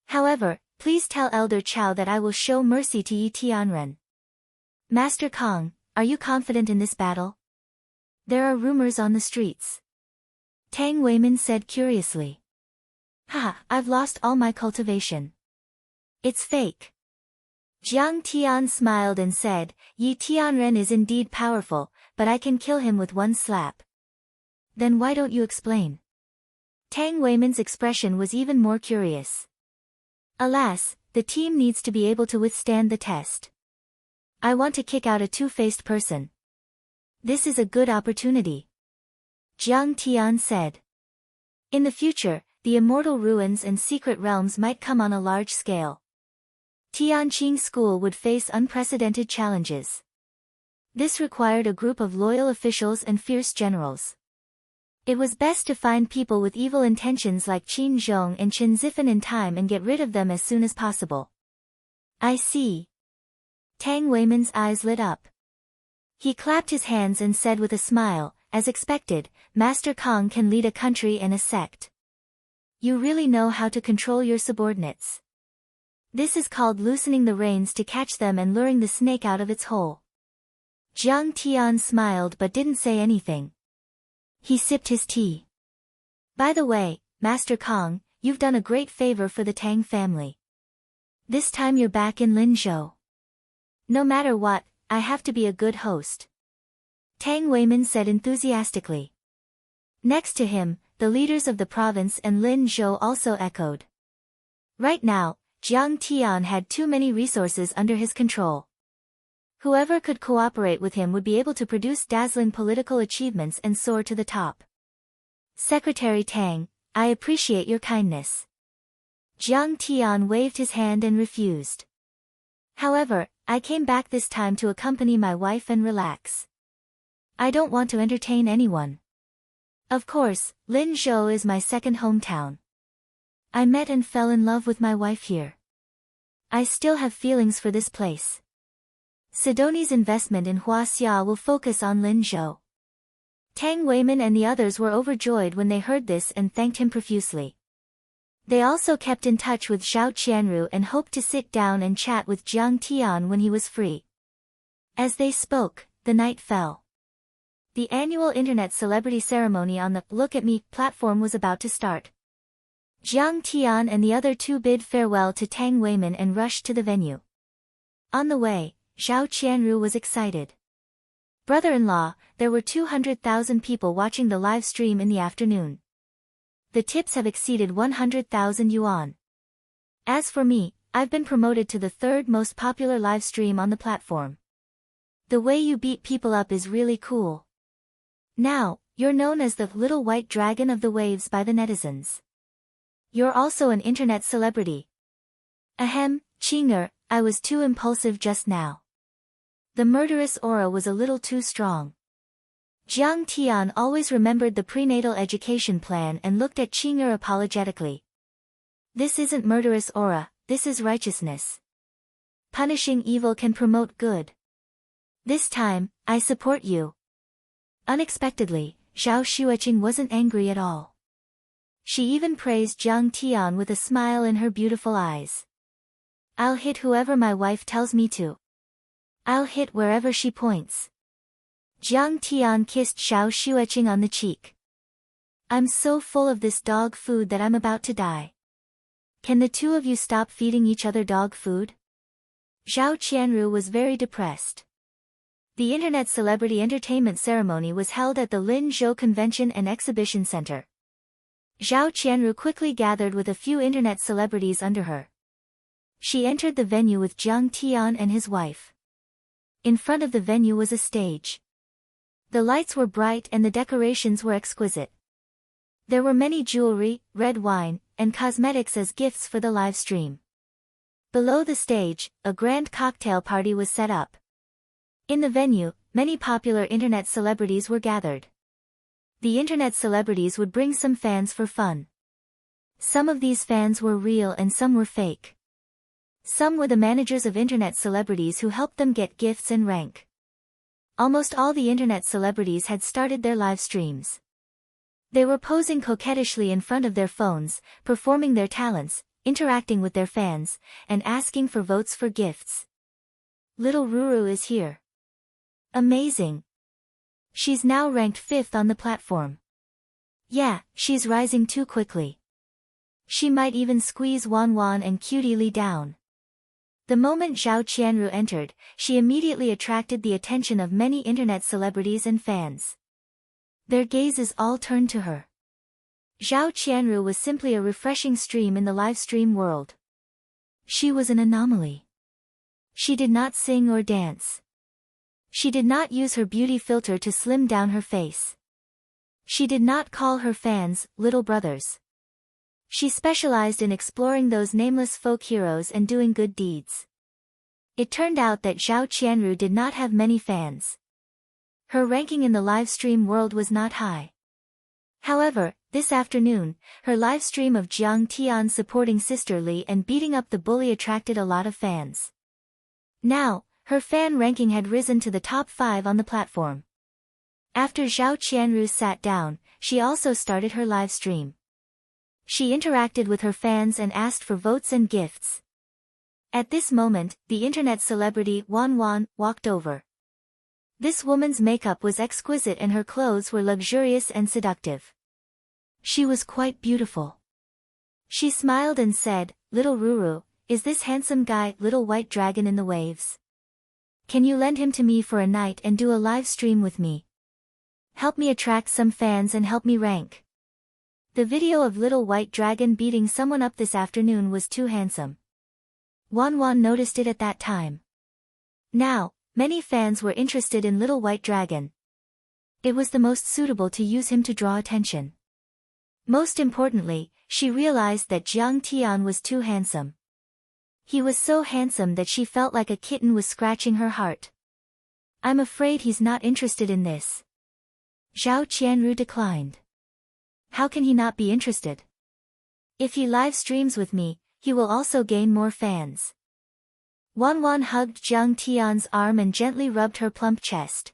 However, please tell Elder Chow that I will show mercy to Yi Tianren. Master Kong, are you confident in this battle? There are rumors on the streets. Tang Weiman said curiously. I've lost all my cultivation. It's fake. Jiang Tian smiled and said, Yi Tianren is indeed powerful, but I can kill him with one slap. Then why don't you explain? Tang Weiman's expression was even more curious. Alas, the team needs to be able to withstand the test. I want to kick out a two-faced person. This is a good opportunity. Jiang Tian said. In the future, the immortal ruins and secret realms might come on a large scale. Tianqing School would face unprecedented challenges. This required a group of loyal officials and fierce generals. It was best to find people with evil intentions like Qin Zhong and Chen Zifen in time and get rid of them as soon as possible. I see. Tang Weiman's eyes lit up. He clapped his hands and said with a smile, as expected, Master Kong can lead a country and a sect. You really know how to control your subordinates. This is called loosening the reins to catch them and luring the snake out of its hole. Jiang Tian smiled but didn't say anything. He sipped his tea. By the way, Master Kong, you've done a great favor for the Tang family. This time you're back in Linzhou. No matter what, I have to be a good host. Tang Weiman said enthusiastically. Next to him, the leaders of the province and Linzhou also echoed. Right now, Jiang Tian had too many resources under his control. Whoever could cooperate with him would be able to produce dazzling political achievements and soar to the top. Secretary Tang, I appreciate your kindness. Jiang Tian waved his hand and refused. However, I came back this time to accompany my wife and relax. I don't want to entertain anyone. Of course, Linzhou is my second hometown. I met and fell in love with my wife here. I still have feelings for this place. Sidoni's investment in Huaxia will focus on Linzhou. Tang Weiman and the others were overjoyed when they heard this and thanked him profusely. They also kept in touch with Zhao Qianru and hoped to sit down and chat with Jiang Tian when he was free. As they spoke, the night fell. The annual internet celebrity ceremony on the Look at Me platform was about to start. Jiang Tian and the other two bid farewell to Tang Weiman and rushed to the venue. On the way, Zhao Qianru was excited. Brother-in-law, there were 200,000 people watching the live stream in the afternoon. The tips have exceeded 100,000 yuan. As for me, I've been promoted to the third most popular live stream on the platform. The way you beat people up is really cool. Now, you're known as the little white dragon of the waves by the netizens. You're also an internet celebrity. Ahem, Chinger, I was too impulsive just now. The murderous aura was a little too strong. Jiang Tian always remembered the prenatal education plan and looked at Chinger apologetically. This isn't murderous aura, this is righteousness. Punishing evil can promote good. This time, I support you. Unexpectedly, Zhao Xueqing wasn't angry at all. She even praised Jiang Tian with a smile in her beautiful eyes. I'll hit whoever my wife tells me to. I'll hit wherever she points. Jiang Tian kissed Zhao Xueqing on the cheek. I'm so full of this dog food that I'm about to die. Can the two of you stop feeding each other dog food? Zhao Qianru was very depressed. The Internet Celebrity Entertainment Ceremony was held at the Linzhou Convention and Exhibition Center. Zhao Qianru quickly gathered with a few Internet celebrities under her. She entered the venue with Jiang Tian and his wife. In front of the venue was a stage. The lights were bright and the decorations were exquisite. There were many jewelry, red wine, and cosmetics as gifts for the live stream. Below the stage, a grand cocktail party was set up. In the venue, many popular internet celebrities were gathered. The internet celebrities would bring some fans for fun. Some of these fans were real and some were fake. Some were the managers of internet celebrities who helped them get gifts and rank. Almost all the internet celebrities had started their live streams. They were posing coquettishly in front of their phones, performing their talents, interacting with their fans, and asking for votes for gifts. Little Ruru is here. Amazing. She's now ranked 5th on the platform. Yeah, she's rising too quickly. She might even squeeze Wan Wan and Cutie Li down. The moment Zhao Qianru entered, she immediately attracted the attention of many internet celebrities and fans. Their gazes all turned to her. Zhao Qianru was simply a refreshing stream in the live stream world. She was an anomaly. She did not sing or dance. She did not use her beauty filter to slim down her face. She did not call her fans little brothers. She specialized in exploring those nameless folk heroes and doing good deeds. It turned out that Zhao Qianru did not have many fans. Her ranking in the live stream world was not high. However, this afternoon, her live stream of Jiang Tian supporting Sister Li and beating up the bully attracted a lot of fans. Now, her fan ranking had risen to the top 5 on the platform. After Zhao Qianru sat down, she also started her live stream. She interacted with her fans and asked for votes and gifts. At this moment, the internet celebrity Wan Wan walked over. This woman's makeup was exquisite and her clothes were luxurious and seductive. She was quite beautiful. She smiled and said, "Little Ruru, is this handsome guy little white dragon in the waves? Can you lend him to me for a night and do a live stream with me? Help me attract some fans and help me rank." The video of little white dragon beating someone up this afternoon was too handsome. Wan Wan noticed it at that time. Now, many fans were interested in little white dragon. It was the most suitable to use him to draw attention. Most importantly, she realized that Jiang Tian was too handsome. He was so handsome that she felt like a kitten was scratching her heart. "I'm afraid he's not interested in this." Zhao Qianru declined. How can he not be interested? If he live streams with me, he will also gain more fans. Wan Wan hugged Jiang Tian's arm and gently rubbed her plump chest.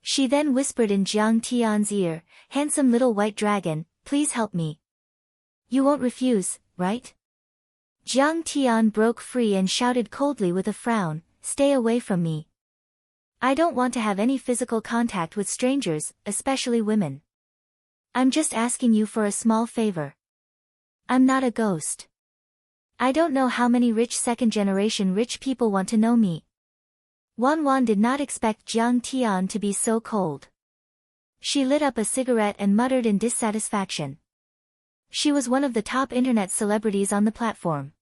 She then whispered in Jiang Tian's ear, "Handsome little white dragon, please help me. You won't refuse, right?" Jiang Tian broke free and shouted coldly with a frown, "Stay away from me. I don't want to have any physical contact with strangers, especially women. I'm just asking you for a small favor. I'm not a ghost. I don't know how many rich second-generation rich people want to know me. Wan Wan did not expect Jiang Tian to be so cold. She lit up a cigarette and muttered in dissatisfaction. She was one of the top internet celebrities on the platform.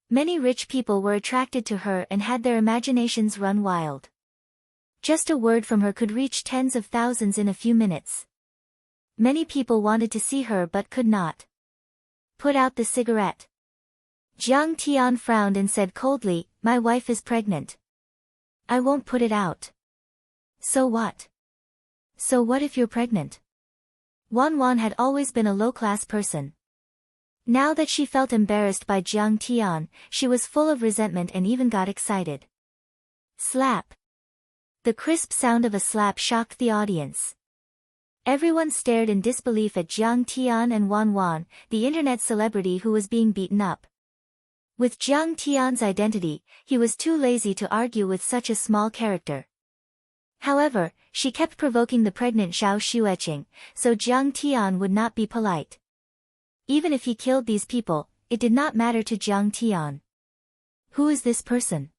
Many rich people were attracted to her and had their imaginations run wild. Just a word from her could reach tens of thousands in a few minutes. Many people wanted to see her but could not. Put out the cigarette. Jiang Tian frowned and said coldly, "My wife is pregnant. I won't put it out." So what? So what if you're pregnant? Wan Wan had always been a low-class person. Now that she felt embarrassed by Jiang Tian, she was full of resentment and even got excited. Slap. The crisp sound of a slap shocked the audience. Everyone stared in disbelief at Jiang Tian and Wan Wan, the internet celebrity who was being beaten up. With Jiang Tian's identity, he was too lazy to argue with such a small character. However, she kept provoking the pregnant Zhao Xueqing, so Jiang Tian would not be polite. Even if he killed these people, it did not matter to Jiang Tian. Who is this person?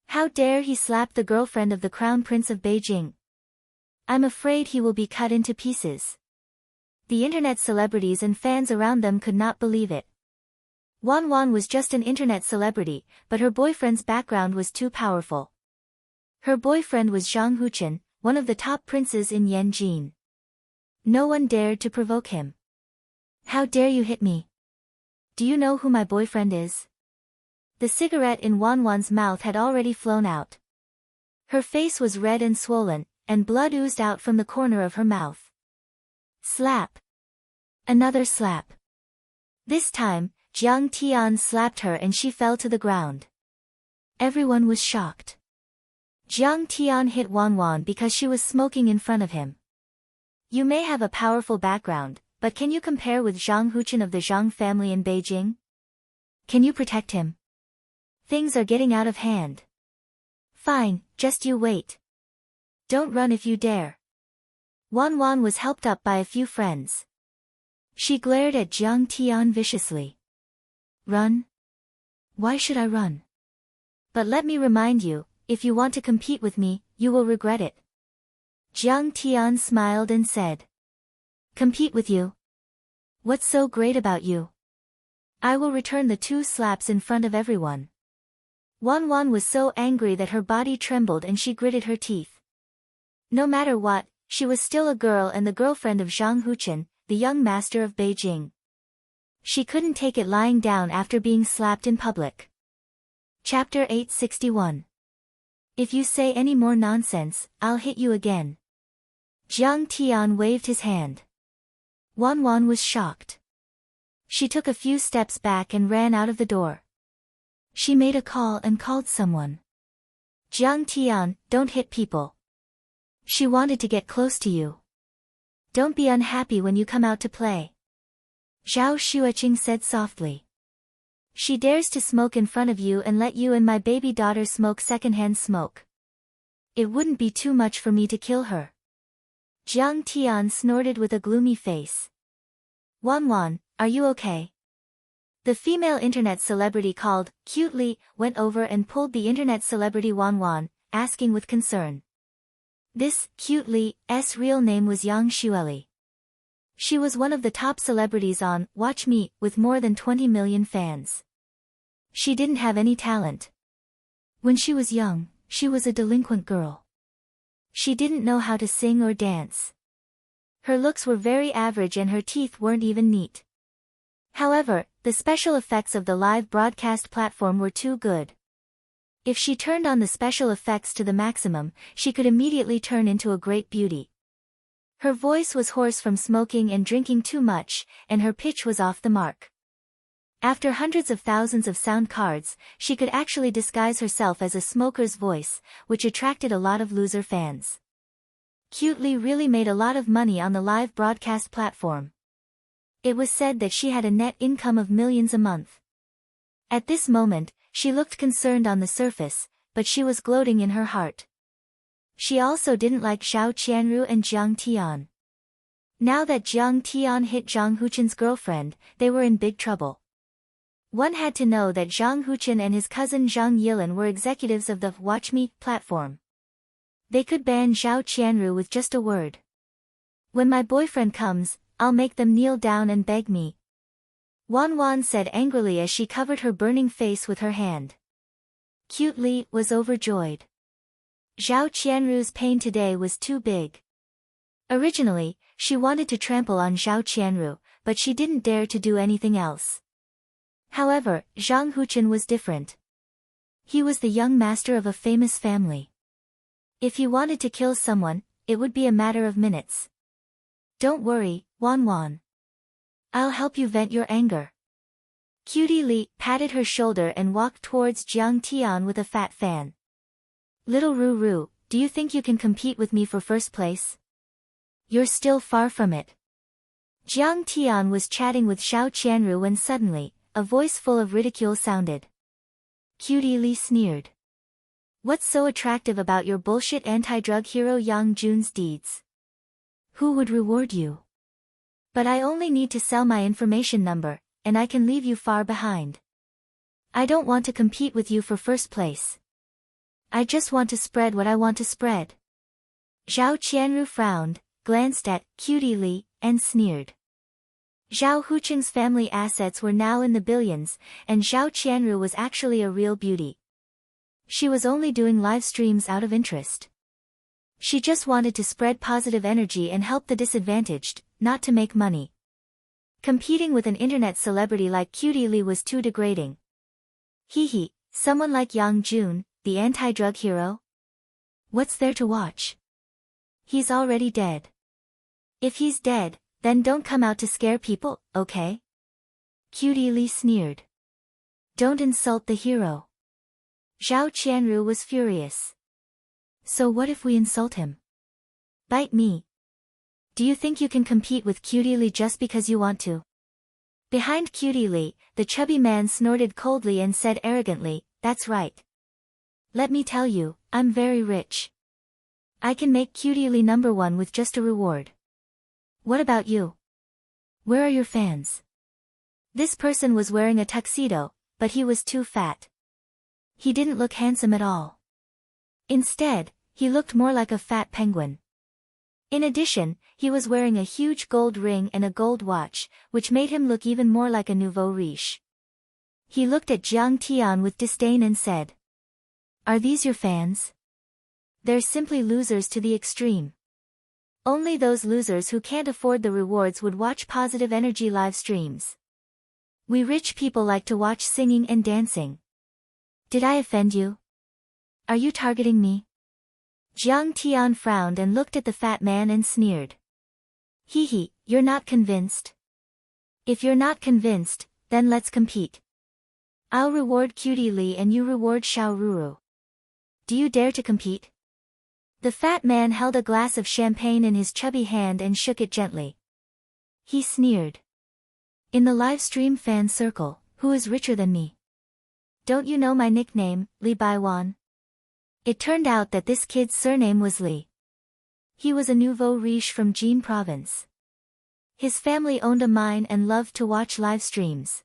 How dare he slap the girlfriend of the Crown Prince of Beijing? I'm afraid he will be cut into pieces. The internet celebrities and fans around them could not believe it. Wan Wan was just an internet celebrity, but her boyfriend's background was too powerful. Her boyfriend was Zhang Huchen, one of the top princes in Yanjin. No one dared to provoke him. How dare you hit me? Do you know who my boyfriend is? The cigarette in Wan Wan's mouth had already flown out. Her face was red and swollen, and blood oozed out from the corner of her mouth. Slap. Another slap. This time, Jiang Tian slapped her and she fell to the ground. Everyone was shocked. Jiang Tian hit Wan Wan because she was smoking in front of him. You may have a powerful background, but can you compare with Zhang Huchen of the Zhang family in Beijing? Can you protect him? Things are getting out of hand. Fine, just you wait. Don't run if you dare. Wan Wan was helped up by a few friends. She glared at Jiang Tian viciously. Run? Why should I run? But let me remind you, if you want to compete with me, you will regret it. Jiang Tian smiled and said. Compete with you? What's so great about you? I will return the 2 slaps in front of everyone. Wan Wan was so angry that her body trembled and she gritted her teeth. No matter what, she was still a girl and the girlfriend of Zhang Huchen, the young master of Beijing. She couldn't take it lying down after being slapped in public. Chapter 861. If you say any more nonsense, I'll hit you again. Jiang Tian waved his hand. Wan Wan was shocked. She took a few steps back and ran out of the door. She made a call and called someone. Jiang Tian, don't hit people. She wanted to get close to you. Don't be unhappy when you come out to play. Zhao Xueqing said softly. She dares to smoke in front of you and let you and my baby daughter smoke secondhand smoke. It wouldn't be too much for me to kill her. Jiang Tian snorted with a gloomy face. Wan Wan, are you okay? The female internet celebrity called, cutely, went over and pulled the internet celebrity Wan Wan, asking with concern. This, cutely's real name was Yang Xueli. She was one of the top celebrities on Watch Me, with more than 20 million fans. She didn't have any talent. When she was young, she was a delinquent girl. She didn't know how to sing or dance. Her looks were very average and her teeth weren't even neat. However, the special effects of the live broadcast platform were too good. If she turned on the special effects to the maximum, she could immediately turn into a great beauty. Her voice was hoarse from smoking and drinking too much, and her pitch was off the mark. After hundreds of thousands of sound cards, she could actually disguise herself as a smoker's voice, which attracted a lot of loser fans. Cutely really made a lot of money on the live broadcast platform. It was said that she had a net income of millions a month. At this moment, she looked concerned on the surface, but she was gloating in her heart. She also didn't like Zhao Qianru and Jiang Tian. Now that Jiang Tian hit Zhang Huchen's girlfriend, they were in big trouble. One had to know that Zhang Huchen and his cousin Zhang Yilin were executives of the Watch Me platform. They could ban Zhao Qianru with just a word. When my boyfriend comes, I'll make them kneel down and beg me. Wan Wan said angrily as she covered her burning face with her hand. Cute Li was overjoyed. Zhao Qianru's pain today was too big. Originally, she wanted to trample on Zhao Qianru, but she didn't dare to do anything else. However, Zhang Huchen was different. He was the young master of a famous family. If he wanted to kill someone, it would be a matter of minutes. Don't worry, Wan Wan. I'll help you vent your anger. Cutie Li patted her shoulder and walked towards Jiang Tian with a fat fan. Little Ruru, do you think you can compete with me for first place? You're still far from it. Jiang Tian was chatting with Zhao Qianru when suddenly, a voice full of ridicule sounded. Cutie Li sneered. What's so attractive about your bullshit anti-drug hero Yang Jun's deeds? Who would reward you? But I only need to sell my information number, and I can leave you far behind. I don't want to compete with you for first place. I just want to spread what I want to spread. Zhao Qianru frowned, glanced at Cutie Li, and sneered. Zhao Huchen's family assets were now in the billions, and Zhao Qianru was actually a real beauty. She was only doing live streams out of interest. She just wanted to spread positive energy and help the disadvantaged, not to make money. Competing with an internet celebrity like Cutie Li was too degrading. Hee, someone like Yang Jun, the anti-drug hero? What's there to watch? He's already dead. If he's dead, then don't come out to scare people, okay? Cutie Li sneered. Don't insult the hero. Zhao Qianru was furious. So what if we insult him? Bite me. Do you think you can compete with Cutie Li just because you want to? Behind Cutie Li, the chubby man snorted coldly and said arrogantly, that's right. Let me tell you, I'm very rich. I can make Cutie Li #1 with just a reward. What about you? Where are your fans? This person was wearing a tuxedo, but he was too fat. He didn't look handsome at all. Instead, he looked more like a fat penguin. In addition, he was wearing a huge gold ring and a gold watch, which made him look even more like a nouveau riche. He looked at Jiang Tian with disdain and said, Are these your fans? They're simply losers to the extreme. Only those losers who can't afford the rewards would watch positive energy live streams. We rich people like to watch singing and dancing. Did I offend you? Are you targeting me? Jiang Tian frowned and looked at the fat man and sneered. Hee, you're not convinced? If you're not convinced, then let's compete. I'll reward Cutie Li and you reward Xiao Ruru. Do you dare to compete? The fat man held a glass of champagne in his chubby hand and shook it gently. He sneered. In the live stream fan circle, who is richer than me? Don't you know my nickname, Li Baiwan? It turned out that this kid's surname was Li. He was a nouveau riche from Jin province. His family owned a mine and loved to watch live streams.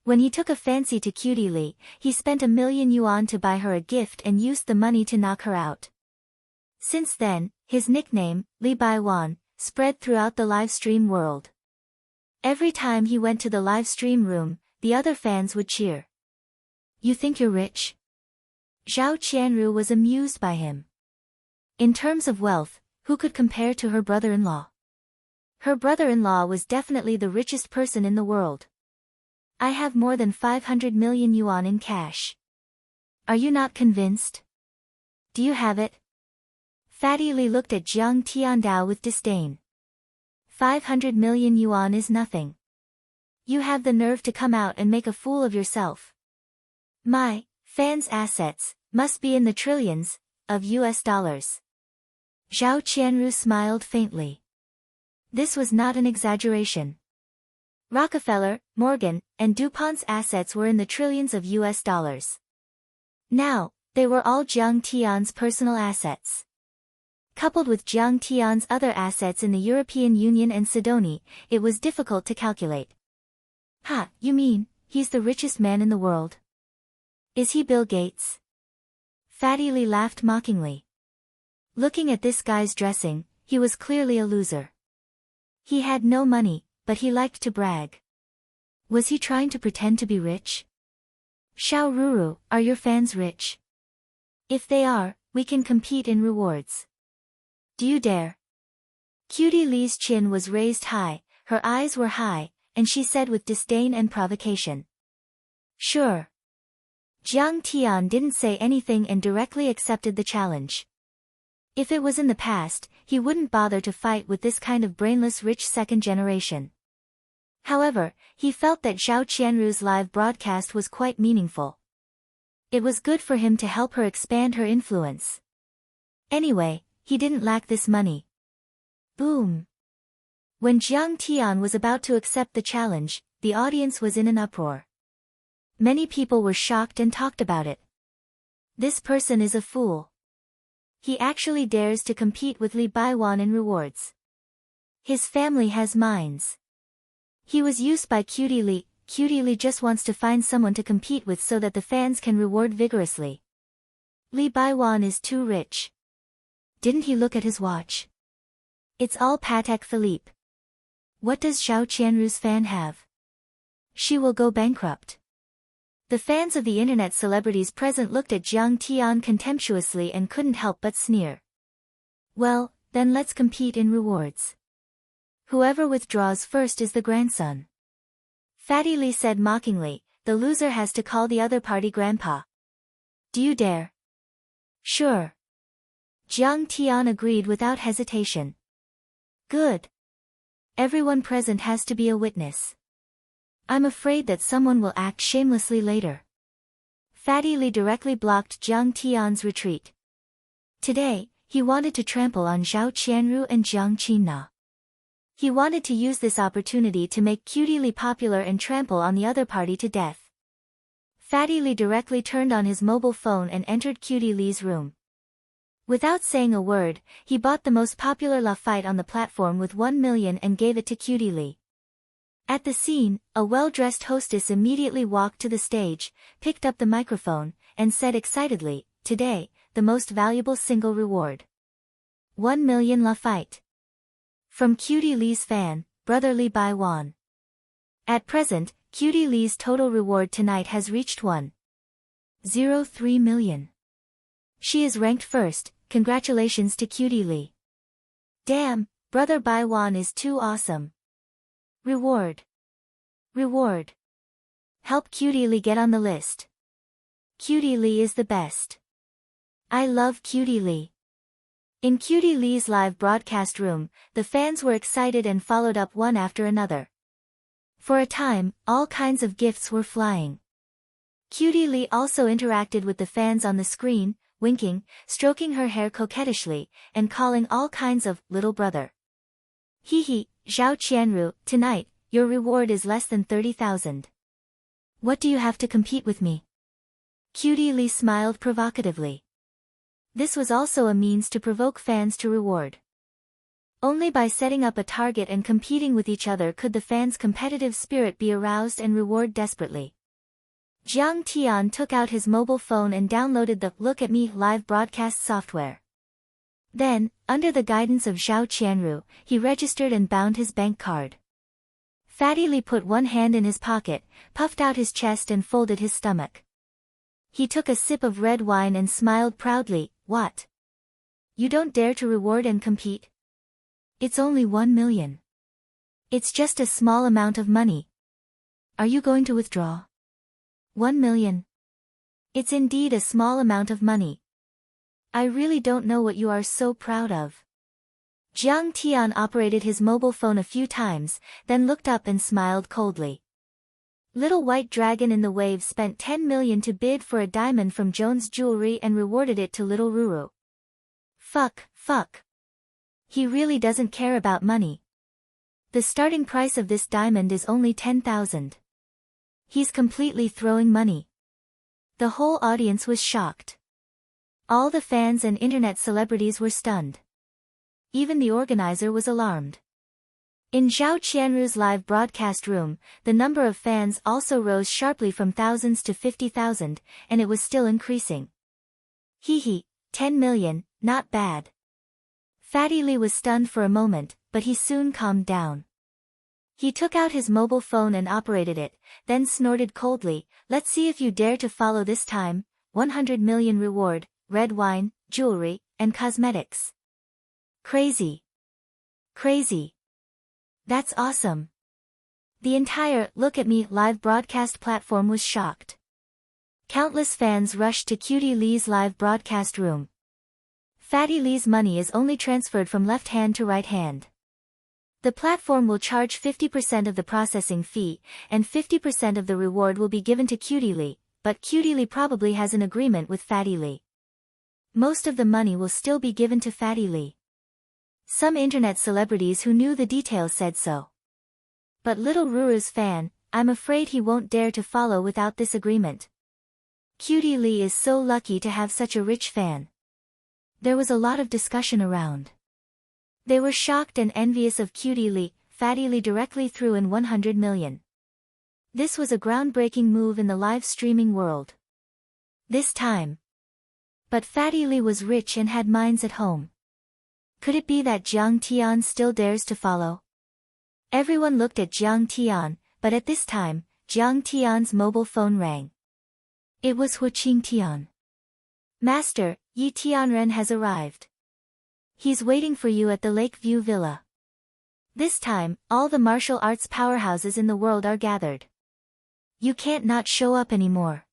When he took a fancy to Cutie Li, he spent 1 million yuan to buy her a gift and used the money to knock her out. Since then, his nickname, Li Baiwan, spread throughout the live stream world. Every time he went to the live stream room, the other fans would cheer. You think you're rich? Zhao Qianru was amused by him. In terms of wealth, who could compare to her brother-in-law? Her brother-in-law was definitely the richest person in the world. I have more than 500 million yuan in cash. Are you not convinced? Do you have it? Fatty Li looked at Jiang Tiandao with disdain. 500 million yuan is nothing. You have the nerve to come out and make a fool of yourself. My fans' assets must be in the trillions of US dollars. Zhao Qianru smiled faintly. This was not an exaggeration. Rockefeller, Morgan, and DuPont's assets were in the trillions of US dollars. Now, they were all Jiang Tian's personal assets. Coupled with Jiang Tian's other assets in the European Union and Sidonie, it was difficult to calculate. Ha, you mean, he's the richest man in the world. Is he Bill Gates? Fatty Lee laughed mockingly. Looking at this guy's dressing, he was clearly a loser. He had no money, but he liked to brag. Was he trying to pretend to be rich? Xiao Ruru, are your fans rich? If they are, we can compete in rewards. Do you dare? Cutie Lee's chin was raised high, her eyes were high, and she said with disdain and provocation. Sure. Jiang Tian didn't say anything and directly accepted the challenge. If it was in the past, he wouldn't bother to fight with this kind of brainless rich second generation. However, he felt that Zhao Qianru's live broadcast was quite meaningful. It was good for him to help her expand her influence. Anyway, he didn't lack this money. Boom. When Jiang Tian was about to accept the challenge, the audience was in an uproar. Many people were shocked and talked about it. This person is a fool. He actually dares to compete with Li Baiwan in rewards. His family has mines. He was used by Cutie Li. Cutie Li just wants to find someone to compete with so that the fans can reward vigorously. Li Baiwan is too rich. Didn't he look at his watch? It's all Patek Philippe. What does Zhao Qianru's fan have? She will go bankrupt. The fans of the internet celebrities present looked at Jiang Tian contemptuously and couldn't help but sneer. Well, then let's compete in rewards. Whoever withdraws first is the grandson. Fatty Lee said mockingly, the loser has to call the other party grandpa. Do you dare? Sure. Jiang Tian agreed without hesitation. Good. Everyone present has to be a witness. I'm afraid that someone will act shamelessly later. Fatty Lee directly blocked Jiang Tian's retreat. Today, he wanted to trample on Zhao Qianru and Jiang Qinna. He wanted to use this opportunity to make Cutie Lee popular and trample on the other party to death. Fatty Lee directly turned on his mobile phone and entered Cutie Lee's room. Without saying a word, he bought the most popular La fight on the platform with 1 million and gave it to Cutie Lee. At the scene, a well-dressed hostess immediately walked to the stage, picked up the microphone, and said excitedly, today, the most valuable single reward. 1 million La fight. From Cutie Lee's fan, Brother Li Baiwan. At present, Cutie Lee's total reward tonight has reached 1.03 million. She is ranked first, congratulations to Cutie Lee. Damn, Brother Baiwan is too awesome. Reward. Reward. Help Cutie Lee get on the list. Cutie Lee is the best. I love Cutie Lee. In Cutie Lee's live broadcast room, the fans were excited and followed up one after another. For a time, all kinds of gifts were flying. Cutie Lee also interacted with the fans on the screen, winking, stroking her hair coquettishly, and calling all kinds of little brother. Hee hee, Zhao Qianru, tonight, your reward is less than 30,000. What do you have to compete with me? Cutie Lee smiled provocatively. This was also a means to provoke fans to reward. Only by setting up a target and competing with each other could the fans' competitive spirit be aroused and reward desperately. Jiang Tian took out his mobile phone and downloaded the Look at Me live broadcast software. Then, under the guidance of Zhao Qianru, he registered and bound his bank card. Fatty Lee put one hand in his pocket, puffed out his chest and folded his stomach. He took a sip of red wine and smiled proudly. What? You don't dare to reward and compete? It's only 1 million. It's just a small amount of money. Are you going to withdraw? 1 million. It's indeed a small amount of money. I really don't know what you are so proud of. Jiang Tian operated his mobile phone a few times, then looked up and smiled coldly. Little White Dragon in the Waves spent 10 million to bid for a diamond from Jones Jewelry and rewarded it to Little Ruru. Fuck. He really doesn't care about money. The starting price of this diamond is only 10,000. He's completely throwing money. The whole audience was shocked. All the fans and internet celebrities were stunned. Even the organizer was alarmed. In Zhao Qianru's live broadcast room, the number of fans also rose sharply from thousands to 50,000, and it was still increasing. Hee, 10 million, not bad. Fatty Lee was stunned for a moment, but he soon calmed down. He took out his mobile phone and operated it, then snorted coldly, "Let's see if you dare to follow this time. 100 million reward, red wine, jewelry, and cosmetics." Crazy. Crazy. That's awesome. The entire Look at Me live broadcast platform was shocked. Countless fans rushed to Cutie Lee's live broadcast room. Fatty Lee's money is only transferred from left hand to right hand. The platform will charge 50% of the processing fee, and 50% of the reward will be given to Cutie Lee, but Cutie Lee probably has an agreement with Fatty Lee. Most of the money will still be given to Fatty Lee. Some internet celebrities who knew the details said so. But little Ruru's fan, "I'm afraid he won't dare to follow without this agreement. Cutie Lee is so lucky to have such a rich fan." There was a lot of discussion around. They were shocked and envious of Cutie Lee. Fatty Lee directly threw in 100 million. This was a groundbreaking move in the live streaming world. This time. But Fatty Lee was rich and had mines at home. Could it be that Jiang Tian still dares to follow? Everyone looked at Jiang Tian, but at this time, Jiang Tian's mobile phone rang. It was Hu Qingtian. "Master, Yi Tianren has arrived. He's waiting for you at the Lakeview Villa. This time, all the martial arts powerhouses in the world are gathered. You can't not show up anymore."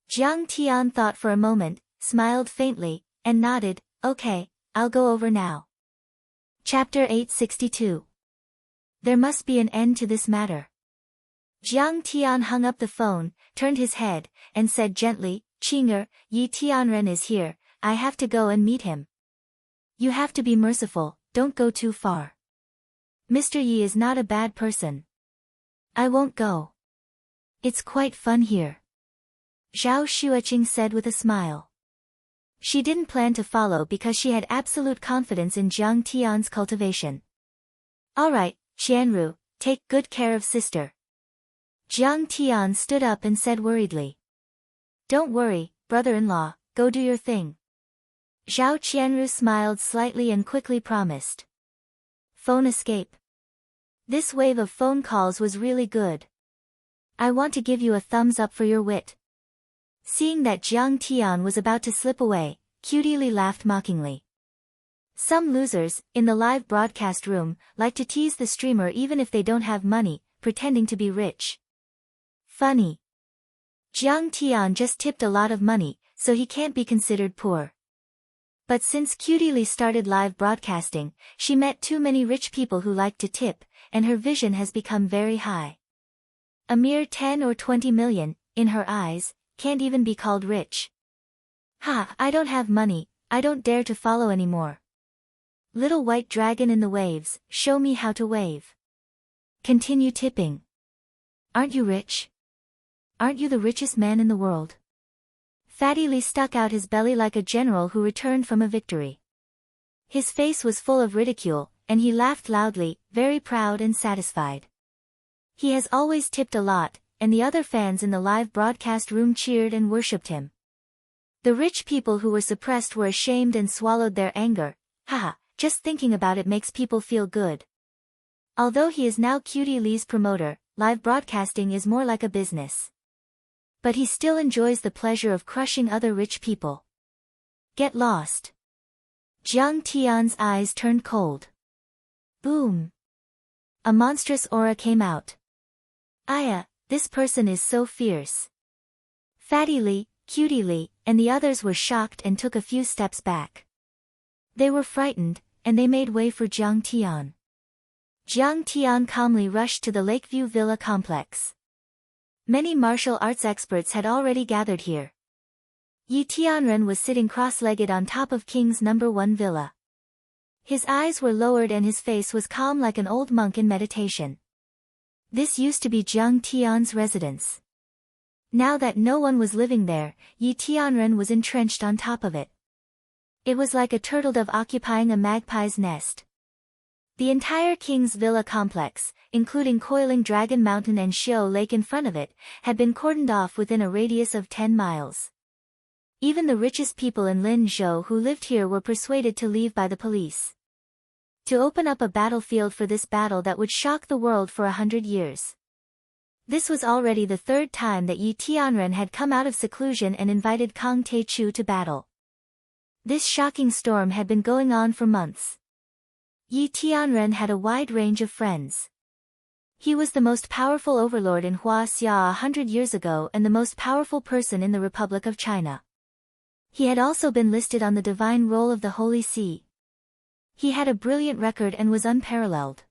Jiang Tian thought for a moment, smiled faintly, and nodded, "Okay, I'll go over now." Chapter 862. There must be an end to this matter. Jiang Tian hung up the phone, turned his head, and said gently, "Qing'er, Yi Tianren is here, I have to go and meet him." "You have to be merciful, don't go too far. Mr. Yi is not a bad person." "I won't go. It's quite fun here," Zhao Xueqing said with a smile. She didn't plan to follow because she had absolute confidence in Jiang Tian's cultivation. "All right, Qianru, take good care of sister." Jiang Tian stood up and said worriedly. "Don't worry, brother-in-law, go do your thing." Zhao Qianru smiled slightly and quickly promised. Phone escape. This wave of phone calls was really good. "I want to give you a thumbs up for your wit." Seeing that Jiang Tian was about to slip away, Cutie Lee laughed mockingly. Some losers, in the live broadcast room, like to tease the streamer even if they don't have money, pretending to be rich. Funny. Jiang Tian just tipped a lot of money, so he can't be considered poor. But since Cutie Lee started live broadcasting, she met too many rich people who liked to tip, and her vision has become very high. A mere 10 or 20 million, in her eyes, can't even be called rich. "Ha, I don't have money, I don't dare to follow anymore. Little white dragon in the waves, show me how to wave. Continue tipping. Aren't you rich? Aren't you the richest man in the world?" Fatty Lee stuck out his belly like a general who returned from a victory. His face was full of ridicule, and he laughed loudly, very proud and satisfied. He has always tipped a lot, and the other fans in the live broadcast room cheered and worshipped him. The rich people who were suppressed were ashamed and swallowed their anger. Haha, just thinking about it makes people feel good. Although he is now Cutie Lee's promoter, live broadcasting is more like a business. But he still enjoys the pleasure of crushing other rich people. Get lost. Jiang Tian's eyes turned cold. Boom. A monstrous aura came out. Aya, this person is so fierce. Fatty Lee, Cutie Lee, and the others were shocked and took a few steps back. They were frightened, and they made way for Jiang Tian. Jiang Tian calmly rushed to the Lakeview Villa complex. Many martial arts experts had already gathered here. Yi Tianren was sitting cross-legged on top of King's #1 villa. His eyes were lowered and his face was calm like an old monk in meditation. This used to be Jiang Tian's residence. Now that no one was living there, Yi Tianren was entrenched on top of it. It was like a turtle dove occupying a magpie's nest. The entire King's Villa complex, including Coiling Dragon Mountain and Xiao Lake in front of it, had been cordoned off within a radius of 10 miles. Even the richest people in Linzhou who lived here were persuaded to leave by the police. To open up a battlefield for this battle that would shock the world for 100 years. This was already the third time that Yi Tianren had come out of seclusion and invited Kang Taichu to battle. This shocking storm had been going on for months. Yi Tianren had a wide range of friends. He was the most powerful overlord in Huaxia 100 years ago and the most powerful person in the Republic of China. He had also been listed on the divine roll of the Holy See. He had a brilliant record and was unparalleled.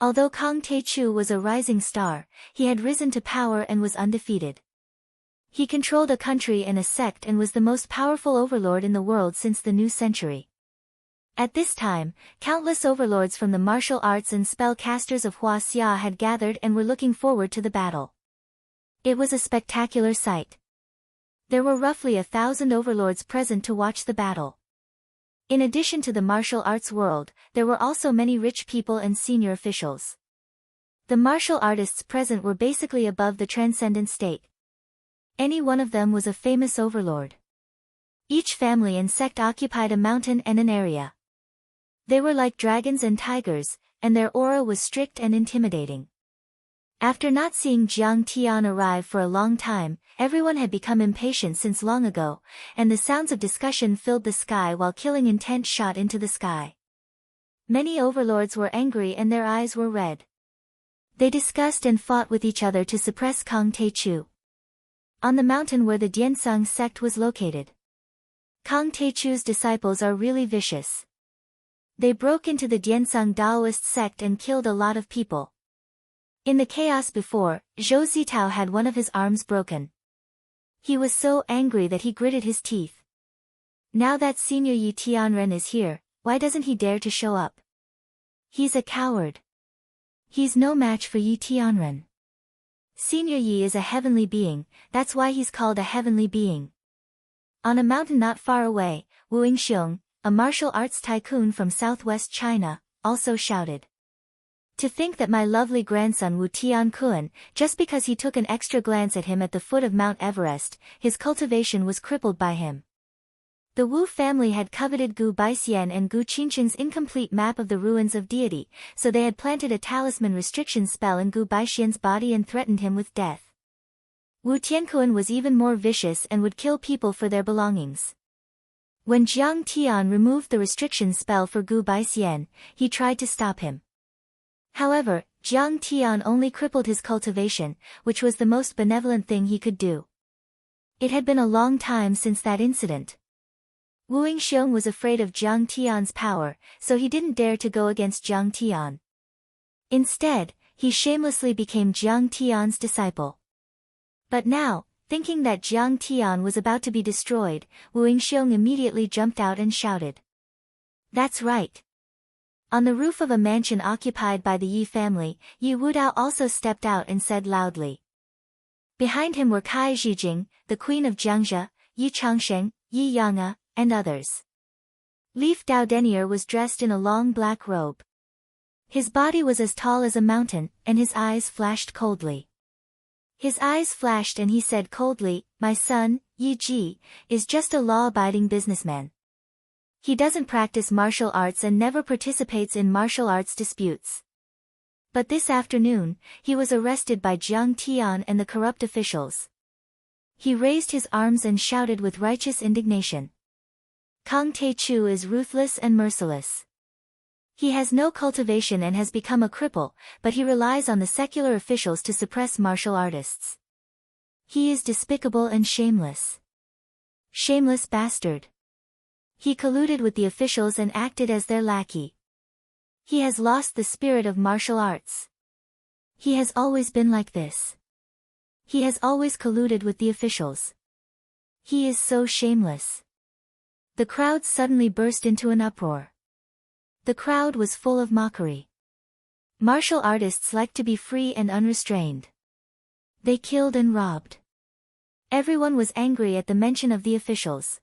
Although Kang Taichu was a rising star, he had risen to power and was undefeated. He controlled a country and a sect and was the most powerful overlord in the world since the new century. At this time, countless overlords from the martial arts and spellcasters of Huaxia had gathered and were looking forward to the battle. It was a spectacular sight. There were roughly 1,000 overlords present to watch the battle. In addition to the martial arts world, there were also many rich people and senior officials. The martial artists present were basically above the transcendent state. Any one of them was a famous overlord. Each family and sect occupied a mountain and an area. They were like dragons and tigers, and their aura was strict and intimidating. After not seeing Jiang Tian arrive for a long time, everyone had become impatient since long ago, and the sounds of discussion filled the sky while killing intent shot into the sky. Many overlords were angry and their eyes were red. They discussed and fought with each other to suppress Kang Taichu. On the mountain where the Diansang sect was located. Kang Taichu's disciples are really vicious. They broke into the Diansang Daoist sect and killed a lot of people. In the chaos before, Zhou Zitao had one of his arms broken. He was so angry that he gritted his teeth. Now that Senior Yi Tianren is here, why doesn't he dare to show up? He's a coward. He's no match for Yi Tianren. Senior Yi is a heavenly being, that's why he's called a heavenly being. On a mountain not far away, Wu Yingxiong, a martial arts tycoon from southwest China, also shouted. To think that my lovely grandson Wu Tiankuan, just because he took an extra glance at him at the foot of Mount Everest, his cultivation was crippled by him. The Wu family had coveted Gu Baixian and Gu Qingqing's incomplete map of the ruins of deity, so they had planted a talisman restriction spell in Gu Baixian's body and threatened him with death. Wu Tiankuan was even more vicious and would kill people for their belongings. When Jiang Tian removed the restriction spell for Gu Baixian, he tried to stop him. However, Jiang Tian only crippled his cultivation, which was the most benevolent thing he could do. It had been a long time since that incident. Wu Yingxiong was afraid of Jiang Tian's power, so he didn't dare to go against Jiang Tian. Instead, he shamelessly became Jiang Tian's disciple. But now, thinking that Jiang Tian was about to be destroyed, Wu Yingxiong immediately jumped out and shouted. That's right. On the roof of a mansion occupied by the Yi family, Yi Wudao also stepped out and said loudly. Behind him were Kai Zhijing, the queen of Jiangxia, Yi Changsheng, Yi Yang'e, and others. Leaf Dao Denier was dressed in a long black robe. His body was as tall as a mountain, and his eyes flashed coldly. His eyes flashed and he said coldly, my son, Yi Ji, is just a law-abiding businessman. He doesn't practice martial arts and never participates in martial arts disputes. But this afternoon, he was arrested by Jiang Tian and the corrupt officials. He raised his arms and shouted with righteous indignation. Kang Taichu is ruthless and merciless. He has no cultivation and has become a cripple, but he relies on the secular officials to suppress martial artists. He is despicable and shameless. Shameless bastard. He colluded with the officials and acted as their lackey. He has lost the spirit of martial arts. He has always been like this. He has always colluded with the officials. He is so shameless. The crowd suddenly burst into an uproar. The crowd was full of mockery. Martial artists like to be free and unrestrained. They killed and robbed. Everyone was angry at the mention of the officials.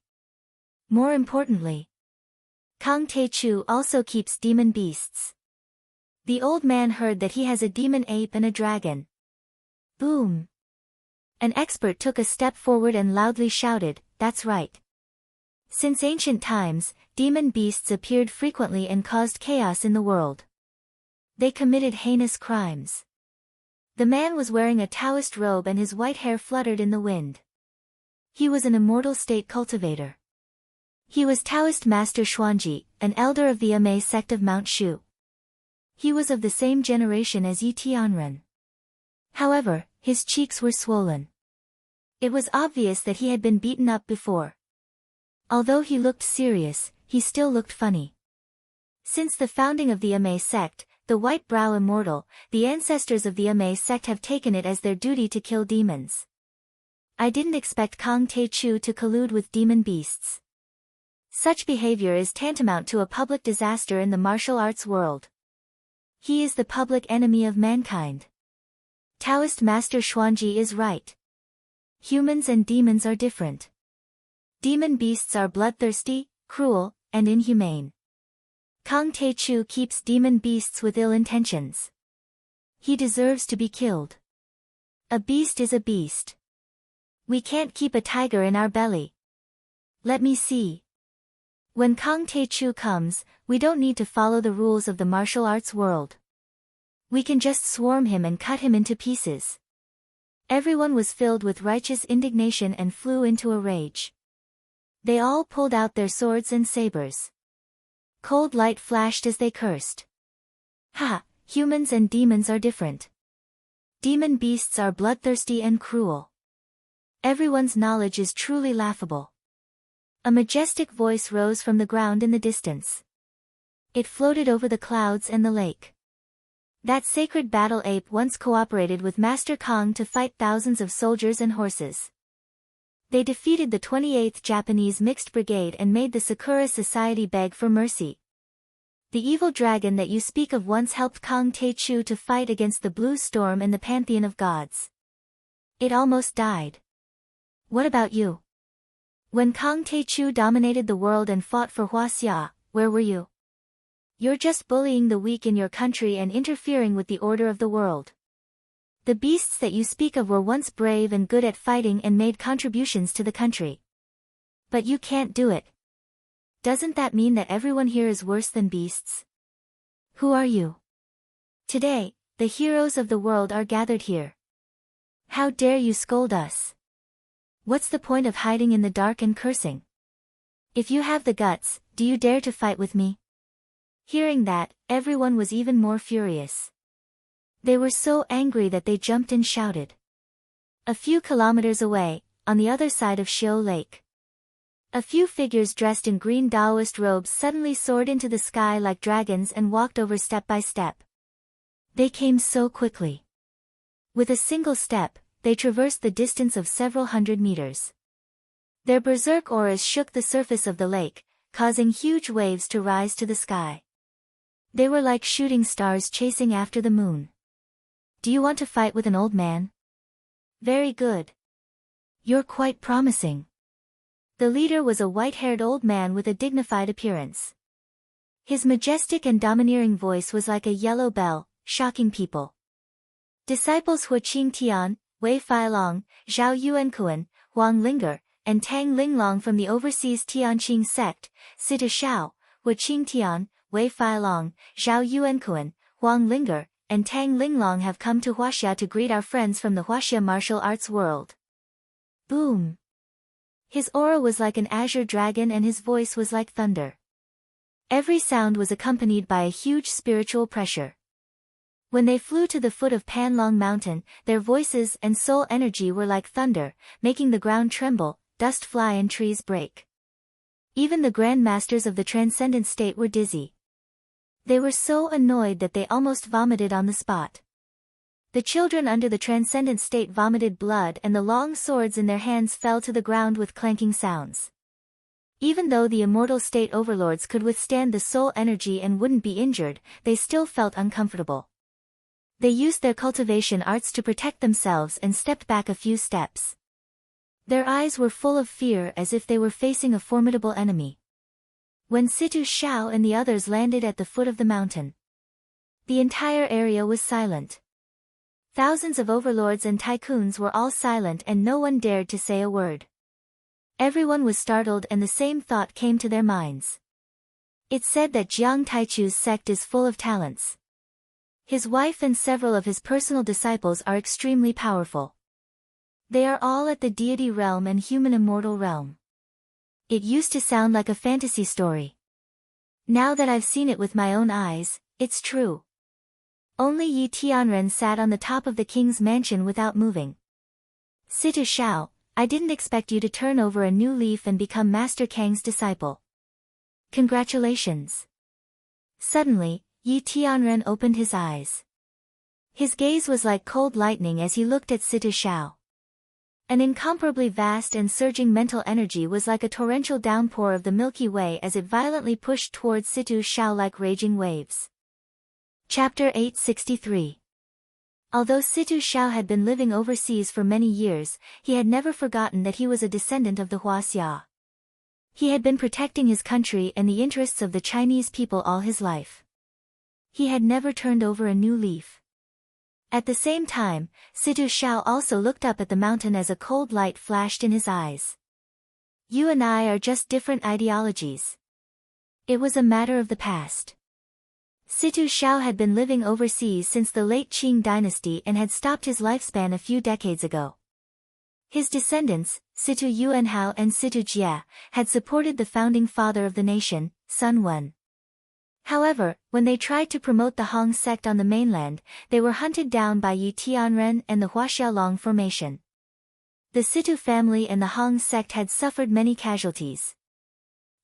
More importantly, Kang Taichu also keeps demon beasts. The old man heard that he has a demon ape and a dragon. Boom! An expert took a step forward and loudly shouted, "That's right." Since ancient times, demon beasts appeared frequently and caused chaos in the world. They committed heinous crimes. The man was wearing a Taoist robe and his white hair fluttered in the wind. He was an immortal state cultivator. He was Taoist Master Xuanji, an elder of the Amei sect of Mount Shu. He was of the same generation as Yi Tianren. However, his cheeks were swollen. It was obvious that he had been beaten up before. Although he looked serious, he still looked funny. Since the founding of the Amei sect, the White Brow Immortal, the ancestors of the Amei sect have taken it as their duty to kill demons. I didn't expect Kang Te-Chu to collude with demon beasts. Such behavior is tantamount to a public disaster in the martial arts world. He is the public enemy of mankind. Taoist Master Xuanji is right. Humans and demons are different. Demon beasts are bloodthirsty, cruel, and inhumane. Kang Te-Chu keeps demon beasts with ill intentions. He deserves to be killed. A beast is a beast. We can't keep a tiger in our belly. Let me see. When Kang Te-Chu comes, we don't need to follow the rules of the martial arts world. We can just swarm him and cut him into pieces. Everyone was filled with righteous indignation and flew into a rage. They all pulled out their swords and sabers. Cold light flashed as they cursed. Ha! Humans and demons are different. Demon beasts are bloodthirsty and cruel. Everyone's knowledge is truly laughable. A majestic voice rose from the ground in the distance. It floated over the clouds and the lake. That sacred battle ape once cooperated with Master Kang to fight thousands of soldiers and horses. They defeated the 28th Japanese Mixed Brigade and made the Sakura Society beg for mercy. The evil dragon that you speak of once helped Kang Te-Chu to fight against the Blue Storm in the Pantheon of Gods. It almost died. What about you? When Kang Te-Chu dominated the world and fought for Huaxia, where were you? You're just bullying the weak in your country and interfering with the order of the world. The beasts that you speak of were once brave and good at fighting and made contributions to the country. But you can't do it. Doesn't that mean that everyone here is worse than beasts? Who are you? Today, the heroes of the world are gathered here. How dare you scold us? What's the point of hiding in the dark and cursing? If you have the guts, do you dare to fight with me? Hearing that, everyone was even more furious. They were so angry that they jumped and shouted. A few kilometers away, on the other side of Xiu Lake, a few figures dressed in green Taoist robes suddenly soared into the sky like dragons and walked over step by step. They came so quickly. With a single step, they traversed the distance of several hundred meters. Their berserk auras shook the surface of the lake, causing huge waves to rise to the sky. They were like shooting stars chasing after the moon. Do you want to fight with an old man? Very good. You're quite promising. The leader was a white-haired old man with a dignified appearance. His majestic and domineering voice was like a yellow bell, shocking people. Disciples Huaqing Tian, Wei Feilong, Zhao Yuankuan, Huang Linger, and Tang Linglong from the overseas Tianqing sect, Sita Shao, Huaqing Tian, Wei Feilong, Zhao Yuankuan, Huang Linger, and Tang Linglong have come to Huaxia to greet our friends from the Huaxia martial arts world. Boom! His aura was like an azure dragon and his voice was like thunder. Every sound was accompanied by a huge spiritual pressure. When they flew to the foot of Panlong Mountain, their voices and soul energy were like thunder, making the ground tremble, dust fly and trees break. Even the Grand Masters of the Transcendent State were dizzy. They were so annoyed that they almost vomited on the spot. The children under the Transcendent State vomited blood and the long swords in their hands fell to the ground with clanking sounds. Even though the immortal state overlords could withstand the soul energy and wouldn't be injured, they still felt uncomfortable. They used their cultivation arts to protect themselves and stepped back a few steps. Their eyes were full of fear as if they were facing a formidable enemy. When Situ Shao and the others landed at the foot of the mountain, The entire area was silent. Thousands of overlords and tycoons were all silent and no one dared to say a word. Everyone was startled and the same thought came to their minds. It's said that Jiang Taichu's sect is full of talents. His wife and several of his personal disciples are extremely powerful. They are all at the deity realm and human immortal realm. It used to sound like a fantasy story. Now that I've seen it with my own eyes, it's true. Only Yi Tianren sat on the top of the king's mansion without moving. Situ Shao, I didn't expect you to turn over a new leaf and become Master Kang's disciple. Congratulations. Suddenly, Yi Tianren opened his eyes. His gaze was like cold lightning as he looked at Situ Shao. An incomparably vast and surging mental energy was like a torrential downpour of the Milky Way as it violently pushed towards Situ Shao like raging waves. Chapter 863. Although Situ Shao had been living overseas for many years, he had never forgotten that he was a descendant of the Huaxia. He had been protecting his country and the interests of the Chinese people all his life. He had never turned over a new leaf. At the same time, Situ Shao also looked up at the mountain as a cold light flashed in his eyes. You and I are just different ideologies. It was a matter of the past. Situ Shao had been living overseas since the late Qing dynasty and had stopped his lifespan a few decades ago. His descendants, Situ Yuanhao and Situ Jia, had supported the founding father of the nation, Sun Wen. However, when they tried to promote the Hong sect on the mainland, they were hunted down by Yi Tianren and the Huaxiaolong formation. The Situ family and the Hong sect had suffered many casualties.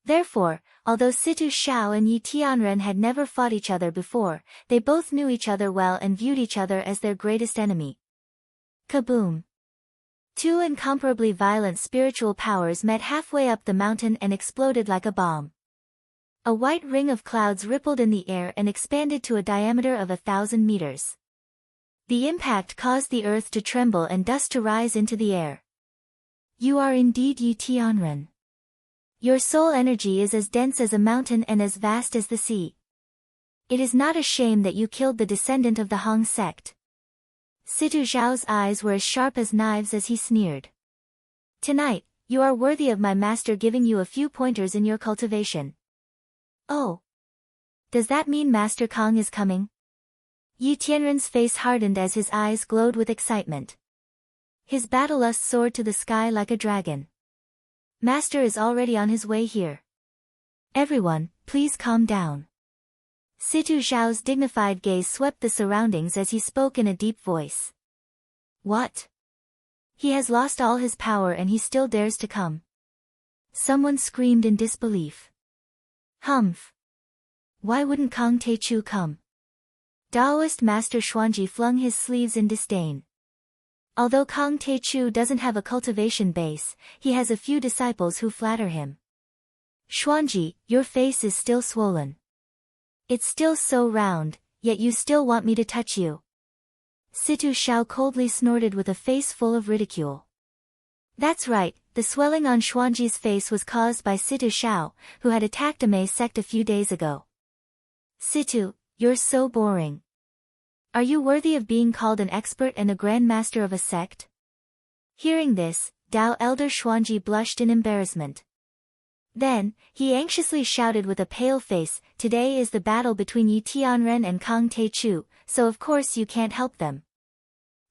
Therefore, although Situ Shao and Yi Tianren had never fought each other before, they both knew each other well and viewed each other as their greatest enemy. Kaboom! Two incomparably violent spiritual powers met halfway up the mountain and exploded like a bomb. A white ring of clouds rippled in the air and expanded to a diameter of 1,000 meters. The impact caused the earth to tremble and dust to rise into the air. You are indeed Yi Tianren. Your soul energy is as dense as a mountain and as vast as the sea. It is not a shame that you killed the descendant of the Hong sect. Situ Zhao's eyes were as sharp as knives as he sneered. Tonight, you are worthy of my master giving you a few pointers in your cultivation. Oh. Does that mean Master Kang is coming? Yi Tianren's face hardened as his eyes glowed with excitement. His battle lust soared to the sky like a dragon. Master is already on his way here. Everyone, please calm down. Situ Zhao's dignified gaze swept the surroundings as he spoke in a deep voice. What? He has lost all his power and he still dares to come. Someone screamed in disbelief. Humph. Why wouldn't Kang Taichu come? Taoist Master Xuanji flung his sleeves in disdain. Although Kang Taichu doesn't have a cultivation base, he has a few disciples who flatter him. Xuanji, your face is still swollen. It's still so round, yet you still want me to touch you. Situ Shao coldly snorted with a face full of ridicule. That's right, the swelling on Xuanji's face was caused by Situ Shao, who had attacked a Mei sect a few days ago. Situ, you're so boring. Are you worthy of being called an expert and a grandmaster of a sect? Hearing this, Dao Elder Xuanji blushed in embarrassment. Then, he anxiously shouted with a pale face, today is the battle between Yi Tianren and Kang Taichu, so of course you can't help them.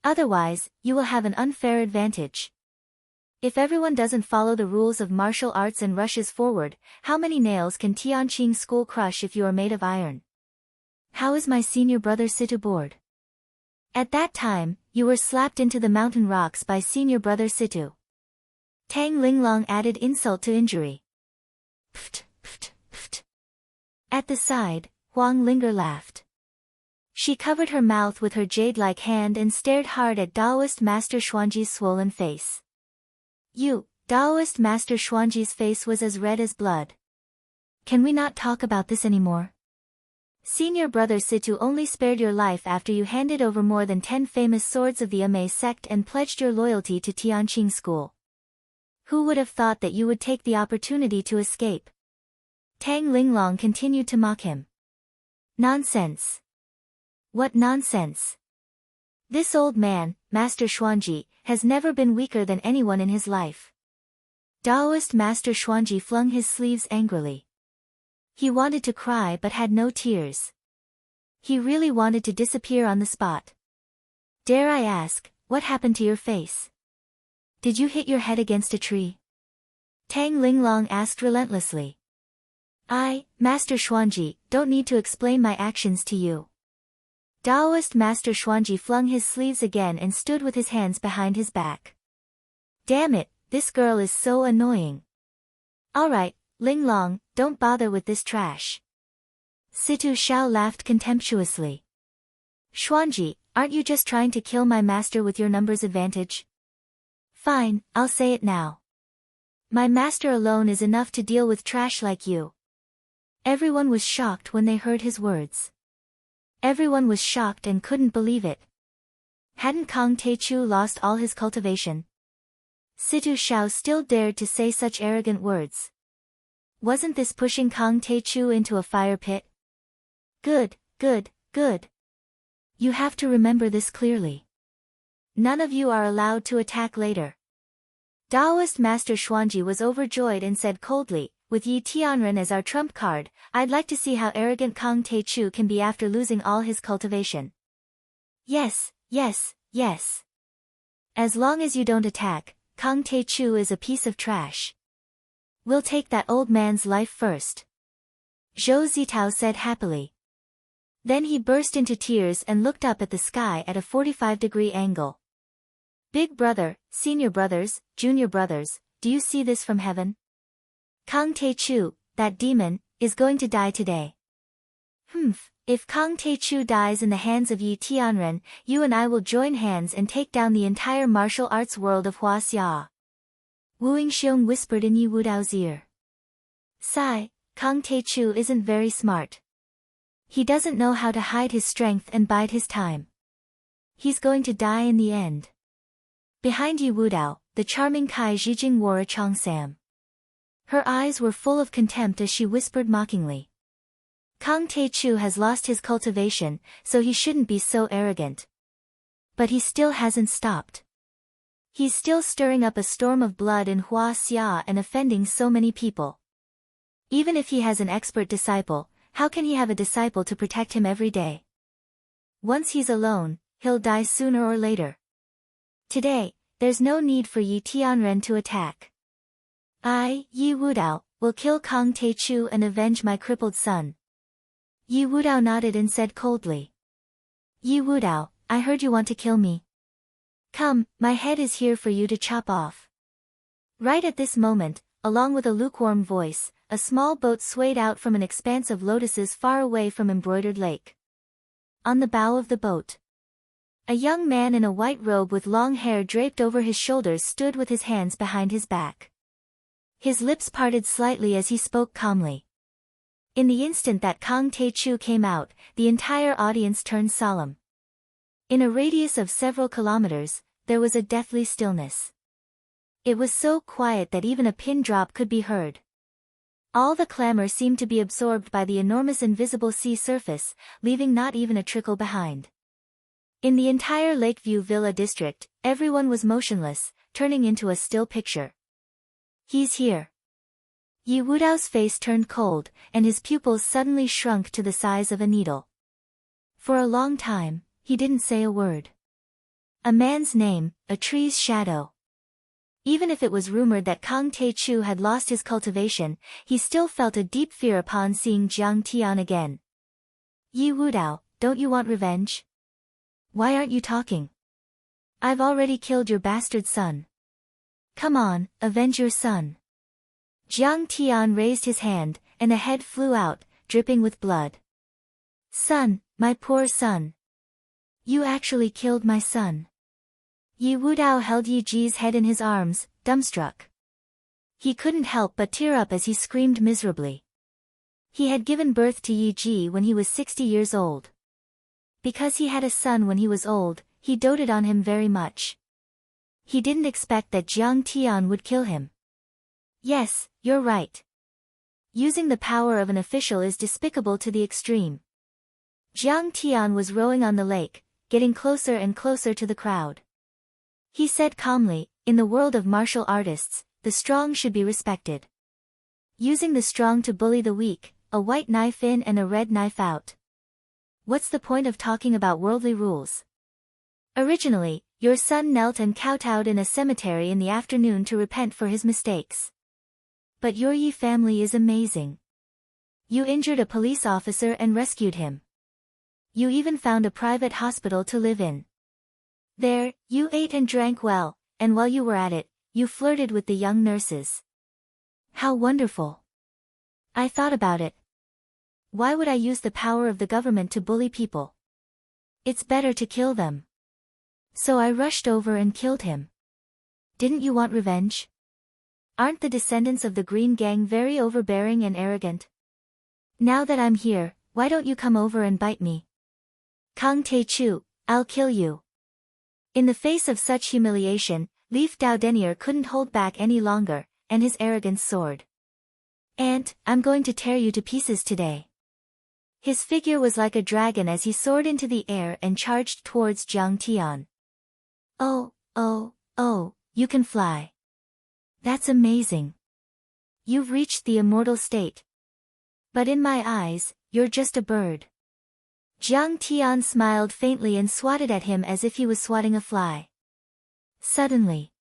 Otherwise, you will have an unfair advantage. If everyone doesn't follow the rules of martial arts and rushes forward, how many nails can Tianqing school crush if you are made of iron? How is my senior brother Situ bored? At that time, you were slapped into the mountain rocks by senior brother Situ. Tang Linglong added insult to injury. Pft, pft, pft. At the side, Huang Linger laughed. She covered her mouth with her jade-like hand and stared hard at Taoist Master Xuanji's swollen face. Taoist Master Xuanji's face was as red as blood. Can we not talk about this anymore? Senior brother Situ only spared your life after you handed over more than 10 famous swords of the Amei sect and pledged your loyalty to Tianqing school. Who would have thought that you would take the opportunity to escape? Tang Linglong continued to mock him. Nonsense. What nonsense. This old man, Master Xuanji, has never been weaker than anyone in his life. Taoist Master Xuanji flung his sleeves angrily. He wanted to cry but had no tears. He really wanted to disappear on the spot. Dare I ask, what happened to your face? Did you hit your head against a tree? Tang Linglong asked relentlessly. I, Master Xuanji, don't need to explain my actions to you. Taoist Master Xuanji flung his sleeves again and stood with his hands behind his back. Damn it, this girl is so annoying. Alright, Linglong, don't bother with this trash. Situ Xiao laughed contemptuously. Xuanji, aren't you just trying to kill my master with your numbers advantage? Fine, I'll say it now. My master alone is enough to deal with trash like you. Everyone was shocked when they heard his words. Everyone was shocked and couldn't believe it. Hadn't Kang Taichu lost all his cultivation? Situ Xiao still dared to say such arrogant words. Wasn't this pushing Kang Taichu into a fire pit? Good, good, good. You have to remember this clearly. None of you are allowed to attack later. Taoist Master Xuanji was overjoyed and said coldly, with Yi Tianren as our trump card, I'd like to see how arrogant Kang Taichu can be after losing all his cultivation. Yes, yes, yes. As long as you don't attack, Kang Taichu is a piece of trash. We'll take that old man's life first. Zhou Zitao said happily. Then he burst into tears and looked up at the sky at a 45-degree angle. Big brother, senior brothers, junior brothers, do you see this from heaven? Kang Taichu, that demon, is going to die today. If Kang Taichu dies in the hands of Yi Tianren, you and I will join hands and take down the entire martial arts world of Huaxia. Wu Yingxiong whispered in Yi Wudao's ear. Sigh, Kang Taichu isn't very smart. He doesn't know how to hide his strength and bide his time. He's going to die in the end. Behind Yi Wudao, the charming Kai Zhijing wore a cheongsam. Her eyes were full of contempt as she whispered mockingly. Kang Taichu has lost his cultivation, so he shouldn't be so arrogant. But he still hasn't stopped. He's still stirring up a storm of blood in Huaxia and offending so many people. Even if he has an expert disciple, how can he have a disciple to protect him every day? Once he's alone, he'll die sooner or later. Today, there's no need for Yi Tianren to attack. I, Yi Wudao, will kill Kang Taichu and avenge my crippled son. Yi Wudao nodded and said coldly. Yi Wudao, I heard you want to kill me. Come, my head is here for you to chop off. Right at this moment, along with a lukewarm voice, a small boat swayed out from an expanse of lotuses far away from embroidered lake. On the bow of the boat, a young man in a white robe with long hair draped over his shoulders stood with his hands behind his back. His lips parted slightly as he spoke calmly. In the instant that Kang Taichu came out, the entire audience turned solemn. In a radius of several kilometers, there was a deathly stillness. It was so quiet that even a pin drop could be heard. All the clamor seemed to be absorbed by the enormous invisible sea surface, leaving not even a trickle behind. In the entire Lakeview Villa district, everyone was motionless, turning into a still picture. He's here. Yi Wudao's face turned cold, and his pupils suddenly shrunk to the size of a needle. For a long time, he didn't say a word. A man's name, a tree's shadow. Even if it was rumored that Kang Taichu had lost his cultivation, he still felt a deep fear upon seeing Jiang Tian again. Yi Wudao, don't you want revenge? Why aren't you talking? I've already killed your bastard son. Come on, avenge your son. Jiang Tian raised his hand, and a head flew out, dripping with blood. Son, my poor son. You actually killed my son. Yi Wudao held Yi Ji's head in his arms, dumbstruck. He couldn't help but tear up as he screamed miserably. He had given birth to Yi Ji when he was 60 years old. Because he had a son when he was old, he doted on him very much. He didn't expect that Jiang Tian would kill him. Yes, you're right. Using the power of an official is despicable to the extreme. Jiang Tian was rowing on the lake, getting closer and closer to the crowd. He said calmly, "In the world of martial artists, the strong should be respected. Using the strong to bully the weak, a white knife in and a red knife out. What's the point of talking about worldly rules? Originally, your son knelt and kowtowed in a cemetery in the afternoon to repent for his mistakes. But your Yi family is amazing. You injured a police officer and rescued him. You even found a private hospital to live in. There, you ate and drank well, and while you were at it, you flirted with the young nurses. How wonderful. I thought about it. Why would I use the power of the government to bully people? It's better to kill them. So I rushed over and killed him. Didn't you want revenge? Aren't the descendants of the Green Gang very overbearing and arrogant? Now that I'm here, why don't you come over and bite me? Kang Tae-chu, I'll kill you." In the face of such humiliation, Leaf Dao Denier couldn't hold back any longer, and his arrogance soared. "Aunt, I'm going to tear you to pieces today." His figure was like a dragon as he soared into the air and charged towards Jiang Tian. Oh, you can fly. That's amazing. You've reached the immortal state. But in my eyes, you're just a bird. Jiang Tian smiled faintly and swatted at him as if he was swatting a fly. Suddenly,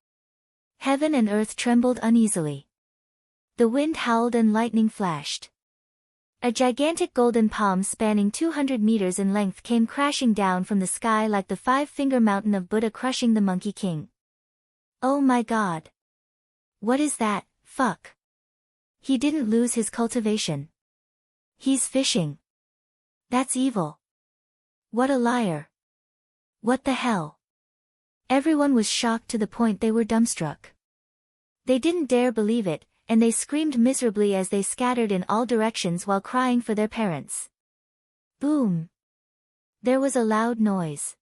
heaven and earth trembled uneasily. The wind howled and lightning flashed. A gigantic golden palm spanning 200 meters in length came crashing down from the sky like the five-finger mountain of Buddha crushing the Monkey King. Oh my God! What is that, fuck? He didn't lose his cultivation. He's fishing. That's evil. What a liar. What the hell? Everyone was shocked to the point they were dumbstruck. They didn't dare believe it, and they screamed miserably as they scattered in all directions while crying for their parents. Boom! There was a loud noise.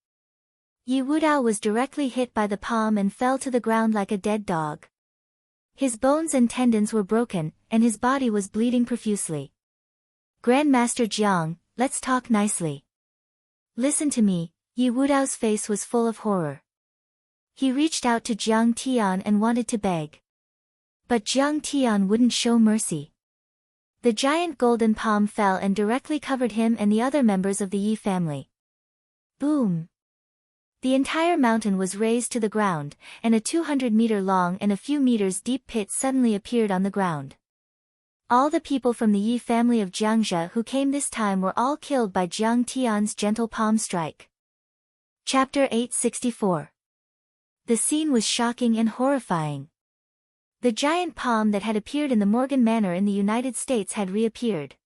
Yi Wudao was directly hit by the palm and fell to the ground like a dead dog. His bones and tendons were broken, and his body was bleeding profusely. "Grandmaster Jiang, let's talk nicely. Listen to me." Yi Wudao's face was full of horror. He reached out to Jiang Tian and wanted to beg. But Jiang Tian wouldn't show mercy. The giant golden palm fell and directly covered him and the other members of the Yi family. Boom! The entire mountain was razed to the ground, and a 200-meter-long and a few meters deep pit suddenly appeared on the ground. All the people from the Yi family of Jiangzhe who came this time were all killed by Jiang Tian's gentle palm strike. Chapter 864. The scene was shocking and horrifying. The giant palm that had appeared in the Morgan Manor in the United States had reappeared.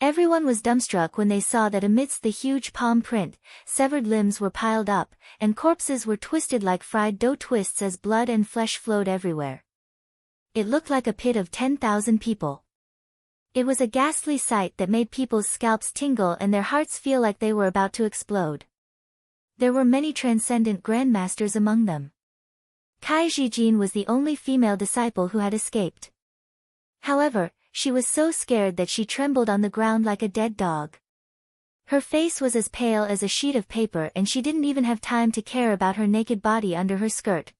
Everyone was dumbstruck when they saw that amidst the huge palm print, severed limbs were piled up, and corpses were twisted like fried dough twists as blood and flesh flowed everywhere. It looked like a pit of 10,000 people. It was a ghastly sight that made people's scalps tingle and their hearts feel like they were about to explode. There were many transcendent grandmasters among them. Kai Jijin was the only female disciple who had escaped. However, she was so scared that she trembled on the ground like a dead dog. Her face was as pale as a sheet of paper and she didn't even have time to care about her naked body under her skirt.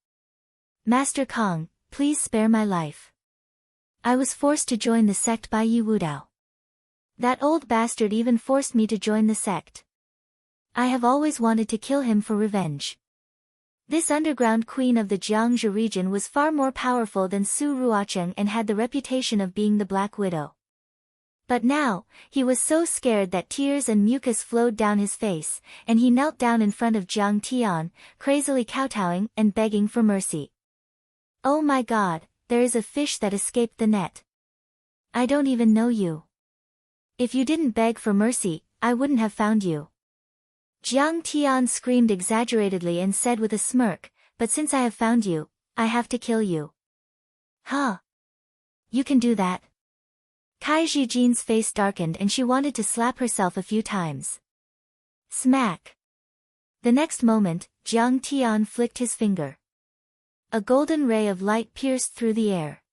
"Master Kong, please spare my life. I was forced to join the sect by Yi Wudao. That old bastard even forced me to join the sect. I have always wanted to kill him for revenge." This underground queen of the Jiangzhou region was far more powerful than Su Ruocheng and had the reputation of being the Black Widow. But now, he was so scared that tears and mucus flowed down his face, and he knelt down in front of Jiang Tian, crazily kowtowing and begging for mercy. "Oh my God, there is a fish that escaped the net. I don't even know you. If you didn't beg for mercy, I wouldn't have found you." Jiang Tian screamed exaggeratedly and said with a smirk, "But since I have found you, I have to kill you." "Huh? You can do that?" Kai Jijin's face darkened and she wanted to slap herself a few times. Smack! The next moment, Jiang Tian flicked his finger. A golden ray of light pierced through the air.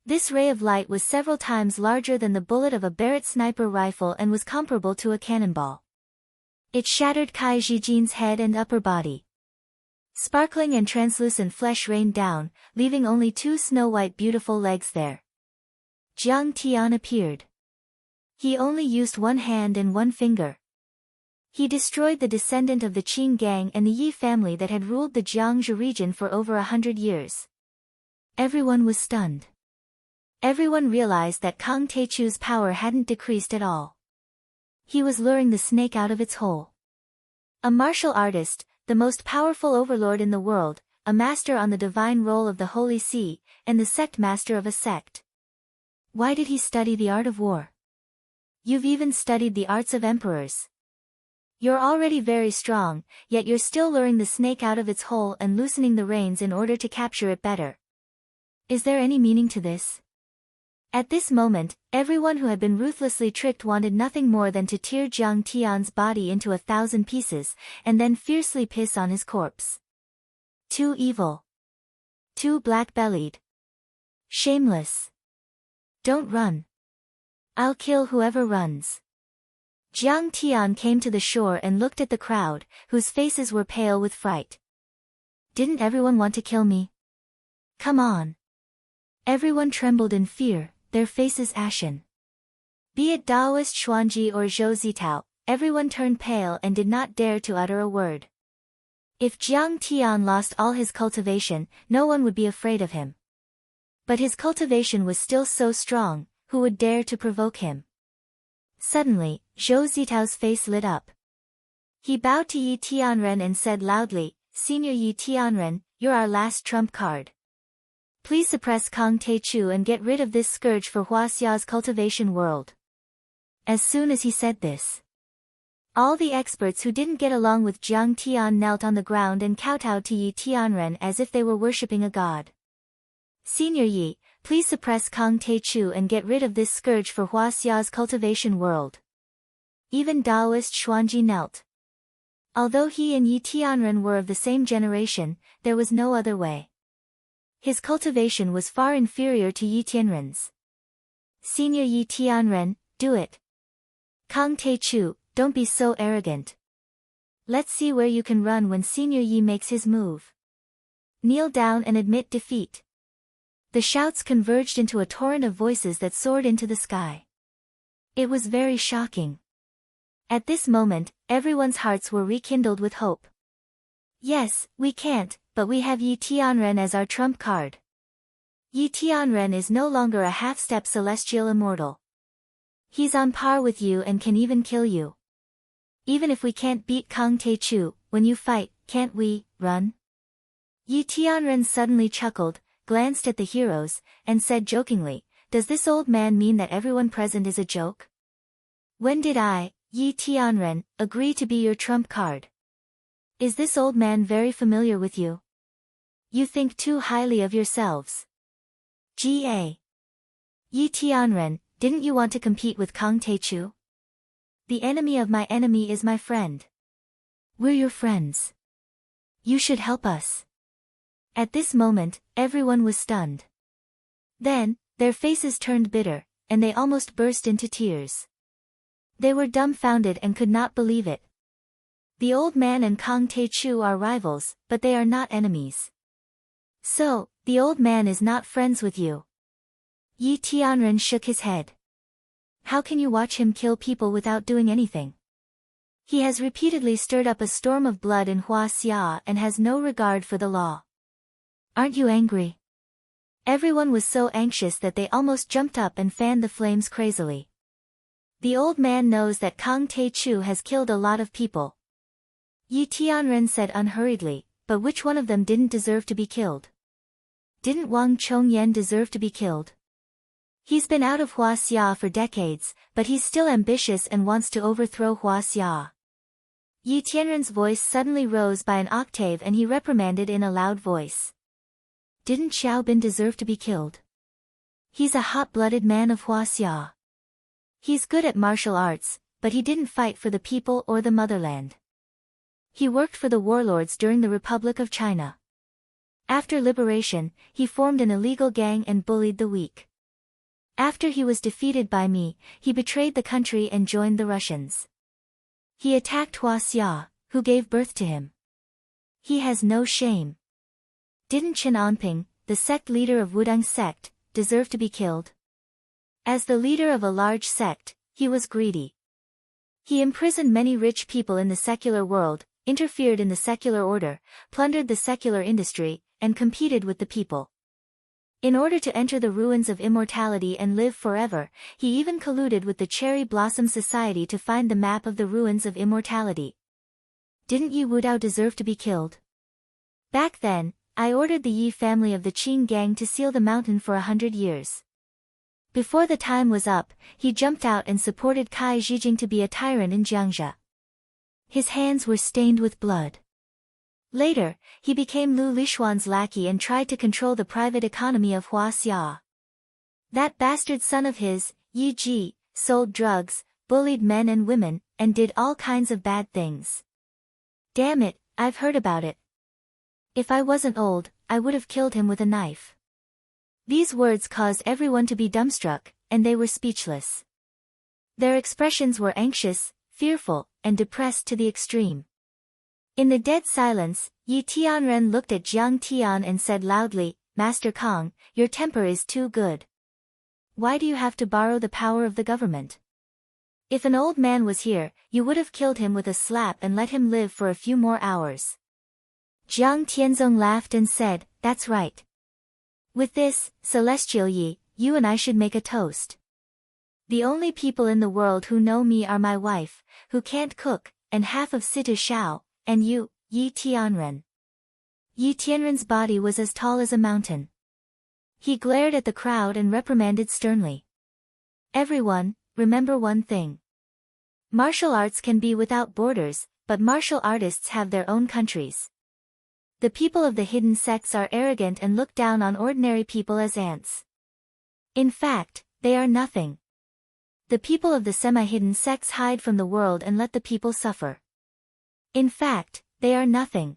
This ray of light was several times larger than the bullet of a Barrett sniper rifle and was comparable to a cannonball. It shattered Kai Jijin's head and upper body. Sparkling and translucent flesh rained down, leaving only two snow-white beautiful legs there. Jiang Tian appeared. He only used one hand and one finger. He destroyed the descendant of the Qing gang and the Yi family that had ruled the Jiangsu region for over 100 years. Everyone was stunned. Everyone realized that Kang Teichu's power hadn't decreased at all. He was luring the snake out of its hole. A martial artist, the most powerful overlord in the world, a master on the divine roll of the Holy See, and the sect master of a sect. Why did he study the art of war? You've even studied the arts of emperors. You're already very strong, yet you're still luring the snake out of its hole and loosening the reins in order to capture it better. Is there any meaning to this? At this moment, everyone who had been ruthlessly tricked wanted nothing more than to tear Jiang Tian's body into 1,000 pieces, and then fiercely piss on his corpse. Too evil. Too black-bellied. Shameless. Don't run. I'll kill whoever runs. Jiang Tian came to the shore and looked at the crowd, whose faces were pale with fright. Didn't everyone want to kill me? Come on. Everyone trembled in fear, their faces ashen. Be it Daoist Xuanji or Zhou Zitao, everyone turned pale and did not dare to utter a word. If Jiang Tian lost all his cultivation, no one would be afraid of him. But his cultivation was still so strong, who would dare to provoke him? Suddenly, Zhou Zitao's face lit up. He bowed to Yi Tianren and said loudly, Senior Yi Tianren, you're our last trump card. Please suppress Kang Teichu and get rid of this scourge for Huaxia's cultivation world. As soon as he said this, all the experts who didn't get along with Jiang Tian knelt on the ground and kowtowed to Yi Tianren as if they were worshipping a god. Senior Yi, please suppress Kang Teichu and get rid of this scourge for Huaxia's cultivation world. Even Daoist Xuanji knelt. Although he and Yi Tianren were of the same generation, there was no other way. His cultivation was far inferior to Yi Tianren's. Senior Yi Tianren, do it. Kang Teichu, don't be so arrogant. Let's see where you can run when Senior Yi makes his move. Kneel down and admit defeat. The shouts converged into a torrent of voices that soared into the sky. It was very shocking. At this moment, everyone's hearts were rekindled with hope. Yes, we can't, but we have Yi Tianren as our trump card. Yi Tianren is no longer a half-step celestial immortal. He's on par with you and can even kill you. Even if we can't beat Kang Teichu, when you fight, can't we run? Yi Tianren suddenly chuckled, glanced at the heroes, and said jokingly, does this old man mean that everyone present is a joke? When did I, Yi Tianren, agree to be your trump card? Is this old man very familiar with you? You think too highly of yourselves. Ga. Yi Tianren, didn't you want to compete with Kang Teichu? The enemy of my enemy is my friend. We're your friends. You should help us. At this moment, everyone was stunned. Then, their faces turned bitter, and they almost burst into tears. They were dumbfounded and could not believe it. The old man and Kang Teichu are rivals, but they are not enemies. So, the old man is not friends with you. Yi Tianren shook his head. How can you watch him kill people without doing anything? He has repeatedly stirred up a storm of blood in Huaxia and has no regard for the law. Aren't you angry? Everyone was so anxious that they almost jumped up and fanned the flames crazily. The old man knows that Kang Teichu has killed a lot of people. Yi Tianren said unhurriedly, but which one of them didn't deserve to be killed? Didn't Wang Chongyan deserve to be killed? He's been out of Huaxia for decades, but he's still ambitious and wants to overthrow Huaxia. Yi Tianren's voice suddenly rose by an octave and he reprimanded in a loud voice. Didn't Xiaobin deserve to be killed? He's a hot-blooded man of Huaxia. He's good at martial arts, but he didn't fight for the people or the motherland. He worked for the warlords during the Republic of China. After liberation, he formed an illegal gang and bullied the weak. After he was defeated by me, he betrayed the country and joined the Russians. He attacked Hua Xia, who gave birth to him. He has no shame. Didn't Chen Anping, the sect leader of Wudang sect, deserve to be killed? As the leader of a large sect, he was greedy. He imprisoned many rich people in the secular world, interfered in the secular order, plundered the secular industry, and competed with the people. In order to enter the ruins of immortality and live forever, he even colluded with the Cherry Blossom Society to find the map of the ruins of immortality. Didn't Yi Wudao deserve to be killed? Back then, I ordered the Yi family of the Qing gang to seal the mountain for 100 years. Before the time was up, he jumped out and supported Kai Zhijing to be a tyrant in Jiangxia. His hands were stained with blood. Later, he became Lu Lishuan's lackey and tried to control the private economy of Hua Xia. That bastard son of his, Yi Ji, sold drugs, bullied men and women, and did all kinds of bad things. Damn it, I've heard about it. If I wasn't old, I would have killed him with a knife. These words caused everyone to be dumbstruck, and they were speechless. Their expressions were anxious, fearful, and depressed to the extreme. In the dead silence, Yi Tianren looked at Jiang Tian and said loudly, Master Kong, your temper is too good. Why do you have to borrow the power of the government? If an old man was here, you would have killed him with a slap and let him live for a few more hours. Jiang Tianzong laughed and said, That's right. With this, Celestial Yi, you and I should make a toast. The only people in the world who know me are my wife, who can't cook, and half of Situ Shao, and you, Yi Tianren. Yi Tianren's body was as tall as a mountain. He glared at the crowd and reprimanded sternly. Everyone, remember one thing. Martial arts can be without borders, but martial artists have their own countries. The people of the hidden sects are arrogant and look down on ordinary people as ants. In fact, they are nothing. The people of the semi-hidden sects hide from the world and let the people suffer. In fact, they are nothing.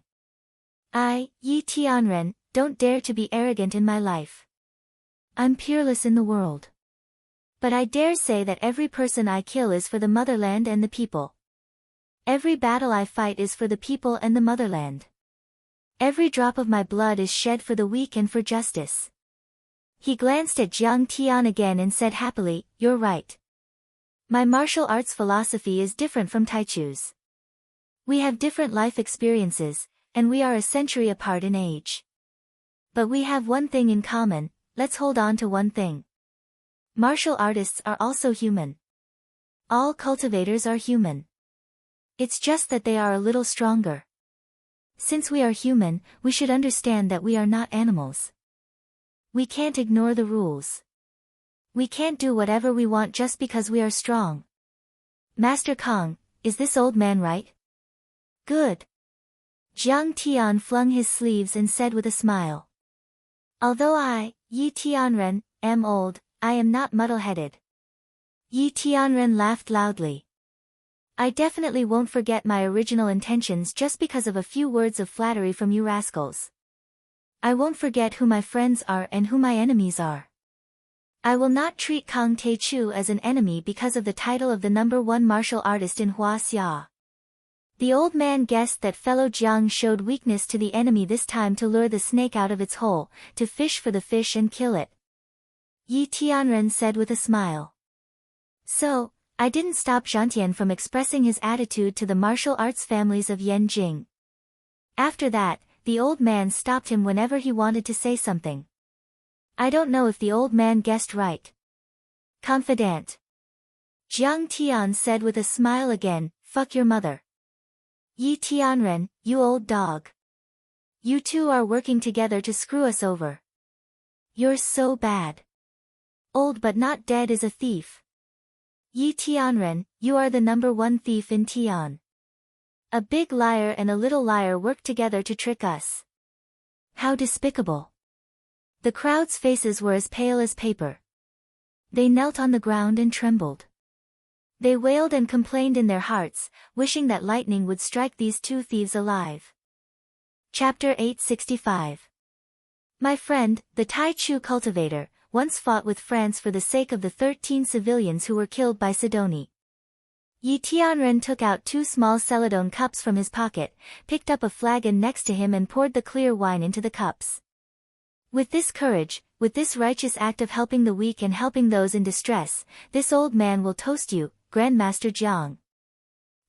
I, Yi Tianren, don't dare to be arrogant in my life. I'm peerless in the world. But I dare say that every person I kill is for the motherland and the people. Every battle I fight is for the people and the motherland. Every drop of my blood is shed for the weak and for justice. He glanced at Jiang Tian again and said happily, You're right. My martial arts philosophy is different from Taichu's. We have different life experiences, and we are a century apart in age. But we have one thing in common, let's hold on to one thing. Martial artists are also human. All cultivators are human. It's just that they are a little stronger. Since we are human, we should understand that we are not animals. We can't ignore the rules. We can't do whatever we want just because we are strong. Master Kong, is this old man right? Good. Jiang Tian flung his sleeves and said with a smile. Although I, Yi Tianren, am old, I am not muddle-headed. Yi Tianren laughed loudly. I definitely won't forget my original intentions just because of a few words of flattery from you rascals. I won't forget who my friends are and who my enemies are. I will not treat Kang Taichu as an enemy because of the title of the #1 martial artist in Hua Xia. The old man guessed that fellow Jiang showed weakness to the enemy this time to lure the snake out of its hole, to fish for the fish and kill it. Yi Tianren said with a smile. So, I didn't stop Zhantian from expressing his attitude to the martial arts families of Yanjing. After that, the old man stopped him whenever he wanted to say something. I don't know if the old man guessed right. Confidant. Jiang Tian said with a smile again, Fuck your mother. Yi Tianren, you old dog. You two are working together to screw us over. You're so bad. Old but not dead is a thief. Yi Tianren, you are the #1 thief in Tian. A big liar and a little liar work together to trick us. How despicable. The crowd's faces were as pale as paper. They knelt on the ground and trembled. They wailed and complained in their hearts, wishing that lightning would strike these two thieves alive. Chapter 865. My friend, the Taichu cultivator, once fought with France for the sake of the 13 civilians who were killed by Sidoni. Yi Tianren took out 2 small celadone cups from his pocket, picked up a flagon next to him and poured the clear wine into the cups. With this courage, with this righteous act of helping the weak and helping those in distress, this old man will toast you, Grandmaster Jiang.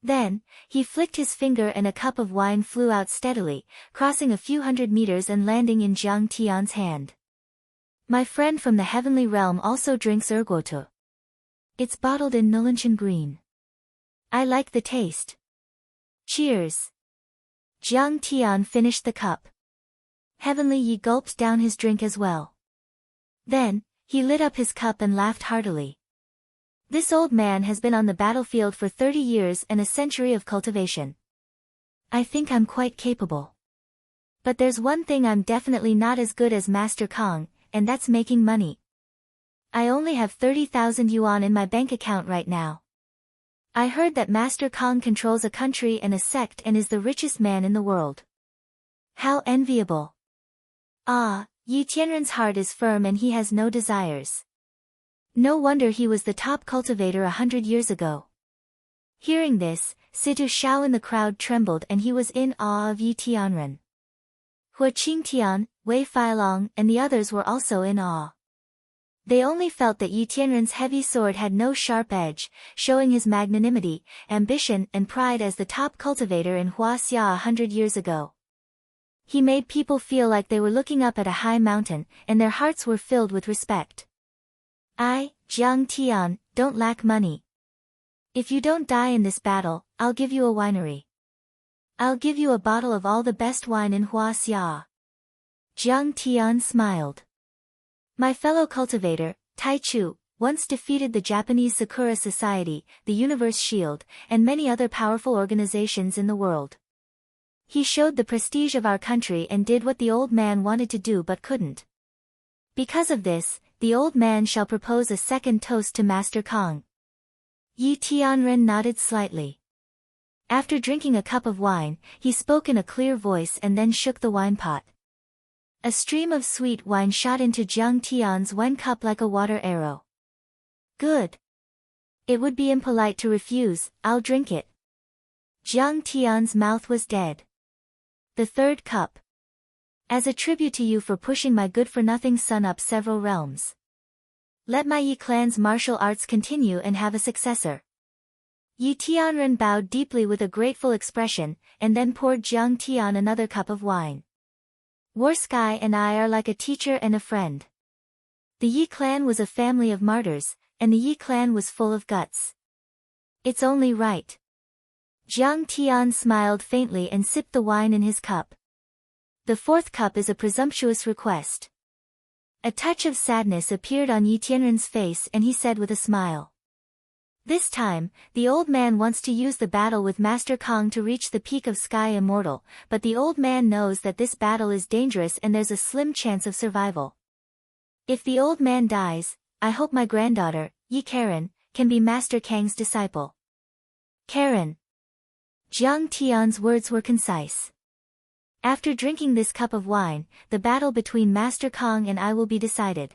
Then, he flicked his finger and a cup of wine flew out steadily, crossing a few hundred meters and landing in Jiang Tian's hand. My friend from the heavenly realm also drinks erguoto. It's bottled in Nulanshan green. I like the taste. Cheers. Jiang Tian finished the cup. Heavenly Yi gulped down his drink as well. Then, he lit up his cup and laughed heartily. This old man has been on the battlefield for 30 years and a century of cultivation. I think I'm quite capable. But there's one thing I'm definitely not as good as Master Kong, and that's making money. I only have 30,000 yuan in my bank account right now. I heard that Master Kong controls a country and a sect and is the richest man in the world. How enviable. Ah, Yi Tianren's heart is firm and he has no desires. No wonder he was the top cultivator 100 years ago. Hearing this, Situ Xiao in the crowd trembled and he was in awe of Yi Tianren. Hua Qingtian, Wei Feilong and the others were also in awe. They only felt that Yi Tianren's heavy sword had no sharp edge, showing his magnanimity, ambition and pride as the top cultivator in Huaxia 100 years ago. He made people feel like they were looking up at a high mountain, and their hearts were filled with respect. I, Jiang Tian, don't lack money. If you don't die in this battle, I'll give you a winery. I'll give you a bottle of all the best wine in Huaxia. Jiang Tian smiled. My fellow cultivator, Tai Chu, once defeated the Japanese Sakura Society, the Universe Shield, and many other powerful organizations in the world. He showed the prestige of our country and did what the old man wanted to do but couldn't. Because of this, the old man shall propose a second toast to Master Kong. Yi Tianren nodded slightly. After drinking a cup of wine, he spoke in a clear voice and then shook the wine pot. A stream of sweet wine shot into Jiang Tian's wine cup like a water arrow. Good. It would be impolite to refuse, I'll drink it. Jiang Tian's mouth was dead. The third cup. As a tribute to you for pushing my good-for-nothing son up several realms. Let my Yi clan's martial arts continue and have a successor. Yi Tianren bowed deeply with a grateful expression, and then poured Jiang Tian another cup of wine. War Sky and I are like a teacher and a friend. The Yi clan was a family of martyrs, and the Yi clan was full of guts. It's only right. Jiang Tian smiled faintly and sipped the wine in his cup. The fourth cup is a presumptuous request. A touch of sadness appeared on Yi Tianren's face and he said with a smile. This time, the old man wants to use the battle with Master Kong to reach the peak of Sky Immortal, but the old man knows that this battle is dangerous and there's a slim chance of survival. If the old man dies, I hope my granddaughter, Yi Karen, can be Master Kang's disciple. Karen. Jiang Tian's words were concise. After drinking this cup of wine, the battle between Master Kong and I will be decided.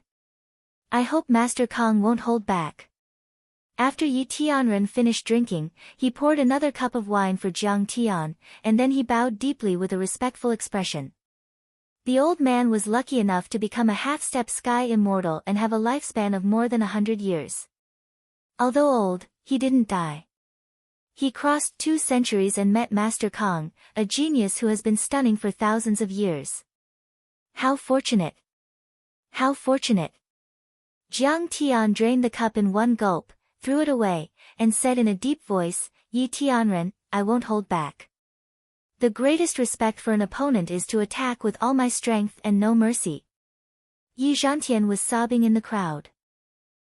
I hope Master Kong won't hold back. After Yi Tianren finished drinking, he poured another cup of wine for Jiang Tian, and then he bowed deeply with a respectful expression. The old man was lucky enough to become a half-step Sky Immortal and have a lifespan of more than 100 years. Although old, he didn't die. He crossed 2 centuries and met Master Kong, a genius who has been stunning for thousands of years. How fortunate! How fortunate! Jiang Tian drained the cup in one gulp, threw it away, and said in a deep voice, Yi Tianren, I won't hold back. The greatest respect for an opponent is to attack with all my strength and no mercy. Yi Zhantian was sobbing in the crowd.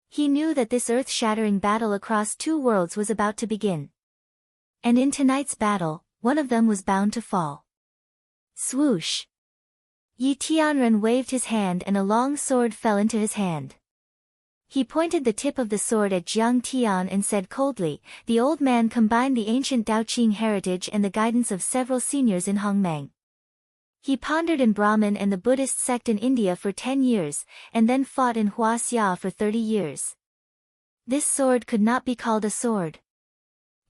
He knew that this earth-shattering battle across 2 worlds was about to begin. And in tonight's battle, one of them was bound to fall. Swoosh! Yi Tianren waved his hand and a long sword fell into his hand. He pointed the tip of the sword at Jiang Tian and said coldly, the old man combined the ancient Daoqing heritage and the guidance of several seniors in Hongmeng. He pondered in Brahmin and the Buddhist sect in India for 10 years, and then fought in Huaxia for 30 years. This sword could not be called a sword.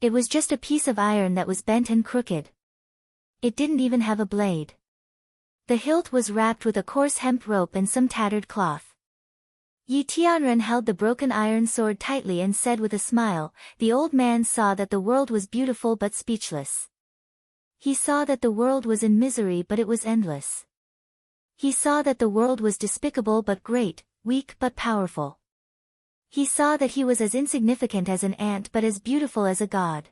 It was just a piece of iron that was bent and crooked. It didn't even have a blade. The hilt was wrapped with a coarse hemp rope and some tattered cloth. Yi Tianren held the broken iron sword tightly and said with a smile, the old man saw that the world was beautiful but speechless. He saw that the world was in misery but it was endless. He saw that the world was despicable but great, weak but powerful. He saw that he was as insignificant as an ant but as beautiful as a god.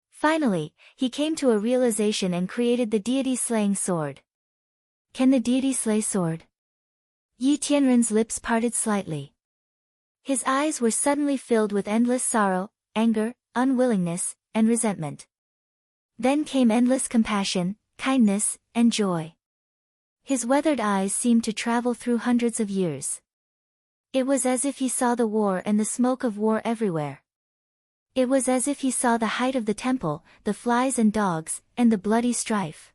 Finally, he came to a realization and created the deity-slaying sword. Can the deity slay sword? Yi Tianren's lips parted slightly. His eyes were suddenly filled with endless sorrow, anger, unwillingness, and resentment. Then came endless compassion, kindness, and joy. His weathered eyes seemed to travel through hundreds of years. It was as if he saw the war and the smoke of war everywhere. It was as if he saw the height of the temple, the flies and dogs, and the bloody strife.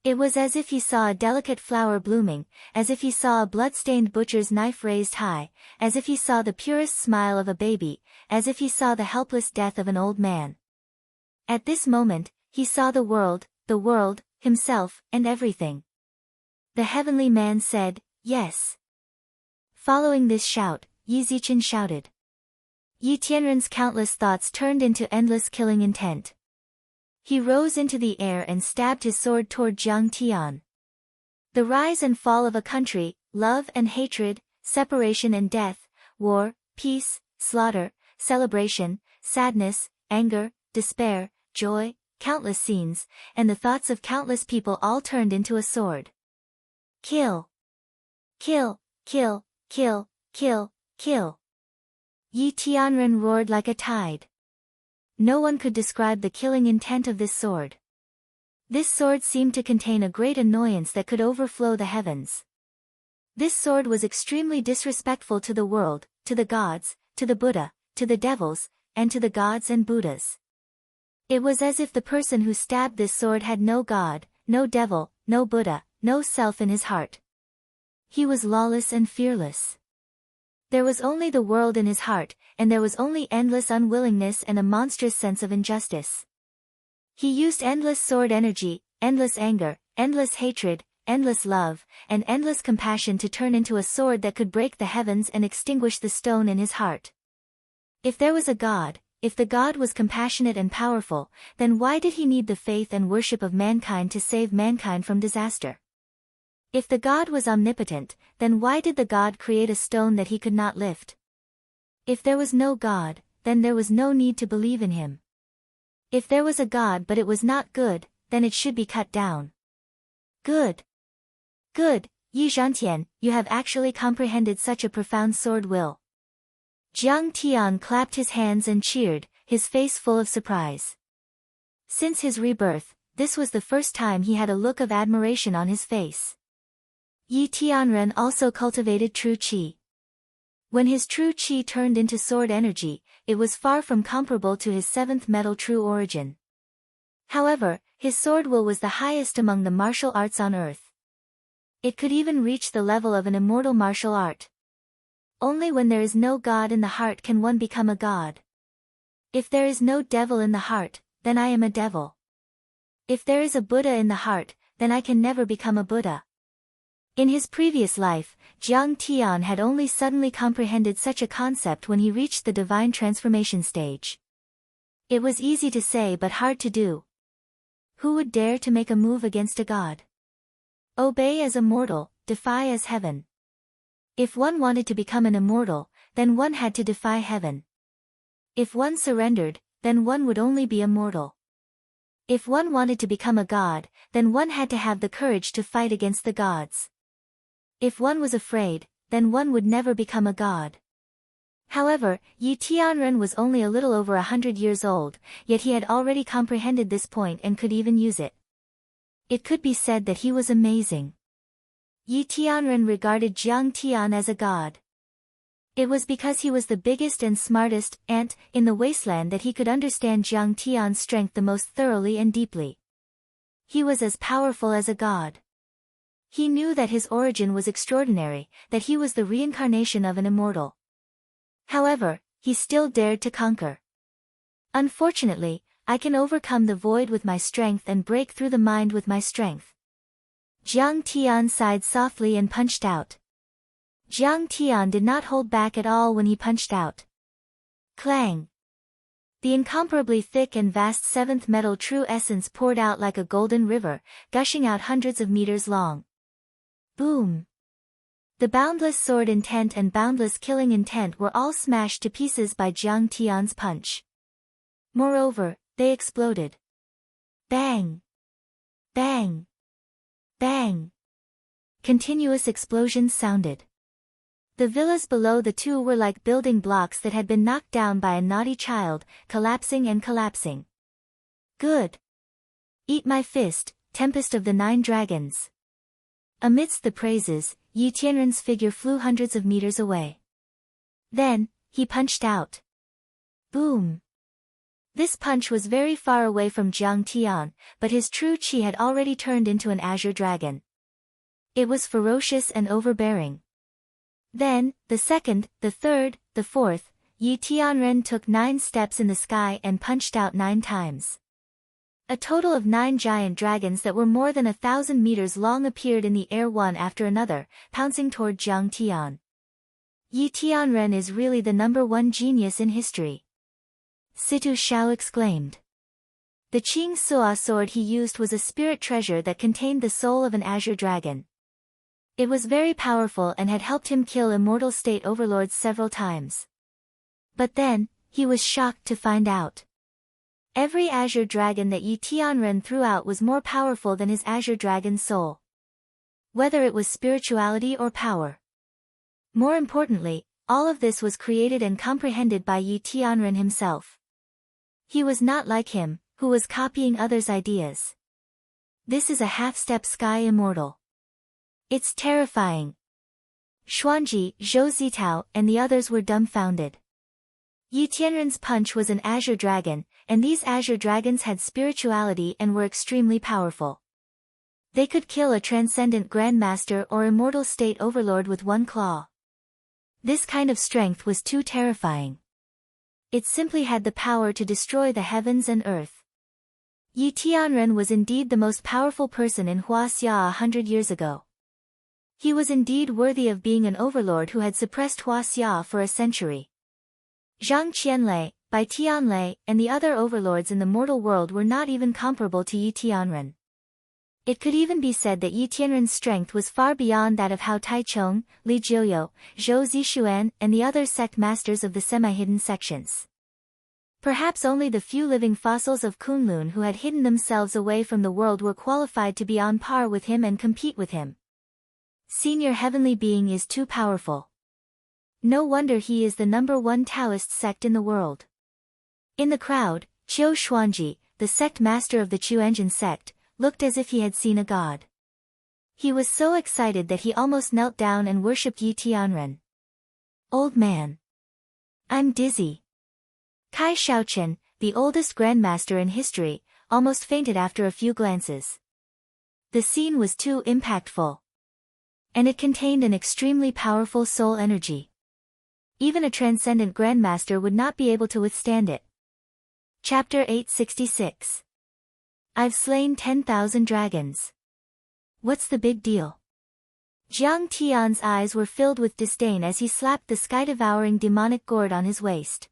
It was as if he saw a delicate flower blooming, as if he saw a blood-stained butcher's knife raised high, as if he saw the purest smile of a baby, as if he saw the helpless death of an old man. At this moment, he saw the world, himself, and everything. The heavenly man said, yes. Following this shout, Yi Zichen shouted. Yi Tianren's countless thoughts turned into endless killing intent. He rose into the air and stabbed his sword toward Jiang Tian. The rise and fall of a country, love and hatred, separation and death, war, peace, slaughter, celebration, sadness, anger, despair, joy, countless scenes, and the thoughts of countless people all turned into a sword. Kill! Kill! Kill! Kill! Kill! Kill! Yi Tianren roared like a tide. No one could describe the killing intent of this sword. This sword seemed to contain a great annoyance that could overflow the heavens. This sword was extremely disrespectful to the world, to the gods, to the Buddha, to the devils, and to the gods and Buddhas. It was as if the person who stabbed this sword had no god, no devil, no Buddha, no self in his heart. He was lawless and fearless. There was only the world in his heart, and there was only endless unwillingness and a monstrous sense of injustice. He used endless sword energy, endless anger, endless hatred, endless love, and endless compassion to turn into a sword that could break the heavens and extinguish the stone in his heart. If there was a God, if the God was compassionate and powerful, then why did he need the faith and worship of mankind to save mankind from disaster? If the God was omnipotent, then why did the God create a stone that he could not lift? If there was no God, then there was no need to believe in him. If there was a God but it was not good, then it should be cut down. Good. Good, Yi Zhantian, you have actually comprehended such a profound sword will. Jiang Tian clapped his hands and cheered, his face full of surprise. Since his rebirth, this was the first time he had a look of admiration on his face. Yi Tianren also cultivated true qi. When his true qi turned into sword energy, it was far from comparable to his seventh metal true origin. However, his sword will was the highest among the martial arts on earth. It could even reach the level of an immortal martial art. Only when there is no God in the heart can one become a god. If there is no devil in the heart, then I am a devil. If there is a Buddha in the heart, then I can never become a Buddha. In his previous life, Jiang Tian had only suddenly comprehended such a concept when he reached the divine transformation stage. It was easy to say but hard to do. Who would dare to make a move against a god? Obey as a mortal, defy as heaven. If one wanted to become an immortal, then one had to defy heaven. If one surrendered, then one would only be immortal. If one wanted to become a god, then one had to have the courage to fight against the gods. If one was afraid, then one would never become a god. However, Yi Tianren was only a little over 100 years old, yet he had already comprehended this point and could even use it. It could be said that he was amazing. Yi Tianren regarded Jiang Tian as a god. It was because he was the biggest and smartest ant in the wasteland that he could understand Jiang Tian's strength the most thoroughly and deeply. He was as powerful as a god. He knew that his origin was extraordinary, that he was the reincarnation of an immortal. However, he still dared to conquer. Unfortunately, I can overcome the void with my strength and break through the mind with my strength. Jiang Tian sighed softly and punched out. Jiang Tian did not hold back at all when he punched out. Clang! The incomparably thick and vast seventh metal true essence poured out like a golden river, gushing out hundreds of meters long. Boom! The boundless sword intent and boundless killing intent were all smashed to pieces by Jiang Tian's punch. Moreover, they exploded. Bang! Bang! Bang! Continuous explosions sounded. The villas below the two were like building blocks that had been knocked down by a naughty child, collapsing and collapsing. Good! Eat my fist, Tempest of the Nine Dragons. Amidst the praises, Yi Tianren's figure flew hundreds of meters away. Then, he punched out. Boom! This punch was very far away from Jiang Tian, but his true qi had already turned into an azure dragon. It was ferocious and overbearing. Then, the second, the third, the fourth, Yi Tianren took 9 steps in the sky and punched out 9 times. A total of 9 giant dragons that were more than 1,000 meters long appeared in the air one after another, pouncing toward Jiang Tian. Yi Tianren is really the #1 genius in history. Situ Xiao exclaimed. The Qing Suo sword he used was a spirit treasure that contained the soul of an azure dragon. It was very powerful and had helped him kill immortal state overlords several times. But then, he was shocked to find out. Every azure dragon that Yi Tianren threw out was more powerful than his azure dragon soul. Whether it was spirituality or power. More importantly, all of this was created and comprehended by Yi Tianren himself. He was not like him, who was copying others' ideas. This is a half-step sky immortal. It's terrifying. Xuanji, Zhou Zitao, and the others were dumbfounded. Yi Tianren's punch was an azure dragon, and these azure dragons had spirituality and were extremely powerful. They could kill a transcendent grandmaster or immortal state overlord with one claw. This kind of strength was too terrifying. It simply had the power to destroy the heavens and earth. Yi Tianren was indeed the most powerful person in Huaxia 100 years ago. He was indeed worthy of being an overlord who had suppressed Huaxia for a century. Zhang Qianlei, Bai Tianlei, and the other overlords in the mortal world were not even comparable to Yi Tianren. It could even be said that Yi Tianren's strength was far beyond that of Hao Taichong, Li Jiuyo, Zhou Zixuan, and the other sect masters of the semi-hidden sections. Perhaps only the few living fossils of Kunlun who had hidden themselves away from the world were qualified to be on par with him and compete with him. Senior heavenly being is too powerful. No wonder he is the #1 Taoist sect in the world. In the crowd, Qiu Xuanji, the sect master of the Chuanjin sect, looked as if he had seen a god. He was so excited that he almost knelt down and worshipped Yi Tianren. Old man. I'm dizzy. Kai Shaochen, the oldest grandmaster in history, almost fainted after a few glances. The scene was too impactful. And it contained an extremely powerful soul energy. Even a transcendent grandmaster would not be able to withstand it. Chapter 866. I've slain 10,000 dragons. What's the big deal? Jiang Tian's eyes were filled with disdain as he slapped the sky-devouring demonic gourd on his waist.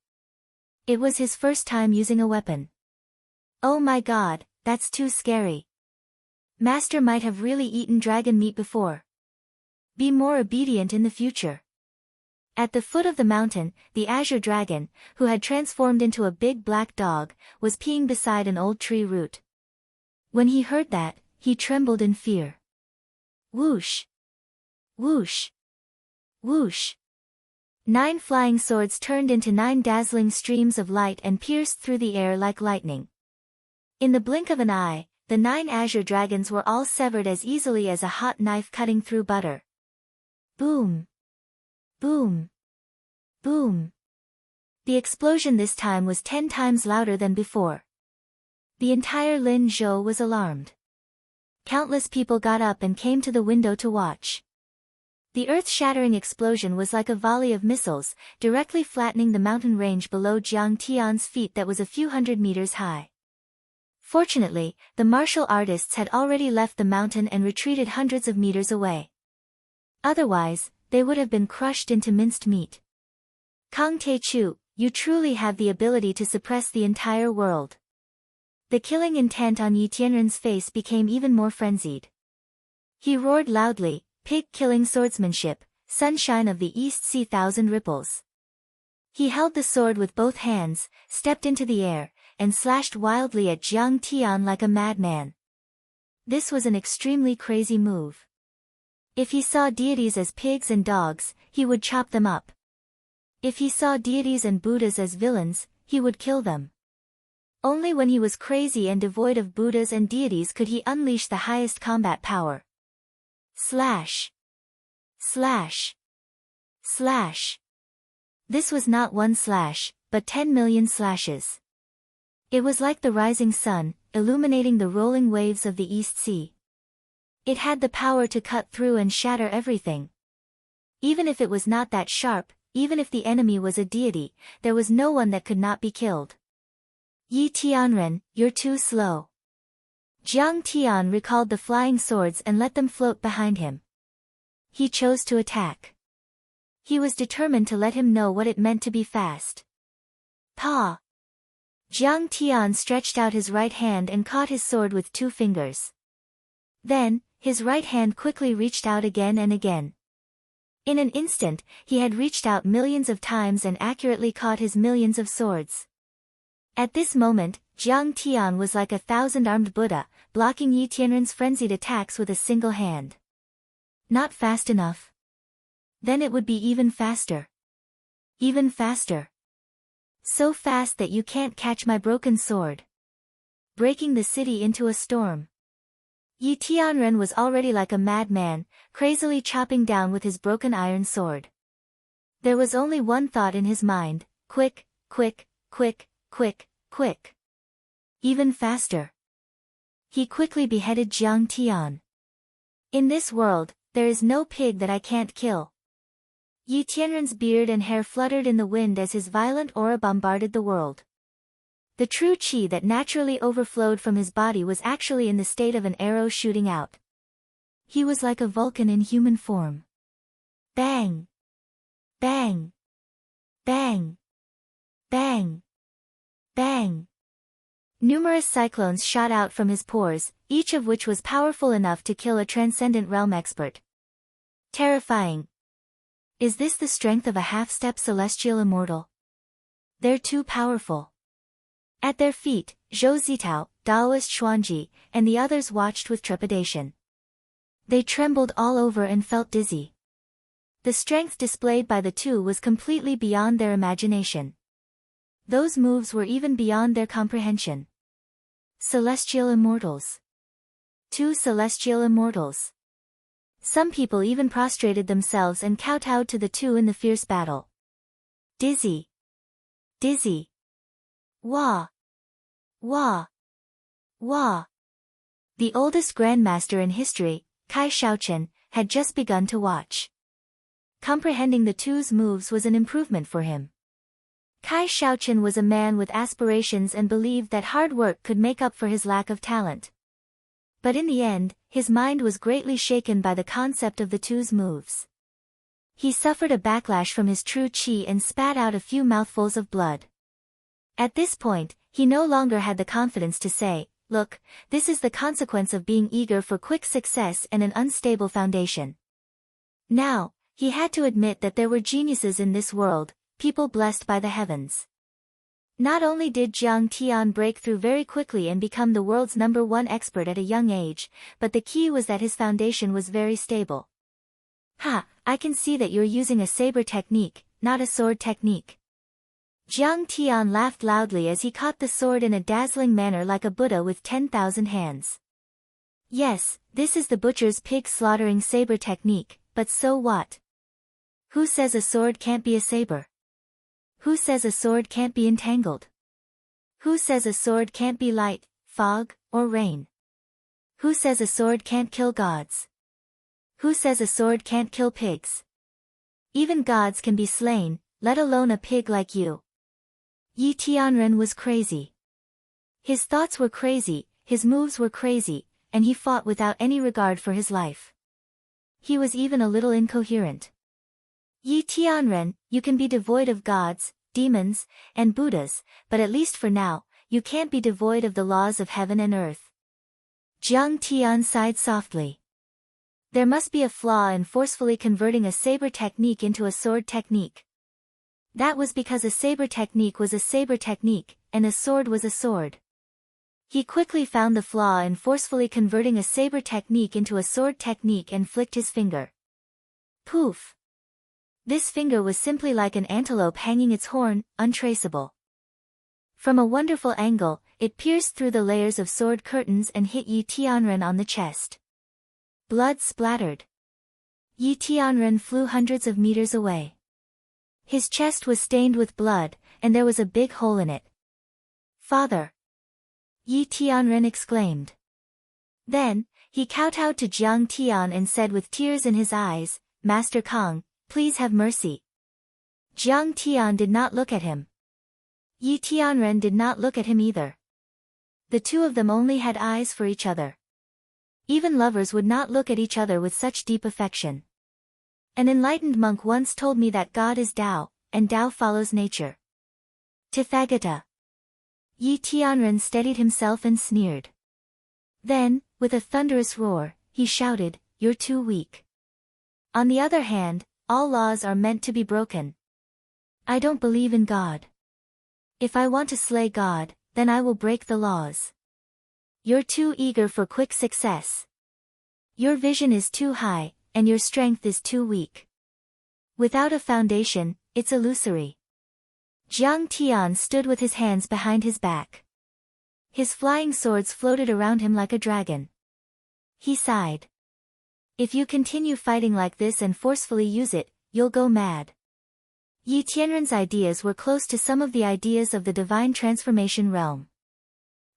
It was his first time using a weapon. Oh my god, that's too scary. Master might have really eaten dragon meat before. Be more obedient in the future. At the foot of the mountain, the azure dragon, who had transformed into a big black dog, was peeing beside an old tree root. When he heard that, he trembled in fear. Whoosh! Whoosh! Whoosh! 9 flying swords turned into 9 dazzling streams of light and pierced through the air like lightning. In the blink of an eye, the 9 azure dragons were all severed as easily as a hot knife cutting through butter. Boom! Boom! Boom! The explosion this time was 10 times louder than before. The entire Lin Zhou was alarmed. Countless people got up and came to the window to watch. The earth-shattering explosion was like a volley of missiles, directly flattening the mountain range below Jiang Tian's feet that was a few hundred meters high. Fortunately, the martial artists had already left the mountain and retreated hundreds of meters away. Otherwise, they would have been crushed into minced meat. Kang Te-chu, you truly have the ability to suppress the entire world. The killing intent on Yi Tianren's face became even more frenzied. He roared loudly, "Pig-killing swordsmanship, sunshine of the East Sea thousand ripples." He held the sword with both hands, stepped into the air, and slashed wildly at Jiang Tian like a madman. This was an extremely crazy move. If he saw deities as pigs and dogs, he would chop them up. If he saw deities and Buddhas as villains, he would kill them. Only when he was crazy and devoid of Buddhas and deities could he unleash the highest combat power. Slash. Slash. Slash. This was not one slash, but 10 million slashes. It was like the rising sun, illuminating the rolling waves of the East Sea. It had the power to cut through and shatter everything. Even if it was not that sharp, even if the enemy was a deity, there was no one that could not be killed. Yi Tianren, you're too slow. Jiang Tian recalled the flying swords and let them float behind him. He chose to attack. He was determined to let him know what it meant to be fast. Pa! Jiang Tian stretched out his right hand and caught his sword with 2 fingers. Then, his right hand quickly reached out again and again. In an instant, he had reached out millions of times and accurately caught his millions of swords. At this moment, Jiang Tian was like a 1,000-armed Buddha, blocking Yi Tianren's frenzied attacks with a single hand. Not fast enough. Then it would be even faster. Even faster. So fast that you can't catch my broken sword. Breaking the city into a storm. Yi Tianren was already like a madman, crazily chopping down with his broken iron sword. There was only one thought in his mind: quick, quick, quick, quick, quick. Even faster. He quickly beheaded Jiang Tian. In this world, there is no pig that I can't kill. Yi Tianren's beard and hair fluttered in the wind as his violent aura bombarded the world. The true qi that naturally overflowed from his body was actually in the state of an arrow shooting out. He was like a Vulcan in human form. Bang! Bang! Bang! Bang! Bang! Numerous cyclones shot out from his pores, each of which was powerful enough to kill a transcendent realm expert. Terrifying. Is this the strength of a half-step celestial immortal? They're too powerful. At their feet, Zhou Zitao, Daoist Xuanji, and the others watched with trepidation. They trembled all over and felt dizzy. The strength displayed by the two was completely beyond their imagination. Those moves were even beyond their comprehension. Celestial immortals. 2 celestial immortals. Some people even prostrated themselves and kowtowed to the two in the fierce battle. Dizzy. Dizzy. Wah! Wah! Wah! The oldest grandmaster in history, Kai Shaochen, had just begun to watch. Comprehending the two's moves was an improvement for him. Kai Shaochen was a man with aspirations and believed that hard work could make up for his lack of talent. But in the end, his mind was greatly shaken by the concept of the two's moves. He suffered a backlash from his true qi and spat out a few mouthfuls of blood. At this point, he no longer had the confidence to say, "Look, this is the consequence of being eager for quick success and an unstable foundation." Now, he had to admit that there were geniuses in this world, people blessed by the heavens. Not only did Jiang Tian break through very quickly and become the world's #1 expert at a young age, but the key was that his foundation was very stable. "Ha, I can see that you're using a saber technique, not a sword technique." Jiang Tian laughed loudly as he caught the sword in a dazzling manner like a Buddha with 10,000 hands. "Yes, this is the butcher's pig slaughtering saber technique, but so what? Who says a sword can't be a saber? Who says a sword can't be entangled? Who says a sword can't be light, fog, or rain? Who says a sword can't kill gods? Who says a sword can't kill pigs? Even gods can be slain, let alone a pig like you. Yi Tianren was crazy. His thoughts were crazy, his moves were crazy, and he fought without any regard for his life. He was even a little incoherent. Yi Tianren, you can be devoid of gods, demons, and Buddhas, but at least for now, you can't be devoid of the laws of heaven and earth. Jiang Tian sighed softly. There must be a flaw in forcefully converting a saber technique into a sword technique. That was because a saber technique was a saber technique, and a sword was a sword. He quickly found the flaw in forcefully converting a saber technique into a sword technique and flicked his finger. Poof! This finger was simply like an antelope hanging its horn, untraceable. From a wonderful angle, it pierced through the layers of sword curtains and hit Yi Tianren on the chest. Blood splattered. Yi Tianren flew hundreds of meters away. His chest was stained with blood, and there was a big hole in it. Father! Yi Tianren exclaimed. Then, he kowtowed to Jiang Tian and said with tears in his eyes, Master Kong, please have mercy. Jiang Tian did not look at him. Yi Tianren did not look at him either. The two of them only had eyes for each other. Even lovers would not look at each other with such deep affection. An enlightened monk once told me that God is Tao, and Tao follows nature. Tathagata. Yi Tianren steadied himself and sneered. Then, with a thunderous roar, he shouted, You're too weak. On the other hand, all laws are meant to be broken. I don't believe in God. If I want to slay God, then I will break the laws. You're too eager for quick success. Your vision is too high, and your strength is too weak. Without a foundation, it's illusory. Jiang Tian stood with his hands behind his back. His flying swords floated around him like a dragon. He sighed. If you continue fighting like this and forcefully use it, you'll go mad. Yi Tianren's ideas were close to some of the ideas of the divine transformation realm.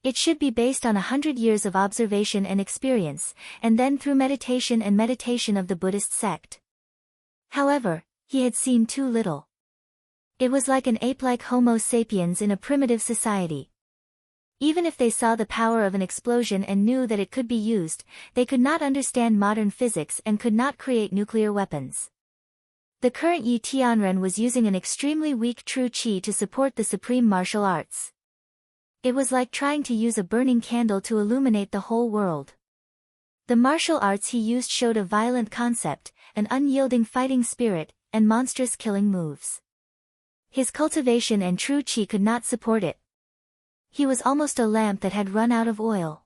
It should be based on 100 years of observation and experience, and then through meditation of the Buddhist sect. However, he had seen too little. It was like an ape-like Homo sapiens in a primitive society. Even if they saw the power of an explosion and knew that it could be used, they could not understand modern physics and could not create nuclear weapons. The current Yi Tianren was using an extremely weak true qi to support the supreme martial arts. It was like trying to use a burning candle to illuminate the whole world. The martial arts he used showed a violent concept, an unyielding fighting spirit, and monstrous killing moves. His cultivation and true qi could not support it. He was almost a lamp that had run out of oil.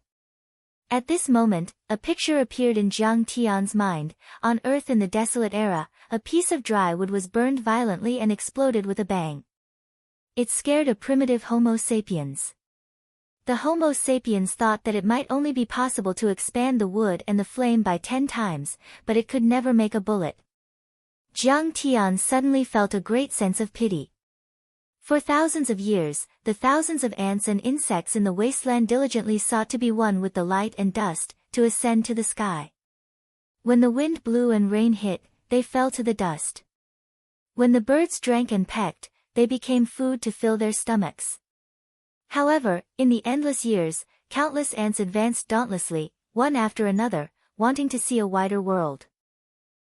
At this moment, a picture appeared in Jiang Tian's mind. On Earth in the desolate era, a piece of dry wood was burned violently and exploded with a bang. It scared a primitive Homo sapiens. The Homo sapiens thought that it might only be possible to expand the wood and the flame by 10 times, but it could never make a bullet. Jiang Tian suddenly felt a great sense of pity. For thousands of years, the thousands of ants and insects in the wasteland diligently sought to be one with the light and dust, to ascend to the sky. When the wind blew and rain hit, they fell to the dust. When the birds drank and pecked, they became food to fill their stomachs. However, in the endless years, countless ants advanced dauntlessly, one after another, wanting to see a wider world.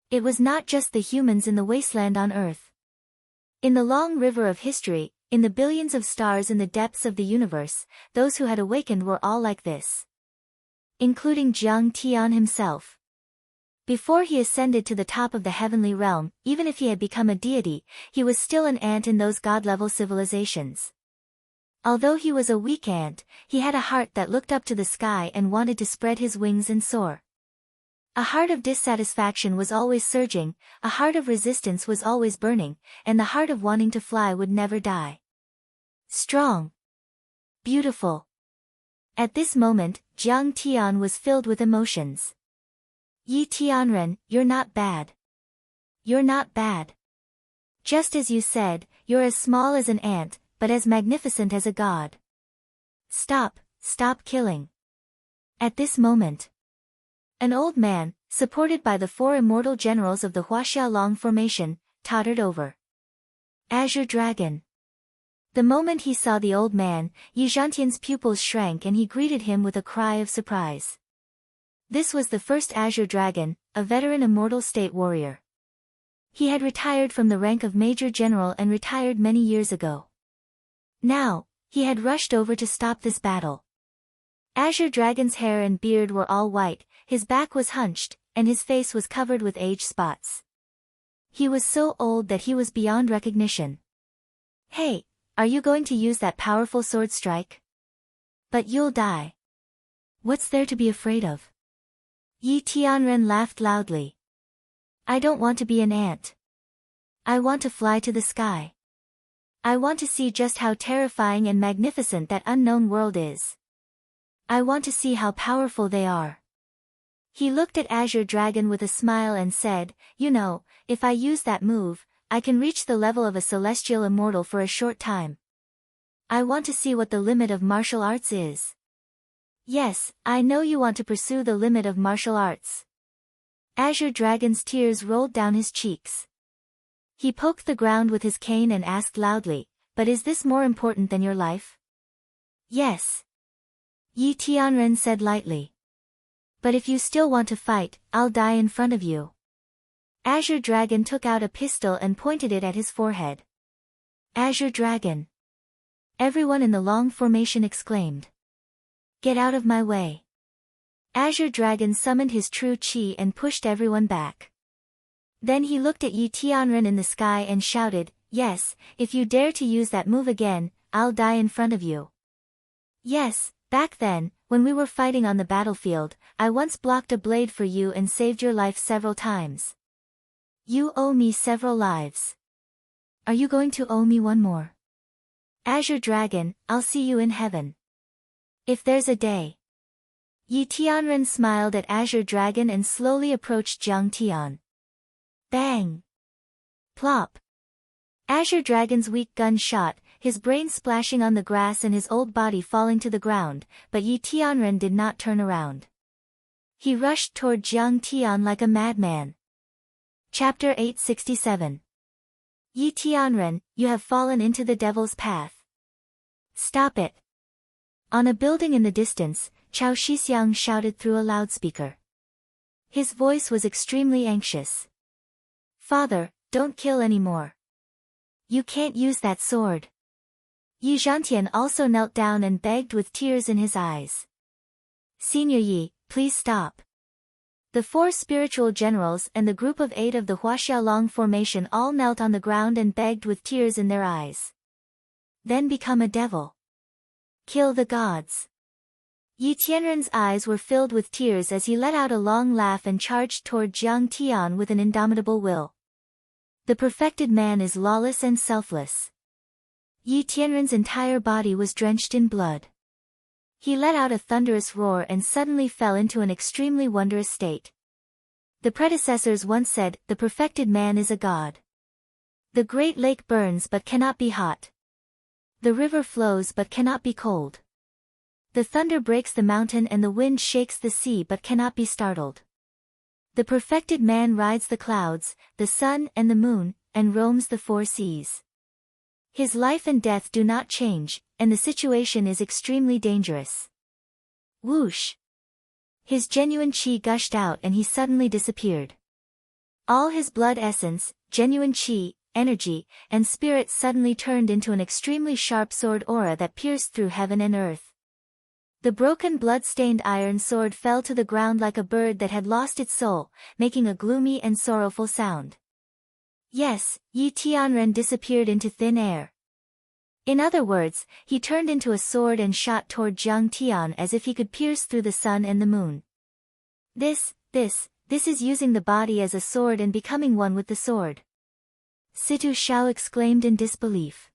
It was not just the humans in the wasteland on Earth. In the long river of history, in the billions of stars in the depths of the universe, those who had awakened were all like this. Including Jiang Tian himself. Before he ascended to the top of the heavenly realm, even if he had become a deity, he was still an ant in those god-level civilizations. Although he was a weak ant, he had a heart that looked up to the sky and wanted to spread his wings and soar. A heart of dissatisfaction was always surging, a heart of resistance was always burning, and the heart of wanting to fly would never die. Strong. Beautiful. At this moment, Jiang Tian was filled with emotions. Yi Tianren, you're not bad. You're not bad. Just as you said, you're as small as an ant, but as magnificent as a god. Stop killing. At this moment, an old man, supported by the 4 immortal generals of the Huaxiaolong formation, tottered over. Azure Dragon. The moment he saw the old man, Yi Zhantian's pupils shrank and he greeted him with a cry of surprise. This was the first Azure Dragon, a veteran immortal state warrior. He had retired from the rank of Major General and retired many years ago. Now, he had rushed over to stop this battle. Azure Dragon's hair and beard were all white, his back was hunched, and his face was covered with age spots. He was so old that he was beyond recognition. Hey, are you going to use that powerful sword strike? But you'll die. What's there to be afraid of? Yi Tianren laughed loudly. I don't want to be an ant. I want to fly to the sky. I want to see just how terrifying and magnificent that unknown world is. I want to see how powerful they are. He looked at Azure Dragon with a smile and said, you know, if I use that move, I can reach the level of a celestial immortal for a short time. I want to see what the limit of martial arts is. Yes, I know you want to pursue the limit of martial arts. Azure Dragon's tears rolled down his cheeks. He poked the ground with his cane and asked loudly, but is this more important than your life? Yes. Yi Tianren said lightly. But if you still want to fight, I'll die in front of you. Azure Dragon took out a pistol and pointed it at his forehead. Azure Dragon. Everyone in the long formation exclaimed. Get out of my way. Azure Dragon summoned his true chi and pushed everyone back. Then he looked at Yi Tianren in the sky and shouted, yes, if you dare to use that move again, I'll die in front of you. Yes, back then, when we were fighting on the battlefield, I once blocked a blade for you and saved your life several times. You owe me several lives. Are you going to owe me one more? Azure Dragon, I'll see you in heaven. If there's a day. Yi Tianren smiled at Azure Dragon and slowly approached Jiang Tian. Bang! Plop! Azure Dragon's weak gun shot, his brain splashing on the grass and his old body falling to the ground, but Yi Tianren did not turn around. He rushed toward Jiang Tian like a madman. Chapter 867. Yi Tianren, you have fallen into the devil's path. Stop it. On a building in the distance, Chao Shixiang shouted through a loudspeaker. His voice was extremely anxious. Father, don't kill anymore. You can't use that sword. Yi Zhantian also knelt down and begged with tears in his eyes. Senior Yi, please stop. The 4 spiritual generals and the group of 8 of the Huaxiaolong formation all knelt on the ground and begged with tears in their eyes. Then become a devil. Kill the gods. Yi Tianren's eyes were filled with tears as he let out a long laugh and charged toward Jiang Tian with an indomitable will. The perfected man is lawless and selfless. Yi Tianren's entire body was drenched in blood. He let out a thunderous roar and suddenly fell into an extremely wondrous state. The predecessors once said, the perfected man is a god. The great lake burns but cannot be hot. The river flows but cannot be cold. The thunder breaks the mountain and the wind shakes the sea but cannot be startled. The perfected man rides the clouds, the sun and the moon, and roams the 4 seas. His life and death do not change, and the situation is extremely dangerous. Whoosh! His genuine qi gushed out and he suddenly disappeared. All his blood essence, genuine qi, energy, and spirit suddenly turned into an extremely sharp sword aura that pierced through heaven and earth. The broken blood-stained iron sword fell to the ground like a bird that had lost its soul, making a gloomy and sorrowful sound. Yes, Yi Tianren disappeared into thin air. In other words, he turned into a sword and shot toward Jiang Tian as if he could pierce through the sun and the moon. This is using the body as a sword and becoming one with the sword. Situ Xiao exclaimed in disbelief.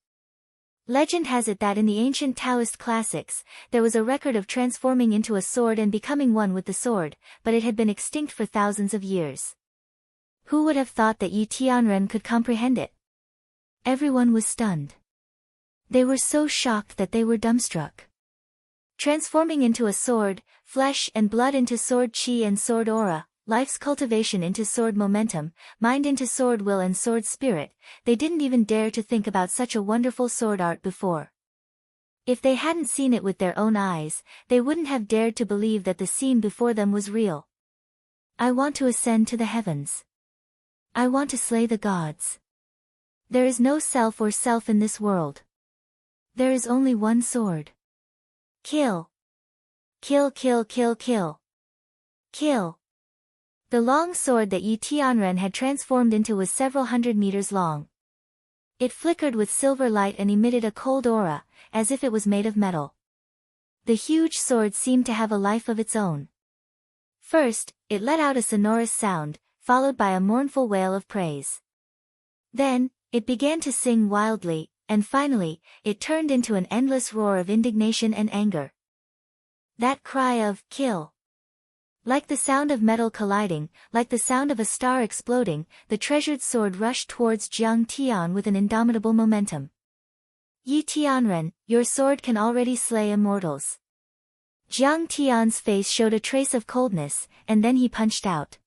Legend has it that in the ancient Taoist classics, there was a record of transforming into a sword and becoming one with the sword, but it had been extinct for thousands of years. Who would have thought that Yi Tianren could comprehend it? Everyone was stunned. They were so shocked that they were dumbstruck. Transforming into a sword, flesh and blood into sword chi and sword aura, life's cultivation into sword momentum, mind into sword will and sword spirit. They didn't even dare to think about such a wonderful sword art before. If they hadn't seen it with their own eyes, they wouldn't have dared to believe that the scene before them was real. I want to ascend to the heavens. I want to slay the gods. There is no self or self in this world. There is only one sword. Kill. Kill, kill, kill, kill. Kill. The long sword that Yi Tianren had transformed into was several hundred meters long. It flickered with silver light and emitted a cold aura, as if it was made of metal. The huge sword seemed to have a life of its own. First, it let out a sonorous sound, followed by a mournful wail of praise. Then, it began to sing wildly, and finally, it turned into an endless roar of indignation and anger. That cry of, "Kill!" Like the sound of metal colliding, like the sound of a star exploding, the treasured sword rushed towards Jiang Tian with an indomitable momentum. Yi Tianren, your sword can already slay immortals. Jiang Tian's face showed a trace of coldness, and then he punched out.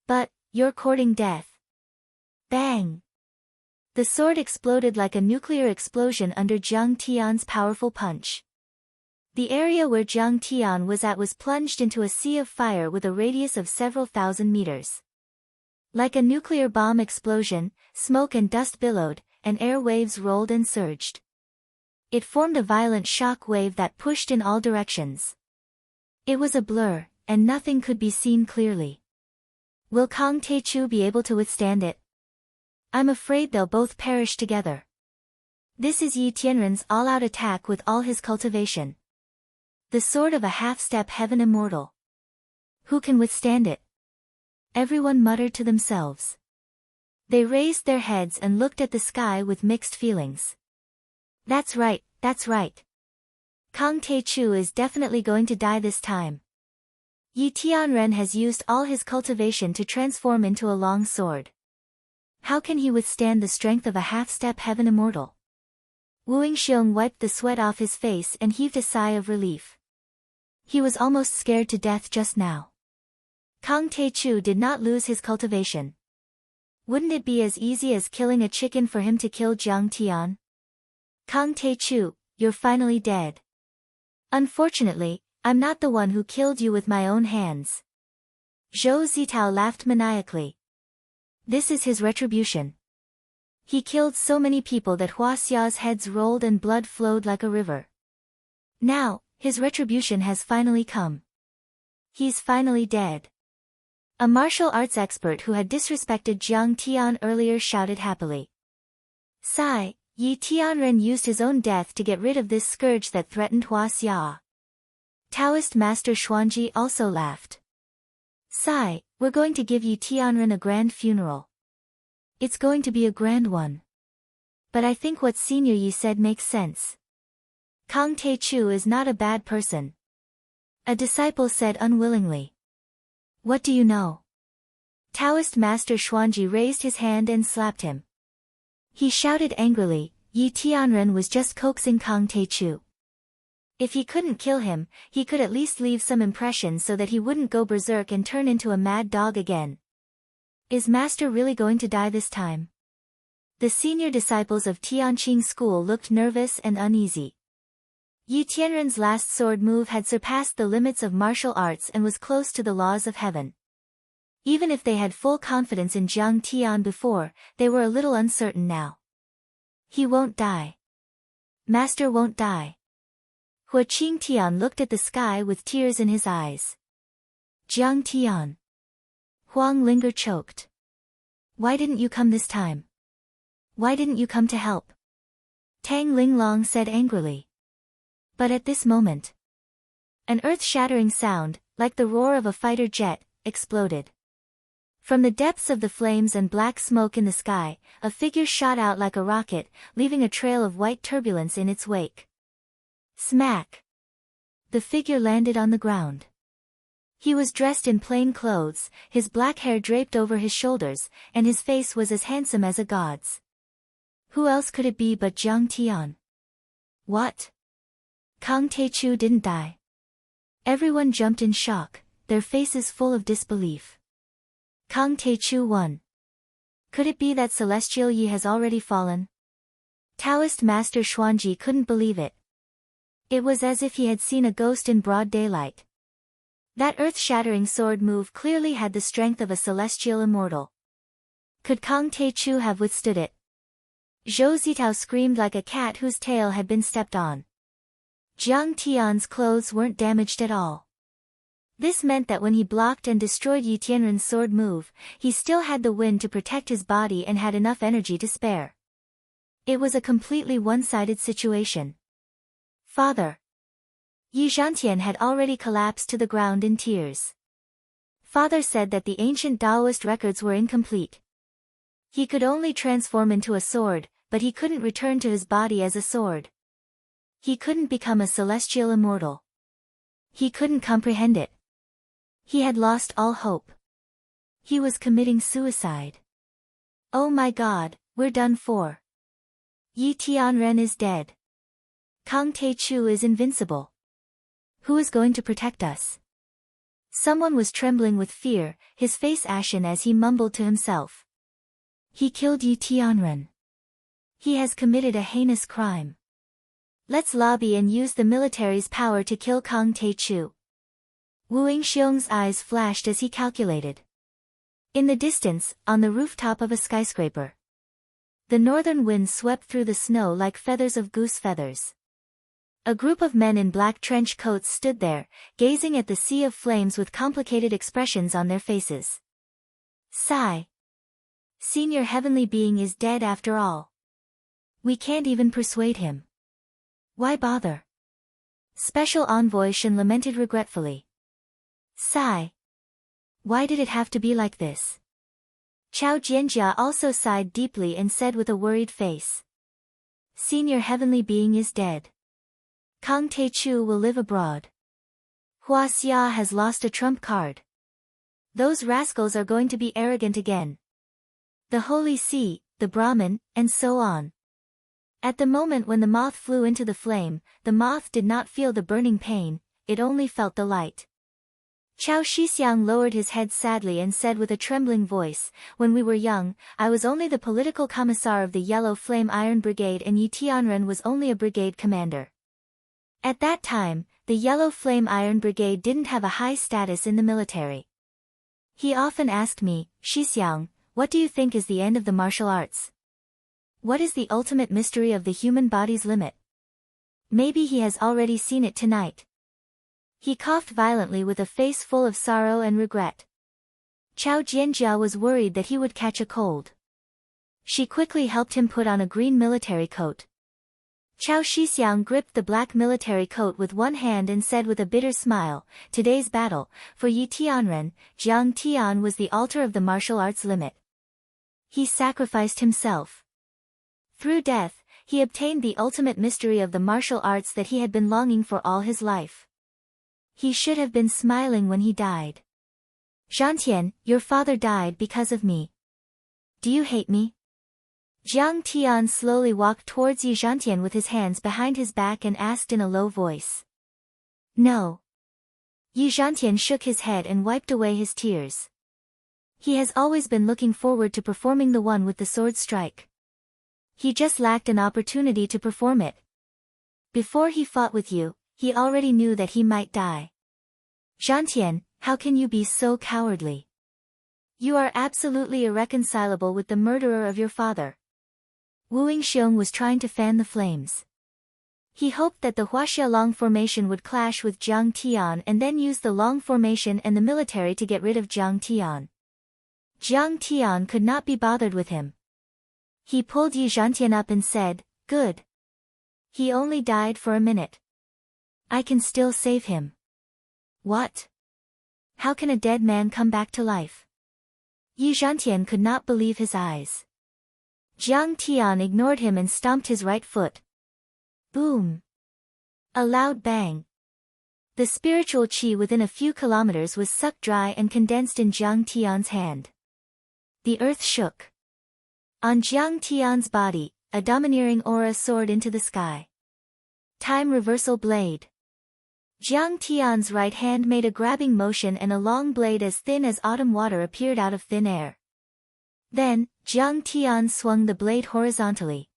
But, you're courting death. Bang! The sword exploded like a nuclear explosion under Jiang Tian's powerful punch. The area where Jiang Tian was at was plunged into a sea of fire with a radius of several thousand meters. Like a nuclear bomb explosion, smoke and dust billowed, and air waves rolled and surged. It formed a violent shock wave that pushed in all directions. It was a blur, and nothing could be seen clearly. Will Kang Taechu be able to withstand it? I'm afraid they'll both perish together. This is Yi Tianren's all-out attack with all his cultivation. The sword of a half-step heaven immortal. Who can withstand it? Everyone muttered to themselves. They raised their heads and looked at the sky with mixed feelings. That's right, that's right. Kang Taechu is definitely going to die this time. Yi Tianren has used all his cultivation to transform into a long sword. How can he withstand the strength of a half-step heaven immortal? Wu Yingxiong wiped the sweat off his face and heaved a sigh of relief. He was almost scared to death just now. Kang Taechu did not lose his cultivation. Wouldn't it be as easy as killing a chicken for him to kill Jiang Tian? Kang Taechu, you're finally dead. Unfortunately, I'm not the one who killed you with my own hands. Zhou Zitao laughed maniacally. This is his retribution. He killed so many people that Hua Xia's heads rolled and blood flowed like a river. Now, his retribution has finally come. He's finally dead. A martial arts expert who had disrespected Jiang Tian earlier shouted happily. Sigh, Yi Tianren used his own death to get rid of this scourge that threatened Hua Xia. Taoist Master Xuanji also laughed. Sigh, we're going to give Yi Tianren a grand funeral. It's going to be a grand one. But I think what Senior Yi said makes sense. Kang Taechu is not a bad person. A disciple said unwillingly. What do you know? Taoist Master Xuanji raised his hand and slapped him. He shouted angrily, Yi Tianren was just coaxing Kang Taechu. If he couldn't kill him, he could at least leave some impression so that he wouldn't go berserk and turn into a mad dog again. Is Master really going to die this time? The senior disciples of Tianqing School looked nervous and uneasy. Yi Tianren's last sword move had surpassed the limits of martial arts and was close to the laws of heaven. Even if they had full confidence in Jiang Tian before, they were a little uncertain now. He won't die. Master won't die. Hua Qingtian looked at the sky with tears in his eyes. Jiang Tian. Huang Linger choked. Why didn't you come this time? Why didn't you come to help? Tang Linglong said angrily. But at this moment, an earth-shattering sound, like the roar of a fighter jet, exploded. From the depths of the flames and black smoke in the sky, a figure shot out like a rocket, leaving a trail of white turbulence in its wake. Smack! The figure landed on the ground. He was dressed in plain clothes, his black hair draped over his shoulders, and his face was as handsome as a god's. Who else could it be but Jiang Tian? What? Kang Taechu didn't die. Everyone jumped in shock. their faces full of disbelief. Kang Taechu 1. Could it be that Celestial Yi has already fallen? Taoist Master Xuanji couldn't believe it. It was as if he had seen a ghost in broad daylight. That earth-shattering sword move clearly had the strength of a celestial immortal. Could Kang Taechu have withstood it? Zhou Zitao screamed like a cat whose tail had been stepped on. Jiang Tian's clothes weren't damaged at all. This meant that when he blocked and destroyed Yi Tianren's sword move, he still had the wind to protect his body and had enough energy to spare. It was a completely one-sided situation. Father. Yi Zhantian had already collapsed to the ground in tears. Father said that the ancient Taoist records were incomplete. He could only transform into a sword, but he couldn't return to his body as a sword. He couldn't become a celestial immortal. He couldn't comprehend it. He had lost all hope. He was committing suicide. Oh my God, we're done for. Yi Tianren is dead. Kang Taechu is invincible. Who is going to protect us? Someone was trembling with fear, his face ashen as he mumbled to himself. He killed Yi Tianren. He has committed a heinous crime. Let's lobby and use the military's power to kill Kang Taechu. Wu Yingxiong's eyes flashed as he calculated. In the distance, on the rooftop of a skyscraper. The northern wind swept through the snow like feathers of goose feathers. A group of men in black trench coats stood there, gazing at the sea of flames with complicated expressions on their faces. Sigh. Senior Heavenly Being is dead after all. We can't even persuade him. Why bother? Special Envoy Shen lamented regretfully. Sigh. Why did it have to be like this? Chao Jianjia also sighed deeply and said with a worried face. Senior Heavenly Being is dead. Kang Taechu will live abroad. Hua Xia has lost a trump card. Those rascals are going to be arrogant again. The Holy See, the Brahmin, and so on. At the moment when the moth flew into the flame, the moth did not feel the burning pain, it only felt the light. Chao Shixiang lowered his head sadly and said with a trembling voice, when we were young, I was only the political commissar of the Yellow Flame Iron Brigade and Yi Tianren was only a brigade commander. At that time, the Yellow Flame Iron Brigade didn't have a high status in the military. He often asked me, Shixiang, what do you think is the end of the martial arts? What is the ultimate mystery of the human body's limit? Maybe he has already seen it tonight. He coughed violently with a face full of sorrow and regret. Chao Jianjia was worried that he would catch a cold. She quickly helped him put on a green military coat. Chao Shixiang gripped the black military coat with one hand and said with a bitter smile, today's battle, for Yi Tianren, Jiang Tian was the altar of the martial arts limit. He sacrificed himself. Through death, he obtained the ultimate mystery of the martial arts that he had been longing for all his life. He should have been smiling when he died. Zhantian, your father died because of me. Do you hate me? Jiang Tian slowly walked towards Yi Zhantian with his hands behind his back and asked in a low voice. No. Yi Zhantian shook his head and wiped away his tears. He has always been looking forward to performing the one with the sword strike. He just lacked an opportunity to perform it. Before he fought with you, he already knew that he might die. Zhantian, how can you be so cowardly? You are absolutely irreconcilable with the murderer of your father. Wu Yingxiong was trying to fan the flames. He hoped that the Huaxia Long Formation would clash with Jiang Tian and then use the Long Formation and the military to get rid of Jiang Tian. Jiang Tian could not be bothered with him. He pulled Yi Zhantian up and said, good. He only died for a minute. I can still save him. What? How can a dead man come back to life? Yi Zhantian could not believe his eyes. Jiang Tian ignored him and stomped his right foot. Boom! A loud bang. The spiritual qi within a few kilometers was sucked dry and condensed in Jiang Tian's hand. The earth shook. On Jiang Tian's body, a domineering aura soared into the sky. Time reversal blade. Jiang Tian's right hand made a grabbing motion and a long blade as thin as autumn water appeared out of thin air. Then, Jiang Tian swung the blade horizontally.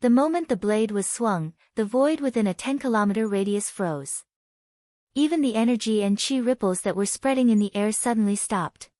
The moment the blade was swung, the void within a 10-kilometer radius froze. Even the energy and chi ripples that were spreading in the air suddenly stopped.